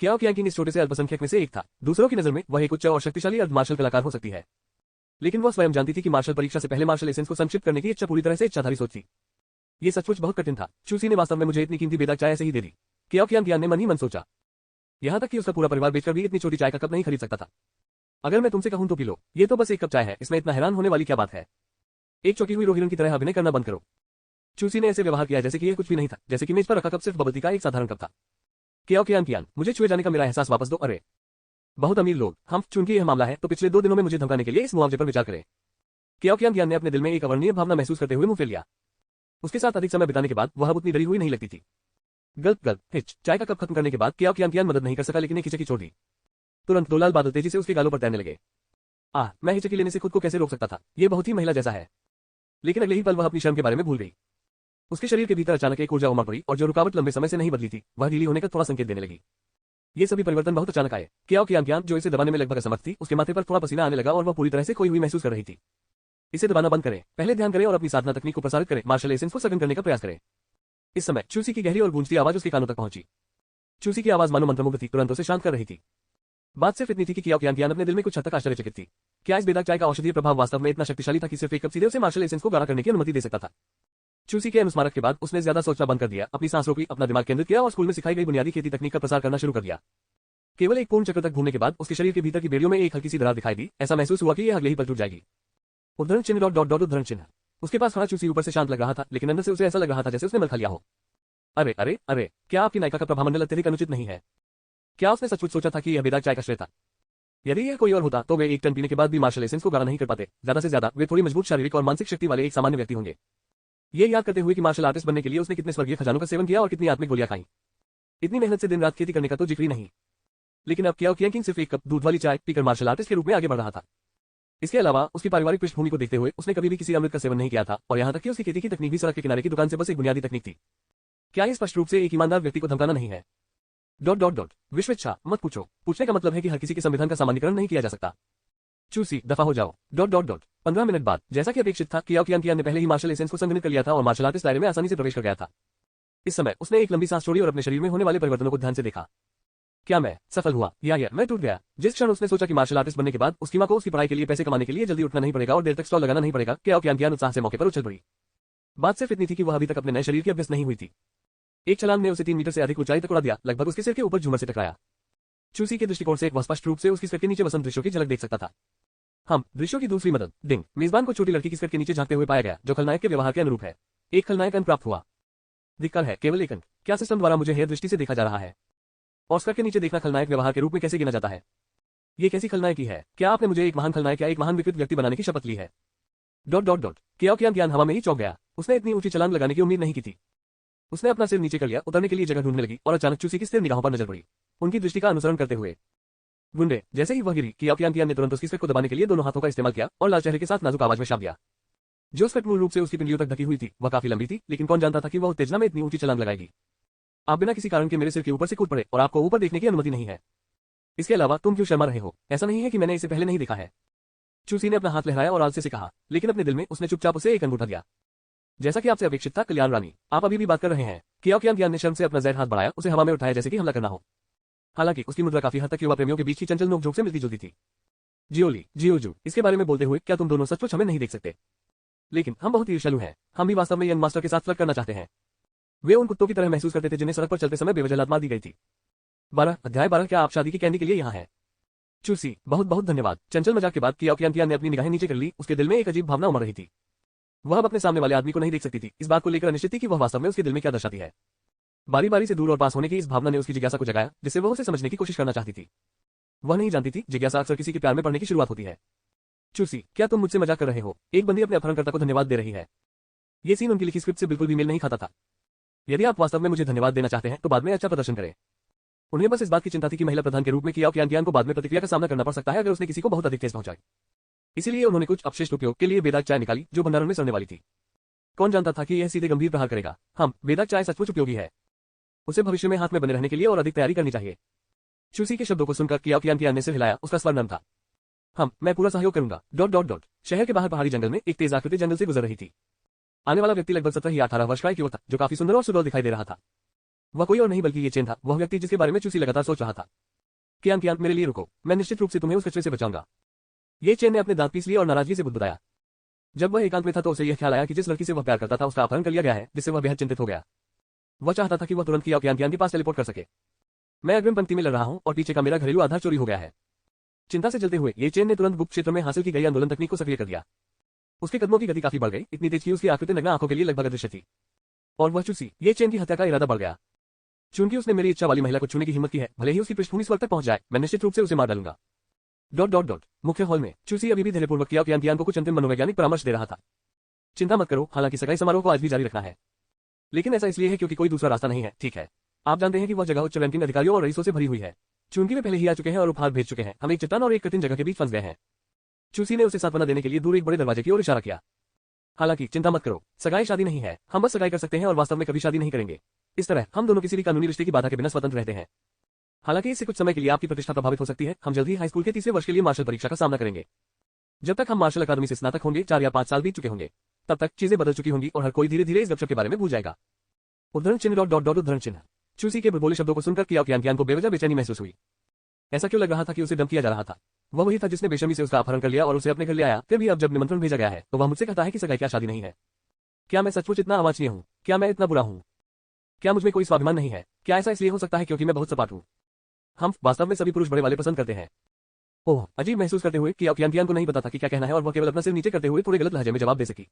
कियाओ कियान इस छोटे से अल्पसंख्यक में से एक था। दूसरों की नजर में वह एक उच्च और शक्तिशाली अर्ध मार्शल कलाकार हो सकती है, लेकिन वह स्वयं जानती थी कि मार्शल परीक्षा से पहले मार्शल एसेंस को संक्षिप्त करने की इच्छा पूरी तरह से इच्छाधारी सोच थी। ये सचमुच बहुत कठिन था। चूसी ने वास्तव में मुझे इतनी कीमती बेदाग चाय ऐसे ही दे दी। कियाओ कियान ने मन ही मन सोचा। यहां तक कि उसका पूरा परिवार बेचकर भी इतनी छोटी चाय का कप नहीं खरीद सकता था। अगर मैं तुमसे कहूं तो पी लो, ये तो बस एक कप चाय है, इसमें इतना हैरान होने वाली क्या बात है? एक चौकी हुई रोहिरन की तरह अभिनय करना बंद करो। चूसी ने ऐसे व्यवहार किया जैसे कि यह कुछ भी नहीं था, जैसे कि मेज पर रखा कप सिर्फ बबल टी का एक साधारण कप था। कियाओ कियान, मुझे छुए जाने का मेरा एहसास वापस दो। अरे बहुत अमीर लोग, हम चूंकि यह मामला है तो पिछले 2 दिनों में मुझे धमकाने के लिए इस मुआवजे पर विचार करें। कियाओ कियान ने अपने दिल में एक अवर्णनीय भावना महसूस करते हुए मुंह फेर लिया। उसके साथ अधिक समय बिताने के बाद वह उतनी डरी हुई नहीं लगती थी। गल्प गल्प हिच। चाय का कप खत्म करने के बाद कियाओ कियान मदद नहीं कर सका, लेकिन एक हिचकी छोड़ दी। तुरंत 2 लाल बादल तेजी से उसके गालों पर तैरने लगे। मैं हिचकी लेने से खुद को कैसे रोक सकता था? ये बहुत ही महिला जैसा है। लेकिन अगले ही पल वह अपनी शर्म के बारे में भूल गई। उसके शरीर के भीतर अचानक एक ऊर्जा उमड़ पड़ी और जो रुकावट लंबे समय से नहीं बदली थी वह ढीली होने का थोड़ा संकेत देने लगी। ये सभी परिवर्तन बहुत अचानक आए। कियाओ कियान जो इसे दबाने में लगभग असमर्थ थी, उसके माथे पर थोड़ा पसीना आने लगा और वह पूरी तरह से खोई हुई महसूस कर रही थी। इसे दबाना बंद करें, पहले ध्यान करें और अपनी साधना तकनीक को प्रसारित करें। मार्शल एसेंस को सघन करने का प्रयास करें। इस समय चूसी की गहरी और गूंजती आवाज उसके कानों तक पहुंची। चूसी की आवाज मानो मंत्रमुग्ध थी, तुरंत उसे शांत कर रही थी। बात सिर्फ इतनी थी कि कियाओ कियान अपने दिल में कुछ हद तक आश्चर्यचकित थी। क्या इस बेदाग चाय का औषधीय प्रभाव वास्तव में इतना शक्तिशाली था कि सिर्फ एक कप सीधे उसे मार्शल एसेंस को गाढ़ा करने की अनुमति दे सकता था? चूसी के अनुस्मारक के बाद उसने ज्यादा सोचना बंद कर दिया, अपनी सांस रोकी, अपना दिमाग केंद्रित किया और स्कूल में सिखाई गई बुनियादी खेती तकनीक का प्रसार करना शुरू कर दिया। केवल एक पूर्ण चक्र तक घूमने के बाद उसके शरीर के भीतर की बेड़ियों में एक हल्की सी दरार दिखाई दी। ऐसा महसूस हुआ कि यह अगले ही पल टूट जाएगी। उद्धरण चिन्ह डॉट डॉट डॉट उद्धरण चिन्ह। उसके पास खड़ा चूसी ऊपर से शांत लग रहा था, लेकिन अंदर से उसे ऐसा लग रहा था जैसे उसने मल खा लिया हो। अरे अरे अरे, क्या आपकी नायिका का प्रभामंडल अत्यधिक अनुचित नहीं है? क्या उसने सचमुच सोचा था कि यह बेदाग चाय का श्रेय था? यदि यह कोई और होता तो वे 1 टन पीने के बाद भी मार्शल एसेंस को गाढ़ा नहीं कर पाते। ज्यादा से ज्यादा वे थोड़ी मजबूत शारीरिक और मानसिक शक्ति वाले एक सामान्य व्यक्ति होंगे। ये याद करते हुए कि मार्शल आर्टिस्ट बनने के लिए उसने कितने स्वर्गीय खजानों का सेवन किया और कितनी आत्मिक गोलियां खाई। इतनी मेहनत से दिन रात खेती करने का तो जिक्र ही नहीं। लेकिन अब क्या किंग सिर्फ 1 कप दूध वाली चाय पीकर मार्शल आर्टिस्ट के रूप में आगे बढ़ रहा था। इसके अलावा उसकी पारिवारिक पृष्ठभूमि को देखते हुए उसने कभी भी किसी अमृत का सेवन नहीं किया था, और यहाँ तक कि उसकी खेती की तकनीक भी सड़क के किनारे की दुकान से बस एक बुनियादी तकनीक थी। क्या ये स्पष्ट रूप से एक ईमानदार व्यक्ति को धमकाना नहीं है? डॉट डॉट डॉट विश्वेच्छा मत पूछो। पूछने का मतलब है कि हर किसी के संविधान का सामान्यकरण नहीं किया जा सकता। चूसी दफा हो जाओ। डॉट डॉट डॉट 15 मिनट बाद, जैसा कि अपेक्षित था, कियान ने पहले ही मार्शल एसेंस को संघनित कर लिया था और मार्शल आर्टिस्ट दायरे में आसानी से प्रवेश कर गया था। इस समय उसने एक लंबी सांस छोड़ी और अपने शरीर में होने वाले परिवर्तनों को ध्यान से देखा। क्या मैं सफल हुआ या मैं टूट गया? जिस क्षण उसने सोचा कि मार्शल आर्टिस्ट बनने के बाद उसकी मां को उसकी पढ़ाई के लिए पैसे कमाने के लिए जल्दी उठना नहीं पड़ेगा और देर तक स्टॉल लगाना नहीं पड़ेगा, कियान उत्साह से मौके पर उछल पड़ी। बात सिर्फ इतनी थी कि वह अभी तक अपने नए शरीर की अभ्यस्त नहीं हुई थी। एक छलांग ने उसे 3 मीटर से अधिक ऊंचाई तक उड़ा दिया, लगभग उसके सिर के ऊपर झूमर से टकराया। चूसी के दृष्टिकोण से वह स्पष्ट रूप से उसकी स्कर्ट के नीचे वसंत दृश्यों की झलक देख सकता था। हम दृश्यों की दूसरी मदद डिंग मेजबान को छोटी लड़की की स्कर्ट के नीचे झांकते हुए पाया गया, जो खलनायक के व्यवहार के अनुरूप है। एक खलनायक अंक प्राप्त हुआ। धिक्कार है, केवल एक अंक। क्या सिस्टम द्वारा मुझे हेयर दृष्टि से देखा जा रहा है? और स्कर्ट के नीचे देखना खलनायक व्यवहार के रूप में कैसे गिना जाता है? ये कैसी खलनायकी है? क्या आपने मुझे एक महान खलनायक या एक महान विकृत व्यक्ति बनाने की शपथ ली है? डॉट डॉट डॉट कियान हवा में ही चौंक गया। उसने इतनी ऊंची छलांग लगाने की उम्मीद नहीं की थी। उसने अपना सिर नीचे कर लिया, उतरने के लिए जगह ढूंढने लगी, और अचानक चूसी की स्थिर निगाहों पर नजर पड़ी। उनकी दृष्टि का अनुसरण करते हुए गुंडे। जैसे ही वह गिरी, कियान ने तुरंत उसकी स्कर्ट को दबाने के लिए दोनों हाथों का इस्तेमाल किया और लाल चेहरे के साथ नाजुक आवाज में शाप दिया। जो स्कर्ट मूल रूप से उसकी पिंडलियों तक ढकी हुई थी, वह काफी लंबी थी, लेकिन कौन जानता था कि वह उत्तेजना में इतनी ऊंची छलांग लगाएगी। आप बिना किसी कारण के मेरे सिर के ऊपर से कूद पड़े और आपको ऊपर देखने की अनुमति नहीं है। इसके अलावा तुम क्यों शर्मा रहे हो? ऐसा नहीं है कि मैंने इसे पहले नहीं देखा है। चूसी ने अपना हाथ लहराया और आलसे से कहा, लेकिन अपने दिल में उसने चुपचाप उसे एक अंगूठा दिया। जैसा कि आपसे अपेक्षित था कल्याण रानी, आप अभी भी बात कर रहे हैं। कियान ने शर्म से अपना ज़हर हाथ बढ़ाया, उसे हवा में उठाया जैसे कि हमला करना हो। हालांकि उसकी मुद्रा काफी हद तक युवा प्रेमियों के बीच की चंचल नोकझोंक से मिलती जुलती थी। जियोजू, इसके बारे में बोलते हुए क्या तुम दोनों सचमुच हमें नहीं देख सकते? लेकिन हम बहुत ईर्ष्यालु हैं। हम भी वास्तव में यंग मास्टर के साथ फ्लर्ट करना चाहते हैं। वे उन कुत्तों की तरह महसूस करते थे जिन्हें सड़क पर चलते समय बेवजह लात मार दी गई थी। 12 अध्याय 12 क्या आप शादी की कैंडी के लिए यहाँ हैं? चूसी बहुत बहुत धन्यवाद। चंचल मजाक के बाद कियान ने अपनी निगाहें नीचे कर ली। उसके दिल में एक अजीब भावना उमड़ रही थी। वह अब अपने सामने वाले आदमी को नहीं देख सकती थी। इस बात को लेकर अनिश्चित थी कि वह वास्तव में उसके दिल में क्या दर्शाती है। बारी बारी से दूर और पास होने की इस भावना ने उसकी जिज्ञासा को जगाया, जिससे वह उसे समझने की कोशिश करना चाहती थी। वह नहीं जानती थी जिज्ञासा अक्सर किसी के प्यार में पड़ने की शुरुआत होती है। चूसी, क्या तुम मुझसे मजाक कर रहे हो? एक बंदी अपने अपहरणकर्ता को धन्यवाद दे रही है। ये सीन उनकी लिखी स्क्रिप्ट से बिल्कुल भी मेल नहीं खाता था। यदि आप वास्तव में मुझे धन्यवाद देना चाहते हैं तो बाद में अच्छा प्रदर्शन करें। उन्हें बस इस बात की चिंता थी कि महिला प्रधान के रूप में कियान को बाद में प्रतिक्रिया का सामना करना पड़ सकता है अगर उसने किसी को बहुत अधिक ठेस पहुंचाई। इसीलिए उन्होंने कुछ अपशिष्ट उपयोग के लिए बेदाग चाय निकाली, जो भंडारण में सड़ने वाली थी। कौन जानता था कि यह सीधे गंभीर प्रहार करेगा। हम बेदाग चाय सचमुच उपयोगी है। उसे भविष्य में हाथ में बने रहने के लिए और अधिक तैयारी करनी चाहिए। चूसी के शब्दों को सुनकर कियान ने सिर हिलाया। उसका स्वर नम था। मैं पूरा सहयोग करूंगा। डॉट डॉट डॉट शहर के बाहर पहाड़ी जंगल में एक तेज आकृति जंगल से गुजर रही थी। आने वाला व्यक्ति लगभग 17 या 18 वर्ष का एक युवक था, जो काफी सुंदर और सुडौल दिखाई दे रहा था। वह कोई और नहीं बल्कि ये चेन था, वह व्यक्ति जिसके बारे में चूसी लगातार सोच रहा था। कियान मेरे लिए रुको, मैं निश्चित रूप से तुम्हें उस कचरे से बचाऊंगा। ये चेन ने अपने दांत पीस लिए और नाराजगी से बुदबुदाया। जब वह एकांत में था तो उसे यह ख्याल आया कि जिस लड़की से वह प्यार करता था उसका अपहरण कर लिया गया है, जिससे वह बेहद चिंतित हो गया। वह चाहता था कि वह तुरंत कियान के पास टेलीपोर्ट कर सके। मैं अग्रिम पंक्ति में लड़ रहा हूं और पीछे का मेरा घरेलू आधार चोरी हो गया है। चिंता से जलते हुए ये चेन ने तुरंत गुप्त क्षेत्र में हासिल की गई आंदोलन तकनीक को सक्रिय कर दिया। उसके कदमों की गति काफी बढ़ गई, इतनी तेज कि उसकी आकृति नग्न आंखों के लिए लगभग अदृश्य थी। और वह चूसी, ये चेन की हत्या का इरादा बढ़ गया। चूंकि उसने मेरी इच्छा वाली महिला को छूने की हिम्मत की है, भले ही उसकी पृष्ठभूमि स्वर्ग तक पहुंच जाए, मैं निश्चित रूप से उसे मार डालूंगा। डॉट डॉट डॉट मुख्य हॉल में चूसी अभी भी धैर्यपूर्वक कियान को कुछ अंतिम मनोवैज्ञानिक परामर्श दे रहा था। चिंता मत करो, हालांकि सगाई समारोह को आज भी जारी रखना है। लेकिन ऐसा इसलिए है क्योंकि कोई दूसरा रास्ता नहीं है, ठीक है? आप जानते हैं कि वह जगह उच्च रैंकिंग अधिकारियों और रईसों से भरी हुई है। चूंकि वे पहले ही आ चुके हैं और उपहार भेज चुके हैं, हम एक चट्टान और एक कठिन जगह के बीच फंस गए हैं। चूसी ने उसे सांत्वना देने के लिए दूर एक बड़े दरवाजे की ओर इशारा किया। हालांकि चिंता मत करो, सगाई शादी नहीं है, हम बस सगाई कर सकते हैं और वास्तव में कभी शादी नहीं करेंगे। इस तरह हम दोनों किसी भी कानूनी रिश्ते की बाधा के बिना स्वतंत्र रहते हैं। हालांकि इससे कुछ समय के लिए आपकी प्रतिष्ठा प्रभावित हो सकती है। हम जल्द ही हाई स्कूल के 3रे वर्ष के लिए मार्शल परीक्षा का सामना करेंगे। जब तक हम मार्शल अकादमी से स्नातक होंगे, 4 या 5 साल बीत चुके होंगे, तब तक चीजें बदल चुकी होंगी और हर कोई धीरे धीरे इस गपशप के बारे में भूल जाएगा। उद्धरण चिन्ह डॉट डॉट डॉट उद्धरण चिन्ह। चूसी के बोले शब्दों को सुनकर कियान को बेवजह बेचैनी महसूस हुई। ऐसा क्यों लग रहा था कि उसे डंप किया जा रहा था? वह वही था जिसने बेशर्मी से उसका अपहरण कर लिया और उसे अपने घर ले आया। फिर भी अब जब निमंत्रण भेजा गया है तो वह मुझसे कहता है कि सगाई क्या शादी नहीं है। क्या मैं सचमुच इतना अवांछनीय हूं? क्या मैं इतना बुरा हूं? क्या मुझमें कोई स्वाभिमान नहीं है? क्या ऐसा इसलिए हो सकता है क्योंकि मैं बहुत सपाट हूं? हम वास्तव में सभी पुरुष बड़े वाले पसंद करते हैं। ओह, अजीब महसूस करते हुए कि कियान को नहीं पता था कि क्या कहना है और वह केवल अपना सिर नीचे करते हुए थोड़े गलत लहजे में जवाब दे सकी।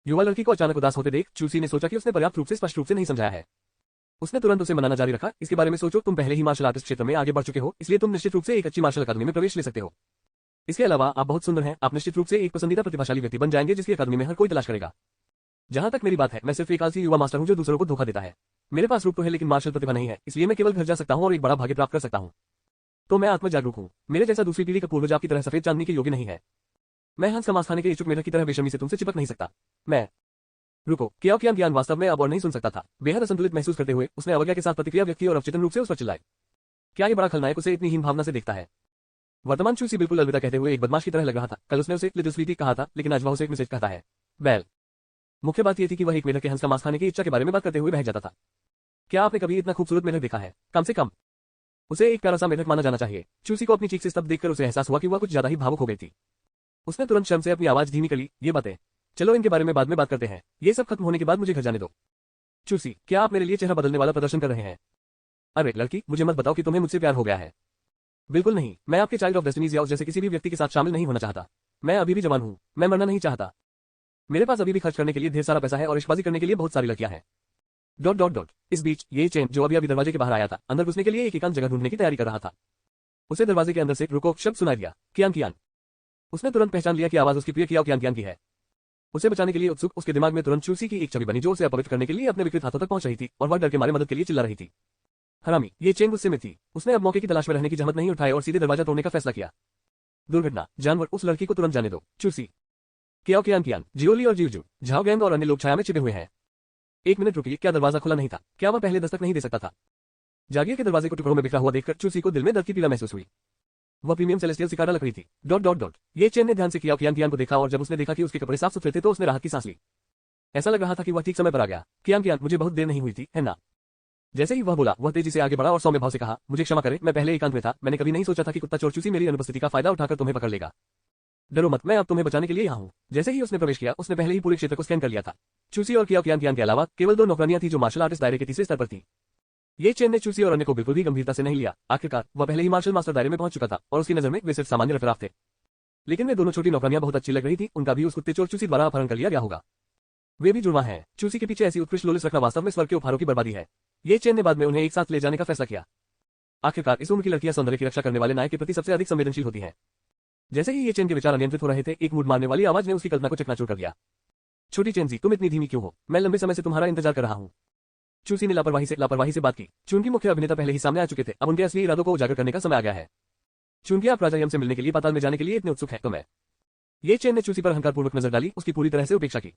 युवा लड़की को अचानक उदास होते देख चूसी ने सोचा कि उसने पर्याप्त रूप से स्पष्ट रूप से नहीं समझाया है। उसने तुरंत उसे मनाना जारी रखा, इसके बारे में सोचो, तुम पहले ही मार्शल आर्टिस्ट क्षेत्र में आगे बढ़ चुके हो, इसलिए तुम निश्चित रूप से एक अच्छी मार्शल अकादमी में प्रवेश ले सकते हो। इसके अलावा आप बहुत सुंदर हैं, आप निश्चित रूप से एक पसंदीदा प्रतिभाशाली व्यक्ति बन जाएंगे जिसकी अकादमी में हर कोई तलाश करेगा। जहां तक मेरी बात है, मैं सिर्फ एक आलसी युवा मास्टर हूं जो दूसरों को धोखा देता है। मेरे पास रूप तो है लेकिन मार्शल प्रतिभा नहीं है, इसलिए मैं केवल घर जा सकता हूं और एक बड़ा भाग्य प्राप्त कर सकता हूं। तो मैं आत्म जागरूक हूं। मेरे जैसा दूसरी पीढ़ी का पूर्वज आपकी तरह सफेद चांदनी के योग्य नहीं है। मैं हंस का मांस खाने के इच्छुक मेढक की तरह बेशर्मी से तुमसे चिपक नहीं सकता। मैं रुको, कियान वास्तव में अब और नहीं सुन सकता था। बेहद असंतुलित महसूस करते हुए उसने अवज्ञा के साथ प्रतिक्रिया व्यक्त की और अवचेतन रूप से उस पर चिल्लाए। क्या ये बड़ा खलनायक उसे इतनी हीन भावना से देखता है? वर्तमान चूसी बिल्कुल अलविदा कहते हुए एक बदमाश की तरह लग रहा था। कल उसने उसे लिटिल स्वीटी कहा था, लेकिन आज वह उसे एक मिसेज कहता है। बैल। मुख्य बात यह थी कि वह एक मेढक के हंस का मांस खाने की इच्छा के बारे में बात करते हुए बह जाता था। क्या आपने कभी इतना खूबसूरत मेढक देखा है? कम से कम उसे एक प्यारा सा मेढक माना जाना चाहिए। चूसी को अपनी चीख से स्तब्ध देखकर उसे एहसास हुआ कि वह कुछ ज्यादा ही भावुक हो गई थी। उसने तुरंत शर्म से अपनी आवाज धीमी कर ली। ये बातें चलो इनके बारे में बाद में बात करते हैं, ये सब खत्म होने के बाद मुझे घर जाने दो। चूसी, क्या आप मेरे लिए चेहरा बदलने वाला प्रदर्शन कर रहे हैं? अरे लड़की, मुझे मत बताओ कि तुम्हें मुझसे प्यार हो गया है। बिल्कुल नहीं, मैं आपके चाइल्ड ऑफ डेस्टिनीज या उस जैसे किसी भी व्यक्ति के साथ शामिल नहीं होना चाहता। मैं अभी भी जवान हूं, मैं मरना नहीं चाहता। मेरे पास अभी भी खर्च करने के लिए ढेर सारा पैसा है और इश्कबाजी करने के लिए बहुत सारी लड़कियां हैं। Dot dot dot. इस बीच ये चेन जो अभी दरवाजे के बाहर आया था, अंदर घुसने के लिए एक एकांत जगह ढूंढने की तैयारी कर रहा था। उसे दरवाजे के अंदर से रुको शब्द सुनाई दिया। कियान। उसने तुरंत पहचान लिया कि आवाज उसकी प्रिय कियान की है। उसे बचाने के लिए उत्सुक उसके दिमाग में तुरंत चूसी की एक छवि बनी जो उसे अपवित्र करने के लिए अपने विकृत हाथों तक पहुंच रही थी और वह डर के मारे मदद के लिए चिल्ला रही थी। हरामी, ये चेन गुस्से में थी। उसने अब मौके की तलाश में रहने की जहमत नहीं उठाई और सीधे दरवाजा तोड़ने का फैसला किया। दुर्घटना, जानवर, उस लड़की को तुरंत जाने दो। चूसी, कियान, जियोली और जीवजू, झाओ गैंग और अन्य लोग छाया में छिपे हुए हैं। एक मिनट रुकिए, क्या दरवाजा खुला नहीं था? क्या वह पहले दस्तक नहीं दे सकता था? जागिए के दरवाजे को टुकड़ों में बिखरा हुआ देखकर चूसी को दिल में दर्द की पीड़ा महसूस हुई। वह प्रीमियम सेलेस्टियल सिकारा लकड़ी थी। Dot dot dot. ये चेन ने ध्यान से कियान को देखा और जब उसने देखा कि उसके कपड़े साफ सुथरे थे तो उसने राहत की सांस ली। ऐसा लग रहा था कि वह ठीक समय पर आ गया। कियान, मुझे बहुत देर नहीं हुई थी, है ना? जैसे ही वह बोला, वह तेजी से आगे बढ़ा और सौम्य भाव से कहा, मुझे क्षमा करें, मैं पहले एकांत में था। मैंने कभी नहीं सोचा था कि कुत्ता चोर चूसी मेरी अनुपस्थिति का फायदा उठाकर तुम्हें पकड़ लेगा। डरो मत, मैं अब तुम्हें बचाने के लिए यहाँ हूँ। जैसे ही उसने प्रवेश किया, उसने पहले ही पूरे क्षेत्र को स्कैन कर लिया था। चूसी और कियान के अलावा केवल 2 नौकरानियां थी जो मार्शल आर्टिस्ट दायरे के तीसरे स्तर पर थी। ये चेन ने चूसी और अन्य को बिल्कुल भी गंभीरता से नहीं लिया। आखिरकार वह पहले ही मार्शल मास्टर दायरे में पहुंच चुका था और उसकी नजर में वे सिर्फ सामान्य रफराफ थे। लेकिन वे दोनों छोटी नौकरानियां बहुत अच्छी लग रही थी। उनका भी उस कुत्ते चोर चूसी द्वारा अपहरण कर लिया गया होगा। वे भी जुड़वा हैं। चूसी के पीछे ऐसी उत्कृष्ट लोलिस रखना वास्तव में स्वर्ग के उपहारों की बर्बादी है। ये चेन ने बाद में उन्हें एक साथ ले जाने का फैसला किया। आखिरकार इस उम्र की लड़कियां सौंदर्य की रक्षा करने वाले नायक के प्रति सबसे अधिक संवेदनशील होती हैं। जैसे ही ये चेन के विचार अनियंत्रित हो रहे थे, एक मूड मारने वाली आवाज ने उसकी कल्पना को चकनाचूर कर दिया। छोटी चेन जी, तुम इतनी धीमी क्यों हो? मैं लंबे समय से तुम्हारा इंतजार कर रहा हूँ। चूसी ने लापरवाही से बात की। चूंकि मुख्य अभिनेता पहले ही सामने आ चुके थे, अब उनके असली इरादों को उजागर करने का समय आ गया है। चूंकि आप राजा यम से मिलने के लिए पाताल में जाने के लिए इतने उत्सुक हैं, तो मैं। ये चेन ने चूसी पर अहंकारपूर्वक नजर डाली, उसकी पूरी तरह से उपेक्षा की।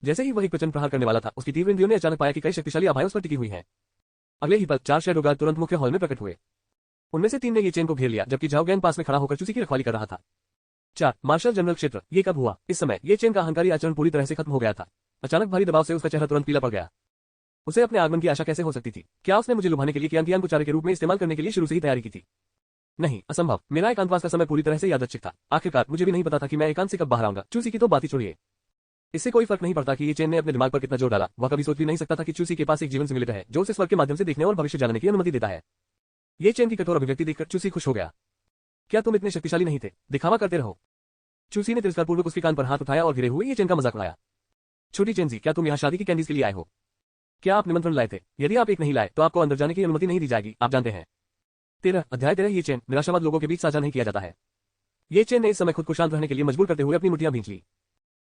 जैसे ही वह एक प्रचंड प्रहार करने वाला था, उसकी तीव्र इंद्रियों ने अचानक पाया कि कई शक्तिशाली आभाएं उस पर टिकी हुई हैं। अगले ही पल 4 शैडो गार्ड तुरंत मुख्य हॉल में प्रकट हुए। उनमें से 3 ने ये चेन को घेर लिया, जबकि झाओ गैंग पास में खड़ा होकर चूसी की रखवाली कर रहा था। 4 मार्शल जनरल क्षेत्र। ये कब हुआ? इस समय ये चेन का अहंकारी आचरण पूरी तरह से खत्म हो गया था। अचानक भारी दबाव से उसका चेहरा तुरंत पीला पड़ गया। उसे अपने आगमन की आशा कैसे हो सकती थी? क्या उसने मुझे लुभाने के लिए कियान को चारे के रूप में इस्तेमाल करने के लिए शुरू से ही तैयारी की थी? नहीं, असंभव। मेरा एकांतवास का समय पूरी तरह से यादृच्छिक था। आखिरकार मुझे भी नहीं पता था कि मैं एकांत से कब बाहर आऊंगा। चूसी की तो बात ही छोड़िए। इससे कोई फर्क नहीं पड़ता कि ये चेन ने अपने दिमाग पर कितना जोर डाला। वह कभी सोच भी नहीं सकता था कि चूसी के पास एक जीवन सिमुलेटर है जो उसे स्वर्ग के माध्यम से देखने और भविष्य जानने की अनुमति देता है। ये चेन की कठोर अभिव्यक्ति देखकर चूसी खुश हो गया। क्या तुम इतने शक्तिशाली नहीं थे? दिखावा करते रहो। चूसी ने तिरस्कारपूर्वक उसके कान पर हाथ उठाया और गिरे हुए ये चेन का मजाक उड़ाया। छोटी चेन जी, क्या तुम यहाँ शादी की कैंडीज के लिए आए हो? क्या आप निमंत्रण लाए थे? यदि आप एक नहीं लाए तो आपको अंदर जाने की अनुमति नहीं दी जाएगी, आप जानते हैं। 13 अध्याय 13। ये चेन निराशावाद लोगों के बीच साझा नहीं किया जाता है। ये चेन ने इस समय खुद को शांत रहने के लिए मजबूर करते हुए अपनी मुट्ठियां भींच ली।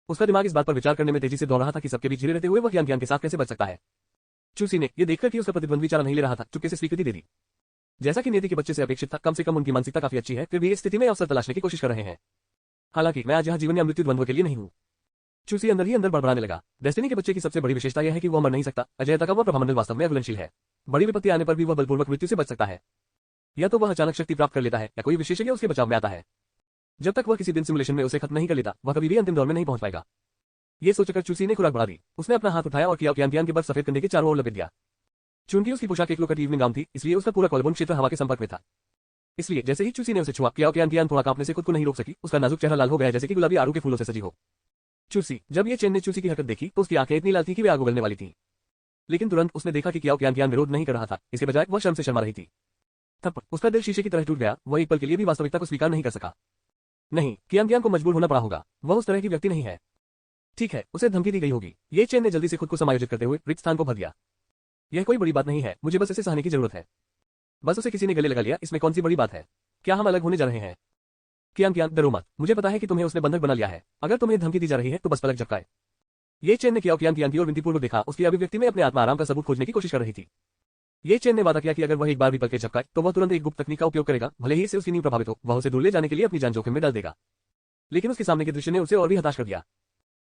उसका दिमाग इस बात पर विचार करने में तेजी से दौड़ रहा था कि सबके बीच घिरे रहते हुए वह कियान के साथ कैसे बच सकता है। चूसी ने यह देखकर कि उसका प्रतिद्वंद्वी चारा नहीं ले रहा था, चुपके से स्वीकृति दे दी। जैसा कि नियति के बच्चे से अपेक्षित था, कम से कम उनकी मानसिकता काफी अच्छी है, फिर भी इस स्थिति में अवसर तलाशने की कोशिश कर रहे हैं। हालांकि मैं आज यहाँ जीवन या मृत्यु द्वंद्व के लिए नहीं हूँ। चूसी अंदर ही अंदर बड़बड़ाने लगा। डेस्टिनी के बच्चे की सबसे बड़ी विशेषता यह है कि वह मर नहीं सकता। अजयता का वह प्रभामंडल वास्तव में अघुलनशील है। बड़ी विपत्ति आने पर भी वह बलपूर्वक मृत्यु से बच सकता है। या तो वह अचानक शक्ति प्राप्त कर लेता है या कोई विशेषज्ञ उसके बचाव में आता है। जब तक वह किसी दिन सिमुलेशन में उसे खत्म नहीं कर लेता, वह कभी भी अंतिम दौर में नहीं पहुंच पाएगा। ये सोचकर चूसी ने खुराक बढ़ा दी। उसने अपना हाथ उठाया और कियान के बर्फ सफेद कंधे के चारों ओर लपेट दिया। चूंकि उसकी पोशाक एक लोकट इवनिंग गाउन थी, इसलिए उसका पूरा कॉलबोन क्षेत्र हवा के संपर्क में था। इसलिए जैसे ही चूसी ने उसे छुआ, कियान थोड़ा कांपने से खुद को नहीं रोक सकी। उसका नाजुक चेहरा लाल हो गया जैसे कि गुलाबी आड़ू के फूलों से सजी हो। चूसी, जब ये चेन ने चूसी की हरकत देखी तो उसकी आंखें इतनी लाल थी कि वे आग उगलने वाली थीं। लेकिन तुरंत उसने देखा कि कियान विरोध नहीं कर रहा था। इसके बजाय वह शर्म से शर्मा रही थी। थप्पड़। उसका दिल शीशे की तरह टूट गया। वह एक पल के लिए भी वास्तविकता को स्वीकार नहीं कर सका। नहीं, कियांग को मजबूर होना पड़ा होगा। वह उस तरह की व्यक्ति नहीं है। ठीक है, उसे धमकी दी गई होगी। ये चेन ने जल्दी से खुद को समायोजित करते हुए रिक्त स्थान को भर दिया। यह कोई बड़ी बात नहीं है, मुझे बस इसे सहने की जरूरत है। बस उसे किसी ने गले लगा लिया, इसमें कौन सी बड़ी बात है। क्या हम अलग होने जा रहे हैं? कियांग डरो मत, मुझे पता है कि तुम्हें उसने बंधक बना लिया है। अगर तुम्हें धमकी दी जा रही है तो बस पलक झपकाए। ये चेन ने कियांग की ओर विनतीपूर्वक देखा। उसकी अभिव्यक्ति में अपने आत्मा आराम का सबूत खोजने की कोशिश कर रही थी। ये चेन ने वादा किया कि अगर वह एक बार भी पलके झपकाए तो वह तुरंत एक गुप्त तकनीक का उपयोग करेगा। भले ही इससे उसकी नींव प्रभावित हो, वह उसे दूर ले जाने के लिए अपनी जान जोखिम में डाल देगा। लेकिन उसके सामने के दृश्य ने उसे और भी हताश कर दिया।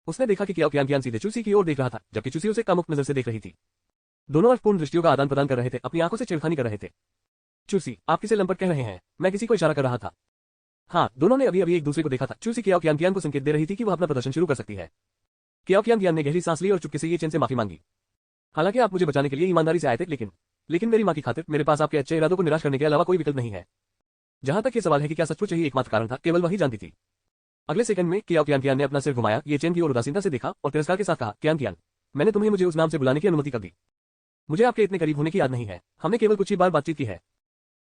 उसने देखा कि कियांग सीधे चूसी की ओर देख रहा था, जबकि चूसी उसे कामुक नजर से देख रही थी। दोनों अर्थपूर्ण दृष्टियों का आदान प्रदान कर रहे थे, अपनी आंखों से छेड़खानी कर रहे थे। चूसी, आप किसे लंपट कह रहे हैं? मैं किसी को इशारा कर रहा था। हाँ, दोनों ने अभी अभी एक दूसरे को देखा था। चूसी कियांग को संकेत दे रही थी कि वह अपना प्रदर्शन शुरू कर सकती है। कियांग ने गहरी सांस ली और चुपके से ये चेन से माफी मांगी। हालांकि आप मुझे बचाने के लिए ईमानदारी से आए थे, लेकिन मेरी मां की खातिर मेरे पास आपके अच्छे इरादों को निराश करने के अलावा कोई विकल्प नहीं है। जहां तक ये सवाल है कि क्या सचमुच यही एकमात्र कारण था, केवल वही जानती थी। अगले सेकंड में कियांग ने अपना सिर घुमाया, ये चेन की ओर उदासीनता से देखा और तिरस्कार के साथ कहा, कियांग, मैंने तुम्हें मुझे उस नाम से बुलाने की अनुमति कब दी? मुझे आपके इतने करीब होने की याद नहीं है। हमने केवल कुछ ही बार बातचीत की है।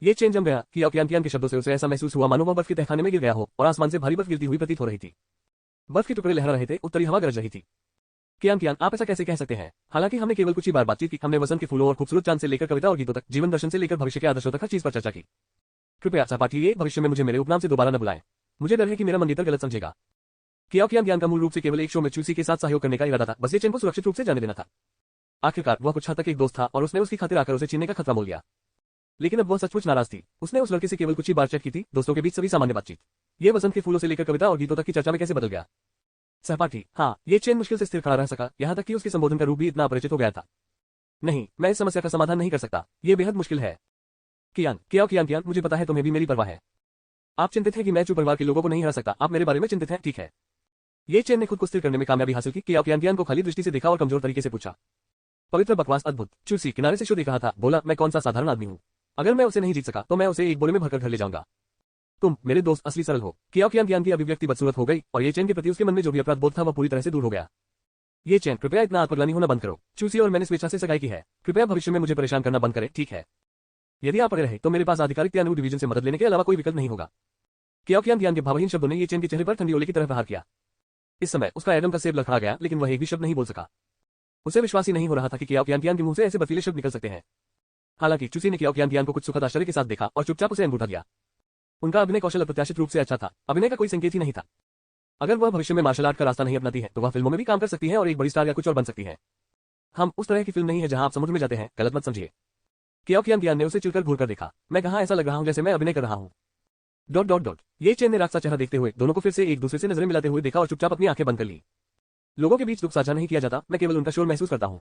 ये चेन जम गया। कियांग के शब्दों से उसे ऐसा महसूस हुआ मानो वह बर्फ के तहखाने में गिर गया हो और आसमान से भारी बर्फ गिरती हुई प्रतीत हो रही थी। बर्फ के टुकड़े लहरा रहे थे, उत्तरी हवा गरज रही थी। कियांग, आप ऐसा कैसे कह सकते हैं? हालांकि हमने केवल कुछ ही बार बातचीत की। हमने वसंत के फूलों और खूबसूरत चांद से लेकर कविता और गीतों तक, जीवन दर्शन से लेकर भविष्य के आदर्शों तक हर चीज पर चर्चा की। कृपया सहपाठी, भविष्य में मुझे मेरे उपनाम से दोबारा न बुलाएं। मुझे डर है कि मेरा मंदिर गलत समझेगा। कियांग का मूल रूप से केवल एक शो में चूसी के साथ सहयोग करने का इरादा था, बस ये चेन को सुरक्षित रूप से जाने देना था। आखिरकार वह कुछ हद तक एक दोस्त था और उसने उसकी खातिर आकर उसे छीनने का खतरा मोल लिया। लेकिन अब वह सचमुच नाराज थी। उसने उस लड़के से केवल कुछ ही बार चेक की थी, दोस्तों के बीच सभी सामान्य बातचीत। ये वसंत के फूलों से लेकर कविता और गीतों तक की चर्चा में कैसे बदल गया? सहपाठी, हाँ, ये चेन मुश्किल से स्थिर खड़ा रह सका, यहाँ तक कि उसके संबोधन का रूप भी इतना अपरिचित हो गया था। नहीं, मैं इस समस्या का समाधान नहीं कर सकता। ये बेहद मुश्किल है। कियांग, मुझे पता है तुम्हें भी मेरी परवाह है। आप चिंतित हैं कि मैं चू परिवार के लोगों को नहीं हरा सकता। आप मेरे बारे में चिंतित हैं, ठीक है। ये चेन ने खुद को स्थिर करने में कामयाबी हासिल की। कियांग को खाली दृष्टि से देखा और कमजोर तरीके से पूछा, पवित्र, बकवास, अद्भुत। चूसी किनारे से शो देख रहा था, बोला, मैं कौन सा साधारण आदमी हूँ? अगर मैं उसे नहीं जीत सका तो मैं उसे एक बोरे में भरकर घर ले जाऊंगा। तुम मेरे दोस्त असली सरल हो। कियांग की अभिव्यक्ति बदसूरत हो गई और ये चेन के प्रति उसके मन में जो भी अपराध बोध था वह पूरी तरह से दूर हो गया। ये चेन, कृपया इतना आत्मग्लानि होना बंद करो। चूसी और मैंने स्वेच्छा से सगाई की है। कृपया भविष्य में मुझे परेशान करना बंद करें, ठीक है? यदि आप अड़े रहे तो मेरे पास आधिकारिक त्यानु डिवीजन से मदद लेने के अलावा कोई विकल्प नहीं होगा। कियांग के भावहीन शब्दों ने ये चेन के चेहरे पर ठंडी ओले की तरह प्रहार किया। इस समय उसका एडम का सेब लड़खड़ा गया, लेकिन वह एक भी शब्द नहीं बोल सका। उसे विश्वास ही नहीं हो रहा था कि कियांग के मुंह से ऐसे बर्फीले शब्द निकल सकते हैं। हालांकि चूसी ने कियांग को कुछ सुखद आश्चर्य के साथ देखा और चुपचाप उसे अंगूठा दिया। उनका अभिनय कौशल अप्रत्याशित रूप से अच्छा था। अभिनय का कोई संकेत ही नहीं था। अगर वह भविष्य में मार्शल आर्ट का रास्ता नहीं अपनाती है तो वह फिल्मों में भी काम कर सकती है और एक बड़ी स्टार या कुछ और बन सकती है। हम उस तरह की फिल्म नहीं है जहां आप समुद्र में जाते हैं, गलत मत समझिए। कियांग ने उसे चिढ़कर घूर कर देखा। मैं कहां ऐसा लग रहा हूं जैसे मैं अभिनय कर रहा हूं। ये चेन ने रास्ता चेहरा देखते हुए दोनों को फिर से एक दूसरे से नजरें मिलाते हुए देखा और चुपचाप अपनी आंखें बंद कर ली। लोगों के बीच दुख साझा नहीं किया जाता, मैं केवल उनका शोर महसूस करता हूँ।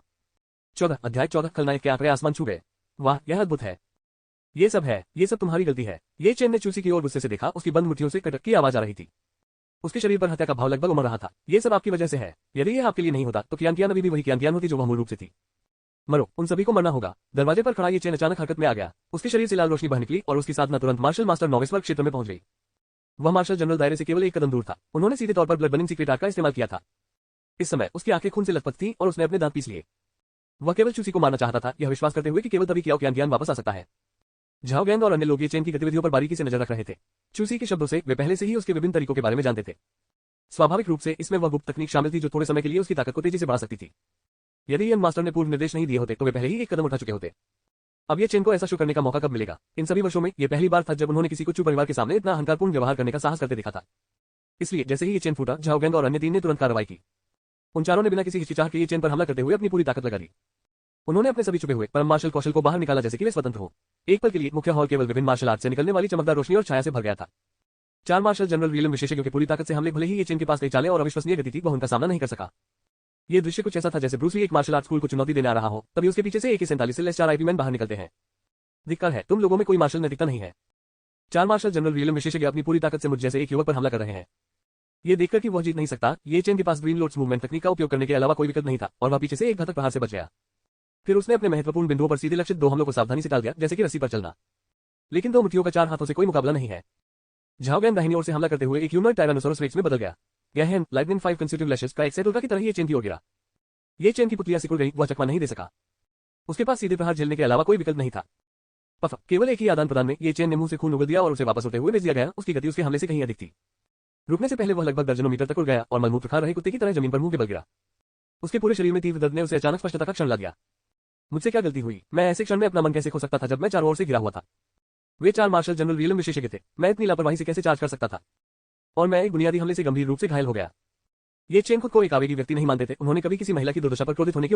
14 अध्याय 14 खलनायक के आंकड़े आसमान छू गए। वाह, यह अद्भुत है। ये सब तुम्हारी गलती है। ये चेन ने चूसी की ओर गुस्से से देखा। उसकी बंद मुट्ठियों से कटक की आवाज आ रही थी। उसके शरीर पर हत्या का भाव लगभग उमड़ रहा था। ये सब आपकी वजह से है। यदि ये आपके लिए नहीं होता तो कियांग अभी भी वही कियांग होती जो वह मूल रूप से थी। मरो, उन सभी को मरना होगा। दरवाजे पर खड़ा ये चेन अचानक हरकत में आ गया। उसके शरीर से लाल रोशनी बह निकली और उसकी साधना तुरंत मार्शल मास्टर नॉविसबर्ग क्षेत्र में पहुंच गई। वह मार्शल जनरल दायरे से केवल एक कदम दूर था। उन्होंने सीधे तौर पर ब्लड बर्निंग सीक्रेट आर्ट का इस्तेमाल किया था। इस समय उसकी आंखें खून से लथपथ थीं और उसने अपने दांत पीस लिए। वह केवल चूसी को मारना चाहता था, यह विश्वास करते हुए कि केवल तभी कियांग वापस आ सकता है। झाओगैंग और अन्य लोग ये चेन की गतिविधियों पर बारीकी से नजर रख रहे थे। चूसी के शब्दों से वे पहले से ही उसके विभिन्न तरीकों के बारे में जानते थे। स्वाभाविक रूप से इसमें वह गुप्त तकनीक शामिल थी जो थोड़े समय के लिए उसकी ताकत को तेजी से बढ़ा सकती थी। यदि यंग मास्टर ने पूर्व निर्देश नहीं दिए होते तो वे पहले ही एक कदम उठा चुके होते। अब ये चेन को ऐसा शो करने का मौका कब मिलेगा? इन सभी वर्षों में यह पहली बार था जब उन्होंने किसी को चू परिवार के सामने इतना अहंकारपूर्ण व्यवहार करने का साहस करते देखा था। इसलिए जैसे ही ये चेन फूटा, झाओगैंग और अन्य 3 ने तुरंत कार्रवाई की। उन चारों ने बिना किसी हिचकिचाहट के ये चेन पर हमला करते हुए अपनी पूरी ताकत लगा दी। उन्होंने अपने सभी छुपे हुए परम मार्शल कौशल को बाहर निकाला जैसे कि वे स्वतंत्र हो। एक पल के लिए मुख्य हॉल केवल विभिन्न मार्शल आर्ट से निकलने वाली चमकदार रोशनी और छाया से भर गया था। 4 मार्शल जनरल विलियम विशेषज्ञों की पूरी ताकत से हमले भले ही ये चेन के पास कई चालें और अविश्वसनीय गति थी, वह उनका सामना नहीं कर सका। ये दृश्य कुछ ऐसा था जैसे ब्रूस ली एक मार्शल आर्ट स्कूल को चुनौती देने आ रहा हो, तभी उसके पीछे से AK-47 से लेस 4 IP मैन बाहर निकलते हैं। धिक्कार है, तुम लोगों में कोई मार्शल नैतिकता नहीं है। 4 मार्शल जनरल विलियम विशेषज्ञ अपनी पूरी ताकत से मुझ जैसे एक युवक पर हमला कर रहे हैं। ये देखकर कि वह जीत नहीं सकता, ये चेन के पास ग्रीन लोड्स मूवमेंट तकनीक का उपयोग करने के अलावा कोई विकल्प नहीं था और वह पीछे से एक घातक प्रहार से बच गया। फिर उसने अपने महत्वपूर्ण बिंदुओं पर सीधे लक्षित 2 हमलों को सावधानी से टाल दिया, जैसे कि रस्सी पर चलना। लेकिन 2 मुट्ठियों का 4 हाथों से कोई मुकाबला नहीं है। झाओगैंग दाहिनी ओर से हमला करते हुए एक ह्यूमनॉइड टायरानोसोरस रेक्स में बदल गया। गहन लाइटनिंग 5 कंसेक्यूटिव लैशेस का एक सेट उल्का की तरह ये चेन की ओर गिरा। ये चेन की पुतलियां सिकुड़ गई, वह चकमा नहीं दे सका। उसके पास सीधे प्रहार झेलने के अलावा कोई विकल्प नहीं था। पफ केवल एक ही आदान प्रदान में ये चेन ने मुंह से खून उगल दिया और उसे वापस उड़ते हुए भेज दिया गया। उसकी गति उसके हमले से कहीं अधिक थी। रुकने से पहले वह लगभग दर्जनों मीटर तक उड़ गया और मलमूत्र खा रहे कुत्ते की तरह जमीन पर मुंह के बल गिरा। उसके पूरे शरीर में तीव्र दर्द ने उसे अचानक स्पष्टता का क्षण ला दिया। मुझसे क्या गलती हुई? मैं ऐसे क्षण में अपना मन कैसे खो सकता था जब मैं चारों ओर से घिरा हुआ था? वे 4 मार्शल जनरल विलियम विशेषज्ञ थे। मैं इतनी लापरवाही से कैसे चार्ज कर सकता था? और मैं एक बुनियादी हमले से गंभीर रूप से घायल हो गया। ये चेन खुद को एक आवेगी व्यक्ति नहीं मानते थे। उन्होंने कभी किसी महिला की दुर्दशा पर क्रोधित होने की